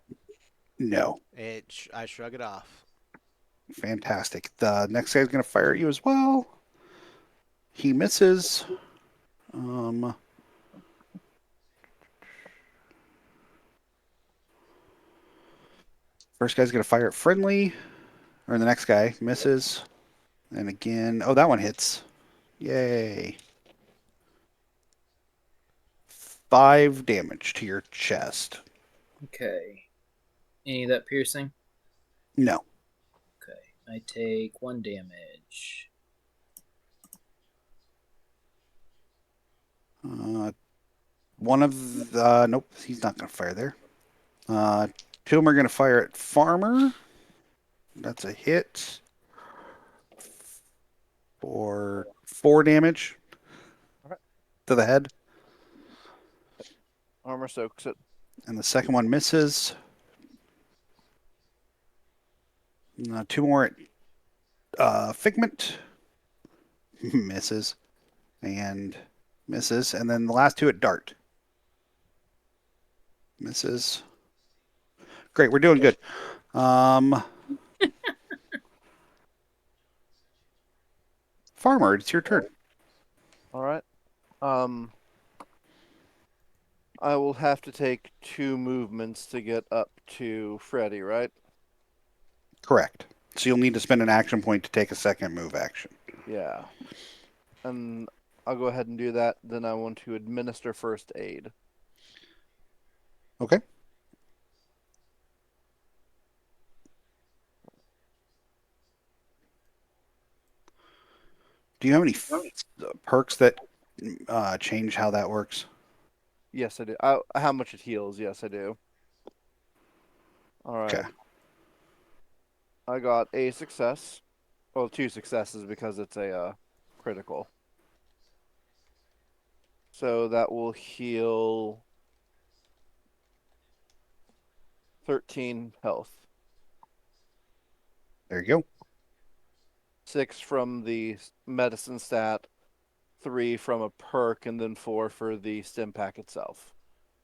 No. I shrug it off. Fantastic. The next guy's going to fire at you as well. He misses. First guy's going to fire at friendly. Or the next guy misses. And again, oh, that one hits. Yay. 5 damage to your chest. Okay. Any of that piercing? No. Okay. I take 1 damage. One of the nope, he's not going to fire there. Two of them are going to fire at Farmer. That's a hit for 4 damage Alright. to the head, Armor soaks it. and the second one misses. 2 more at Figment. Misses. And misses. And then the last 2 at Dart. Misses. Great, we're doing good. Farmer, it's your turn. All right. I will have to take 2 movements to get up to Freddy, right? Correct. So you'll need to spend an action point to take a second move action. Yeah. And I'll go ahead and do that. Then I want to administer first aid. Okay. Do you have any perks that change how that works? Yes, I do. How much it heals? Yes, I do. All right. Okay. I got a success. Well, 2 successes because it's a critical. So that will heal 13 health. There you go. 6 from the medicine stat, 3 from a perk, and then 4 for the stim pack itself.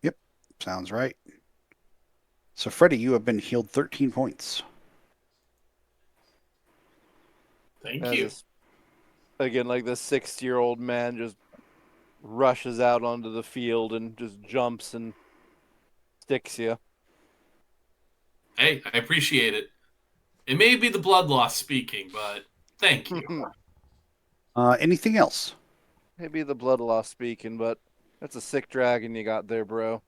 Yep. Sounds right. So, Freddy, you have been healed 13 points. Thank As you. this- again, like this 60-year-old man just rushes out onto the field and just jumps and sticks you. Hey, I appreciate it. It may be the blood loss speaking, but thank you. Anything else? Maybe the blood loss speaking, but that's a sick dragon you got there, bro.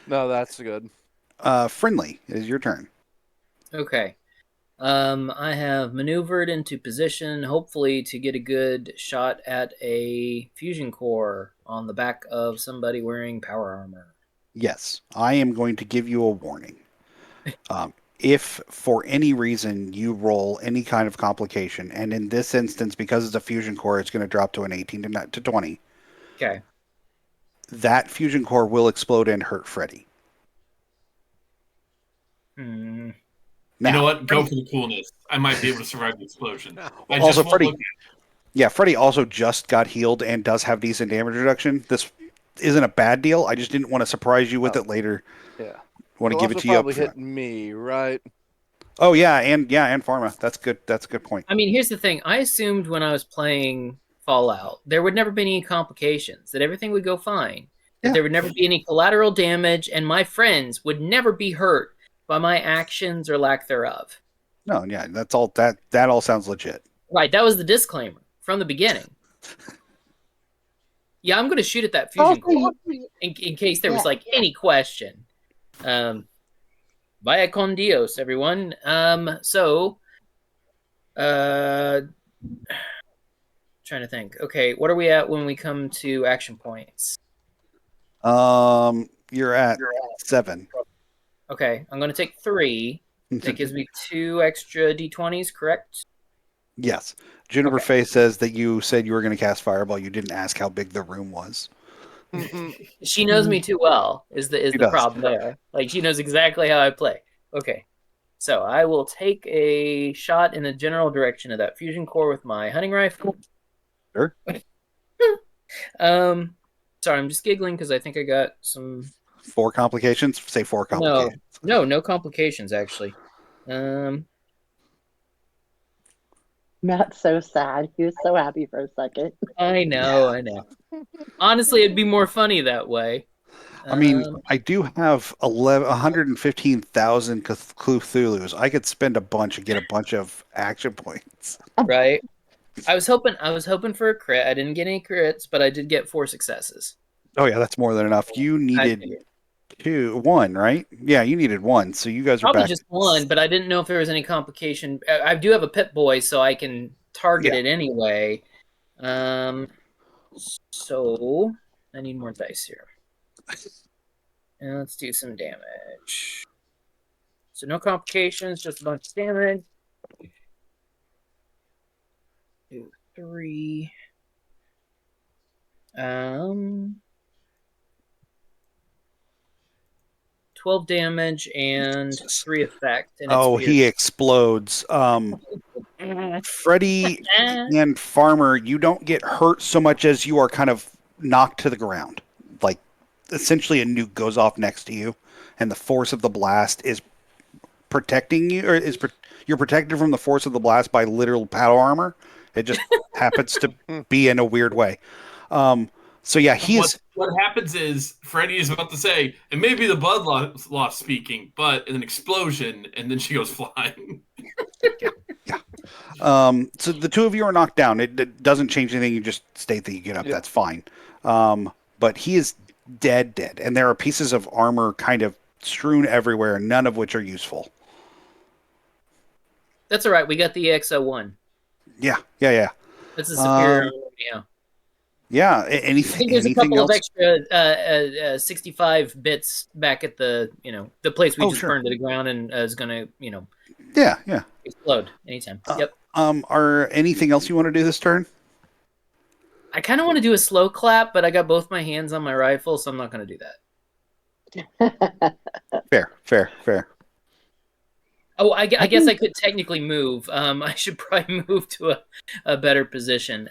No, that's good. Friendly, it is your turn. Okay. I have maneuvered into position, hopefully to get a good shot at a fusion core on the back of somebody wearing power armor. Yes, I am going to give you a warning. If for any reason you roll any kind of complication, and in this instance, because it's a fusion core, it's going to drop to an 18 to 20. Okay. That fusion core will explode and hurt Freddy. Hmm. Now, you know what? Go for the coolness. I might be able to survive the explosion. I just also, won't Freddy, look at yeah, Freddy also just got healed and does have decent damage reduction. This isn't a bad deal. I just didn't want to surprise you with it later. Yeah. Want to It'll give it also to you up probably front. hit me, right? Oh and Pharma. That's good. That's a good point. I mean, here's the thing. I assumed when I was playing Fallout, there would never be any complications, that everything would go fine, that Yeah. there would never be any collateral damage, and my friends would never be hurt by my actions or lack thereof. No, yeah, that's all. That all sounds legit. Right, that was the disclaimer from the beginning. Yeah, I'm going to shoot at that fusion core in case there was like any question. Vaya con Dios, everyone. Trying to think. Okay, what are we at when we come to action points? You're at 7. Okay, I'm going to take 3. That gives me 2 extra d20s, correct? Yes. Juniper Okay. Face says that you said you were going to cast Fireball. You didn't ask how big the room was. She knows me too well. Is She the does. problem there? Like she knows exactly how I play. Okay, so I will take a shot in the general direction of that fusion core with my hunting rifle. Sure. Sorry, I'm just giggling because I think I got some. 4 complications? Say 4 complications. No complications actually. Matt's so sad. He was so happy for a second. I know. Honestly, it'd be more funny that way. I mean, I do have 115,000 Cthulhu's. I could spend a bunch and get a bunch of action points. Right. I was hoping for a crit. I didn't get any crits, but I did get 4 successes. Oh yeah, that's more than enough. You needed 1, right? Yeah, you needed 1. So you guys are Probably back. just 1, but I didn't know if there was any complication. I do have a Pip Boy, so I can target it anyway. So I need more dice here. And let's do some damage. So no complications, just a bunch of damage. 2, 3. 12 damage and 3 effect. And it's weird. he explodes. Freddy and Farmer, you don't get hurt so much as you are kind of knocked to the ground. Like, essentially, a nuke goes off next to you, and the force of the blast is protecting you, or you're protected from the force of the blast by literal paddle armor. It just happens to be in a weird way. So yeah, What happens is Freddy is about to say, it may be the blood loss speaking, but an explosion, and then she goes flying. So the two of you are knocked down. It doesn't change anything. You just state that you get up. Yeah. That's fine. But he is dead, and there are pieces of armor kind of strewn everywhere, none of which are useful. That's all right. We got the EX-01. Yeah. That's a superior armor, yeah. Yeah. I Anything? think there's a Anything couple else? of extra 65 bits back at the the place we just sure. burned to the ground and is gonna Yeah. explode anytime. Yep. Are anything else you want to do this turn? I kind of want to do a slow clap, but I got both my hands on my rifle, so I'm not gonna do that. Fair. Oh, I guess I could technically move. I should probably move to a better position.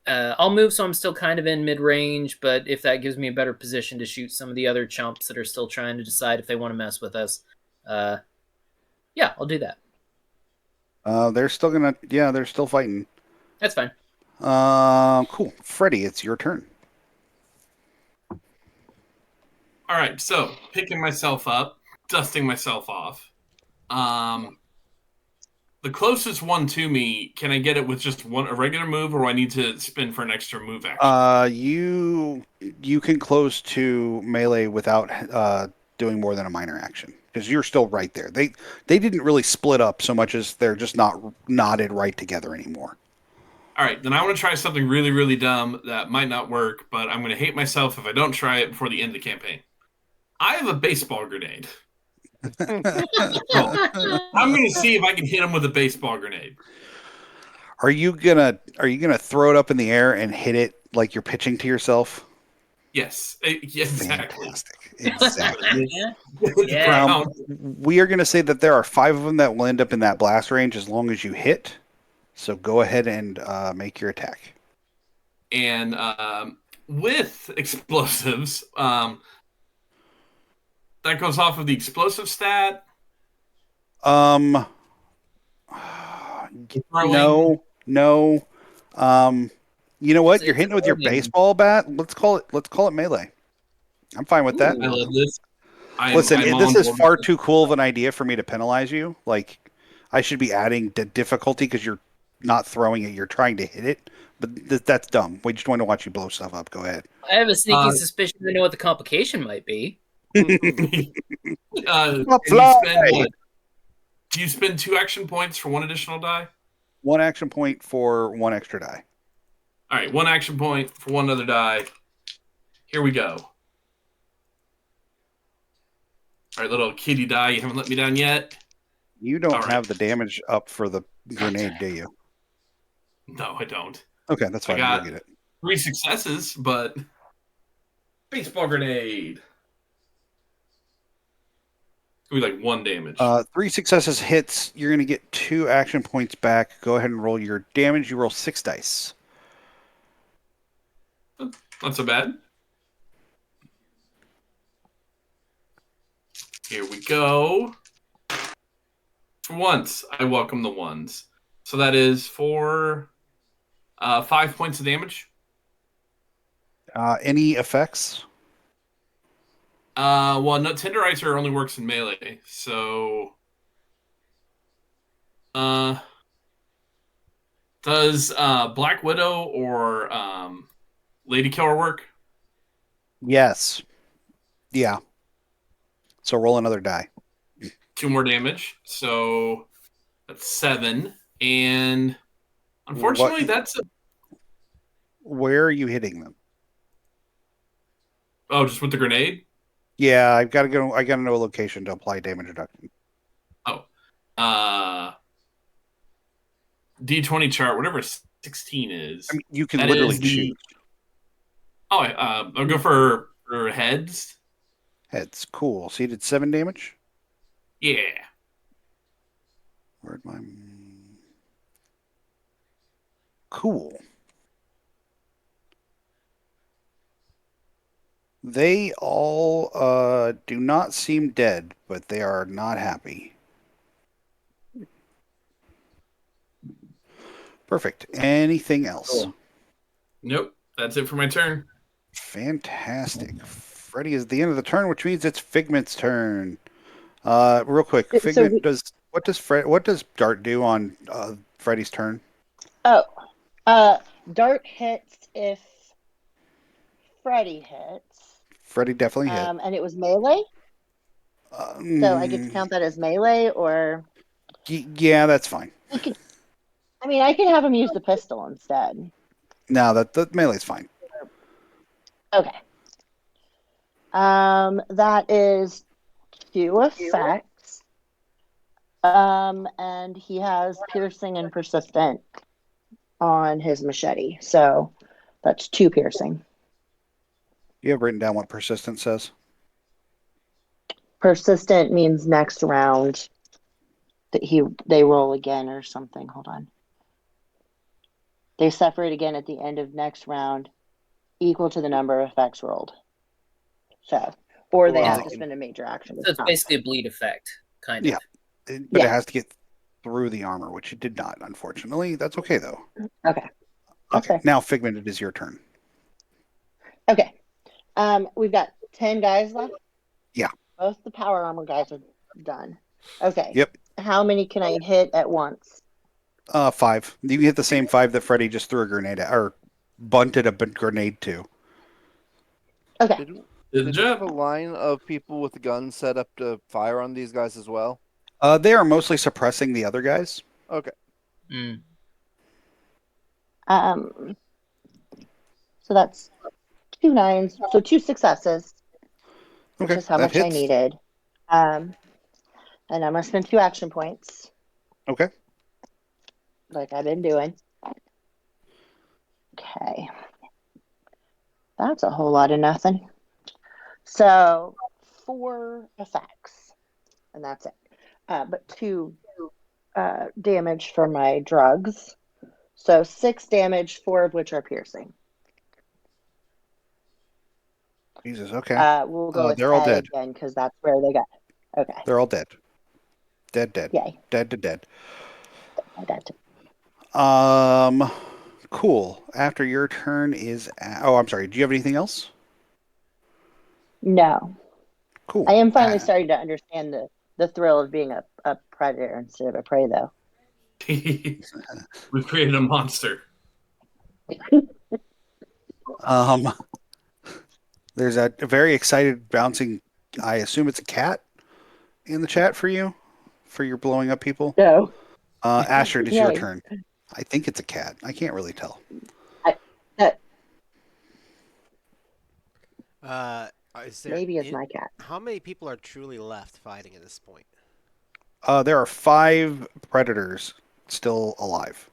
I'll move so I'm still kind of in mid-range, but if that gives me a better position to shoot some of the other chumps that are still trying to decide if they want to mess with us, yeah, I'll do that. They're still fighting. That's fine. Cool. Freddy, it's your turn. All right, so picking myself up, dusting myself off. The closest one to me, can I get it with just a regular move, or do I need to spin for an extra move action? You can close to melee without doing more than a minor action because you're still right there. They didn't really split up so much as they're just not knotted right together anymore. All right, then I want to try something really, really dumb that might not work, but I'm going to hate myself if I don't try it before the end of the campaign. I have a baseball grenade. I'm going to see if I can hit him with a baseball grenade. Are you gonna throw it up in the air and hit it like you're pitching to yourself? Yes, exactly. Fantastic. Exactly. Yeah. We are going to say that there are 5 of them that will end up in that blast range as long as you hit. So go ahead and make your attack. And with explosives, that goes off of the explosive stat. No. You know what? You're hitting with your baseball bat. Let's call it melee. I'm fine with that. I love this. Listen, this is far too cool of an idea for me to penalize you. Like, I should be adding the difficulty because you're not throwing it; you're trying to hit it. But that's dumb. We just want to watch you blow stuff up. Go ahead. I have a sneaky suspicion I know what the complication might be. Do you spend 2 action points for 1 additional die? 1 action point for 1 extra die. All right, 1 action point for 1 other die. Here we go. All right, little kitty die. You haven't let me down yet. You don't have the damage up for the grenade, do you? No, I don't. Okay, that's fine. I You'll got get it. 3 successes, but baseball grenade. It'll be like 1 damage. 3 successes hits. You're going to get 2 action points back. Go ahead and roll your damage. You roll 6 dice. Not so bad. Here we go. For once, I welcome the ones. So that is for 5 points of damage. Any effects? Well, no, Tenderizer only works in melee, so does Black Widow or Lady Killer work? Yes. Yeah. So roll another die. 2 more damage, so that's 7, and unfortunately, Where are you hitting them? Oh, just with the grenade? Yeah, I've got to go. I got to know a location to apply damage reduction. Oh. D20 chart, whatever 16 is. I mean, you can That literally is the. choose. Oh, I'll go for heads. Heads. Cool. So you did 7 damage? Yeah. Where'd my. Cool. They all do not seem dead, but they are not happy. Perfect. Anything else? Cool. Nope. That's it for my turn. Fantastic. Freddy is at the end of the turn, which means it's Figment's turn. Real quick, So Figment we, does what does Dart do on Freddy's turn? oh, Dart hits if Freddy hits, Freddy definitely hit. and it was melee. So I get to count that as melee, or Yeah, that's fine. he can. I mean, I can have him use the pistol instead. No, that melee's fine. Okay. That is 2 effects. And he has piercing and persistent on his machete. So that's 2 piercing. You have written down what persistence says? Persistent means next round that they roll again or something. Hold on. They suffer it again at the end of next round, equal to the number of effects rolled. So, or they Or have they to can- spend a major action to So it's stop. basically a bleed effect, kind of. Yeah. But Yeah. it has to get through the armor, which it did not, unfortunately. That's okay, though. Okay. That's Okay, fair. now Figment, it is your turn. Okay. We've got 10 guys left. Yeah. Both the power armor guys are done. Okay. Yep. How many can I hit at once? 5. You can hit the same 5 that Freddy just threw a grenade at, or bunted a grenade to. Okay. Did Good we have job. a line of people with guns set up to fire on these guys as well? They are mostly suppressing the other guys. Okay. Mm. So that's 2 9s. So 2 successes, which Okay, is how that much I hits. needed. And I'm gonna spend 2 action points, Okay. like I've been doing. Okay. That's a whole lot of nothing. So 4 effects, and that's it. But 2 damage for my drugs. So 6 damage, 4 of which are piercing. Jesus, okay. We'll go with They're all head dead. again because that's where they got. Okay. They're all dead. Dead. Yay. Dead. Dead. Cool. After your turn is... Oh, I'm sorry. Do you have anything else? No. Cool. I am finally starting to understand the thrill of being a predator instead of a prey, though. We've created a monster. There's a very excited bouncing... I assume it's a cat in the chat for you? For your blowing up people? No. Asher, it is your Yay. turn. I think it's a cat. I can't really tell. Is there Maybe it's my cat. How many people are truly left fighting at this point? There are 5 predators still alive.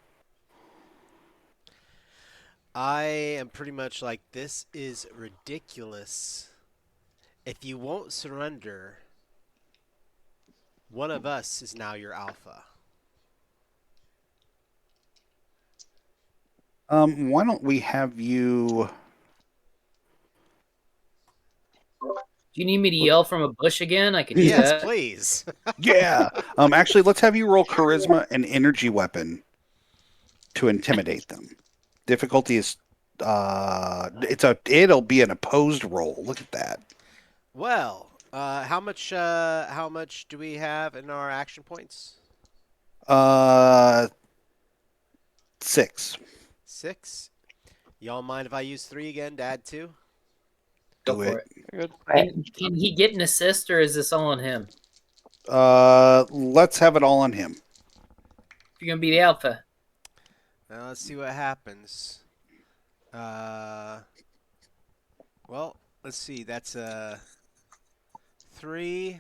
I am pretty much like, this is ridiculous. If you won't surrender, one of us is now your alpha. Why don't we have you... Do you need me to yell from a bush again? I could do Yes, that. please. Yeah. Actually, let's have you roll charisma and energy weapon to intimidate them. Difficulty is it'll be an opposed roll. Look at that. Well, how much do we have in our action points? 6. 6. Y'all mind if I use 3 again to add 2? Go Do for it. it. Good. Can he get an assist, or is this all on him? Let's have it all on him. If you're gonna be the alpha. Now let's see what happens. Uh, well, let's see. That's a 3,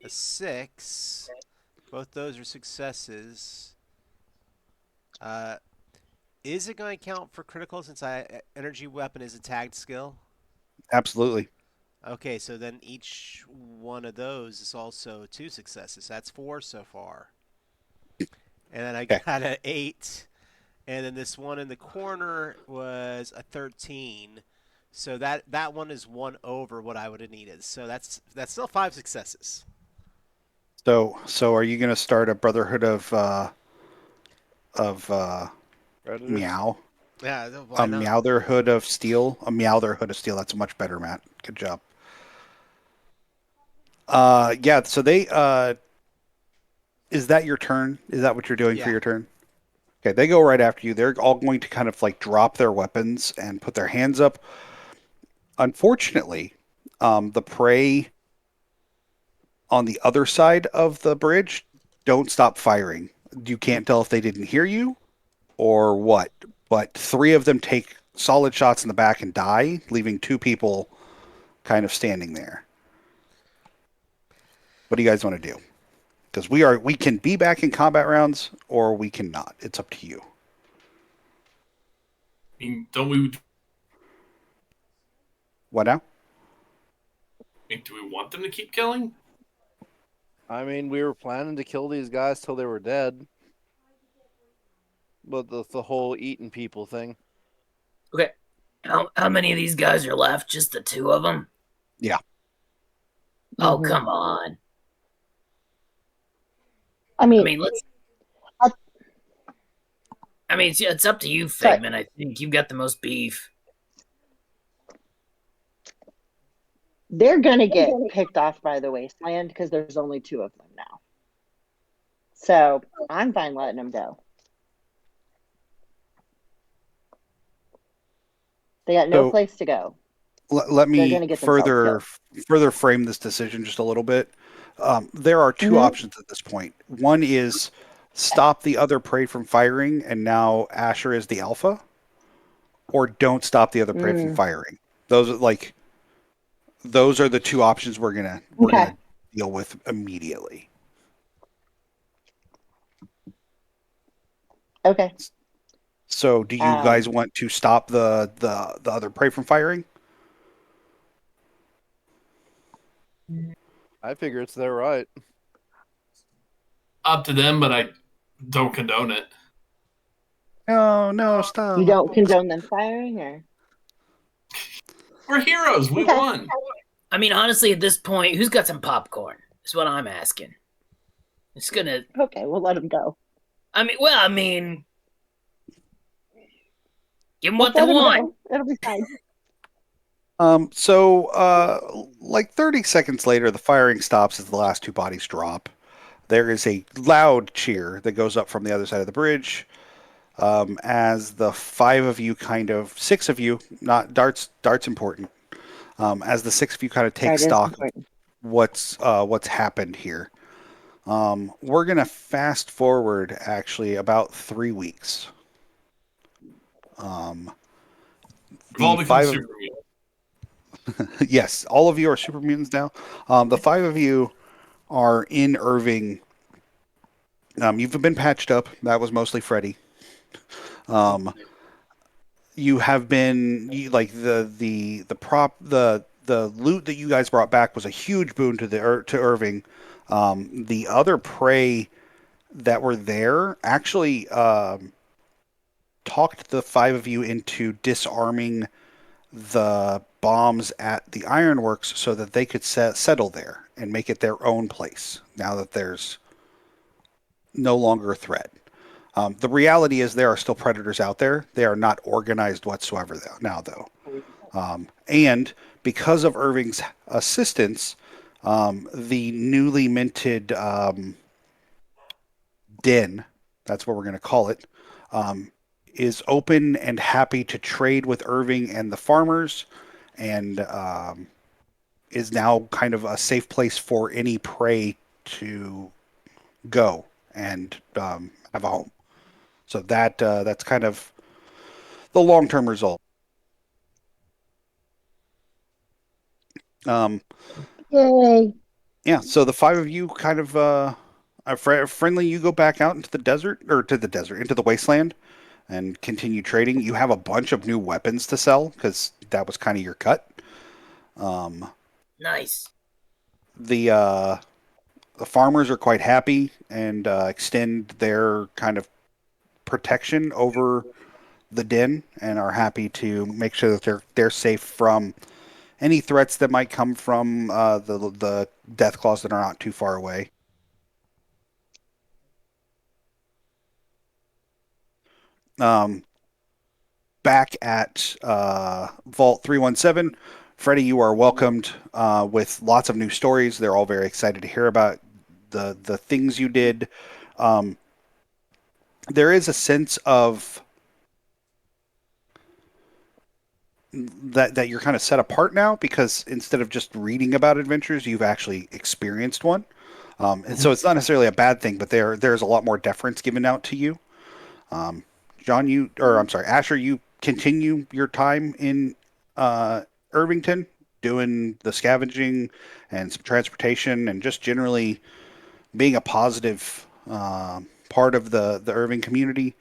a 6. Both those are successes. Uh, is it going to count for critical since energy weapon is a tagged skill? Absolutely. Okay, so then each one of those is also 2 successes. That's 4 so far. And then I Okay. got an 8. And then this one in the corner was a 13. So that one is one over what I would have needed. So that's still 5 successes. So are you going to start a Brotherhood of Predators. Meow? Yeah, A why not? Meowtherhood of Steel? A Meowtherhood of Steel. That's much better, Matt. Good job. Yeah, so they is that your turn? Is that what you're doing for Yeah. your turn? Okay, they go right after you. They're all going to kind of like drop their weapons and put their hands up. Unfortunately, the prey on the other side of the bridge don't stop firing. You can't tell if they didn't hear you or what, but 3 of them take solid shots in the back and die, leaving 2 people kind of standing there. What do you guys want to do? Because we can be back in combat rounds or we cannot. It's up to you. I mean, don't we? What now? Do we want them to keep killing? I mean, we were planning to kill these guys till they were dead, but the whole eating people thing. Okay. How many of these guys are left? Just the 2 of them? Yeah. Oh, Mhm. come on. I I mean, mean, let's. I- I mean, it's up to you, sorry. Figment. I think you've got the most beef. They're gonna get picked off by the wasteland because there's only 2 of them now. So I'm fine letting them go. They got no So place to go. let They're me gonna get themselves killed. further frame this decision just a little bit. There are 2 Hmm. options at this point. One is stop the other prey from firing, and now Asher is the alpha, or don't stop the other prey from Mm. firing. Those are like those are the 2 options we're Okay. gonna deal with immediately. Okay. So, do you guys Um, want to stop the other prey from firing? I figure it's their right. Up to them, but I don't condone it. No, no, you stop. don't condone them firing, or We're heroes. We okay? won. I mean, honestly, at this point, who's got some popcorn? Is what I'm asking. It's gonna. Okay, we'll let them go. I mean, give them Let's what they let them want. go. It'll be fine. Like 30 seconds later, the firing stops as the last 2 bodies drop. There is a loud cheer that goes up from the other side of the bridge as the 5 of you, 6 of you, not darts important, as the 6 of you kind of take That is stock of important. what's happened here. We're gonna fast forward actually about 3 weeks. We've all The become 5 of super mutants. yes, all of you are super mutants now. The 5 of you are in Irving. You've been patched up. That was mostly Freddy. Um, you have been like the loot that you guys brought back was a huge boon to Irving. The other prey that were there actually talked the 5 of you into disarming the bombs at the ironworks so that they could settle there and make it their own place now that there's no longer a threat. The reality is there are still predators out there. They are not organized whatsoever now, though. And because of Irving's assistance, the newly minted den, that's what we're going to call it, um, is open and happy to trade with Irving and the farmers, and is now kind of a safe place for any prey to go and have a home. So that's kind of the long term result. Um, Yay! yeah, so the five of you kind of friendly. You go back out into the desert, or to the desert, into the wasteland, and continue trading. You have a bunch of new weapons to sell because that was kind of your cut. Um, Nice. the farmers are quite happy and extend their kind of protection over the den and are happy to make sure that they're safe from any threats that might come from the death claws that are not too far away. Um, back at Vault 317, Freddie, you are welcomed with lots of new stories. They're all very excited to hear about the things you did. Um, there is a sense of that you're kind of set apart now because instead of just reading about adventures, you've actually experienced one. And so it's not necessarily a bad thing, but there's a lot more deference given out to you. Um, John, I'm sorry, Asher, you continue your time in Irvington doing the scavenging and some transportation and just generally being a positive part of the Irving community.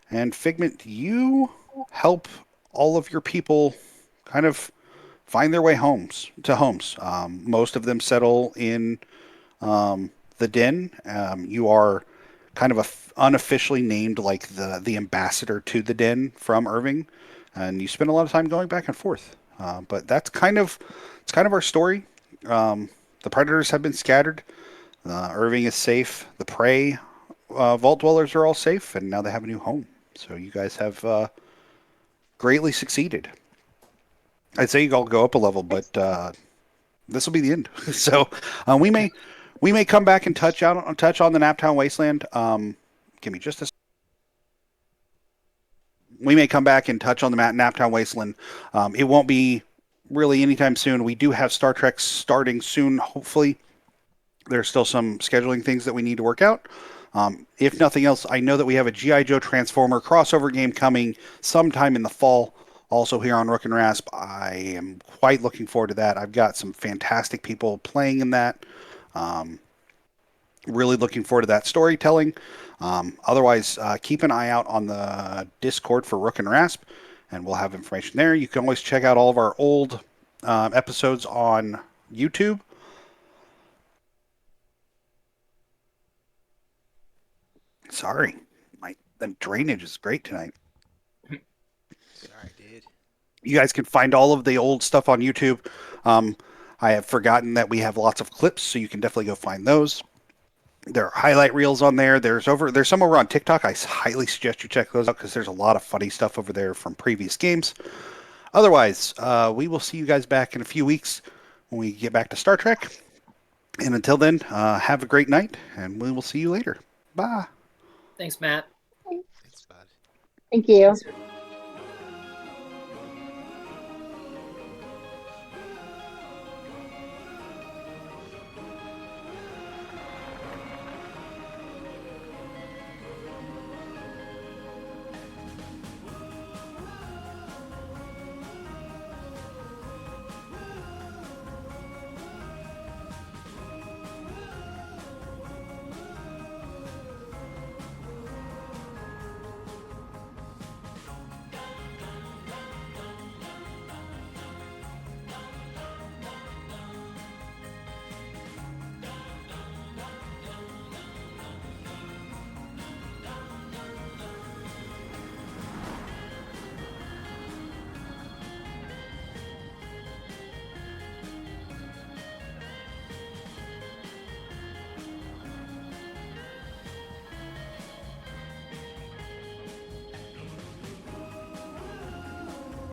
And Figment, you help all of your people kind of find their way homes. Most of them settle in the Den. You are kind of unofficially named like the ambassador to the Den from Irving, and you spend a lot of time going back and forth. But that's it's kind of our story. The predators have been scattered. Irving is safe. The prey vault dwellers are all safe, and now they have a new home. So you guys have greatly succeeded. I'd say you all go up a level, but this will be the end. So we may come back and touch on the Naptown Wasteland. Give me just a. We may come back and touch on the Naptown Wasteland. It won't be really anytime soon. We do have Star Trek starting soon. Hopefully, there's still some scheduling things that we need to work out. If nothing else, I know that we have a GI Joe Transformer crossover game coming sometime in the fall. Also here on Rook and Rasp, I am quite looking forward to that. I've got some fantastic people playing in that. Um, really looking forward to that storytelling. Otherwise, keep an eye out on the Discord for Rook and Rasp, and we'll have information there. You can always check out all of our old episodes on YouTube. Sorry, the drainage is great tonight. Sorry, dude. You guys can find all of the old stuff on YouTube. I have forgotten that we have lots of clips, so you can definitely go find those. There are highlight reels on there. There's some over on TikTok. I highly suggest you check those out because there's a lot of funny stuff over there from previous games. Otherwise, we will see you guys back in a few weeks when we get back to Star Trek. And until then, have a great night, and we will see you later. Bye. Thanks, Matt. Thanks, bud. Thank you. Thanks.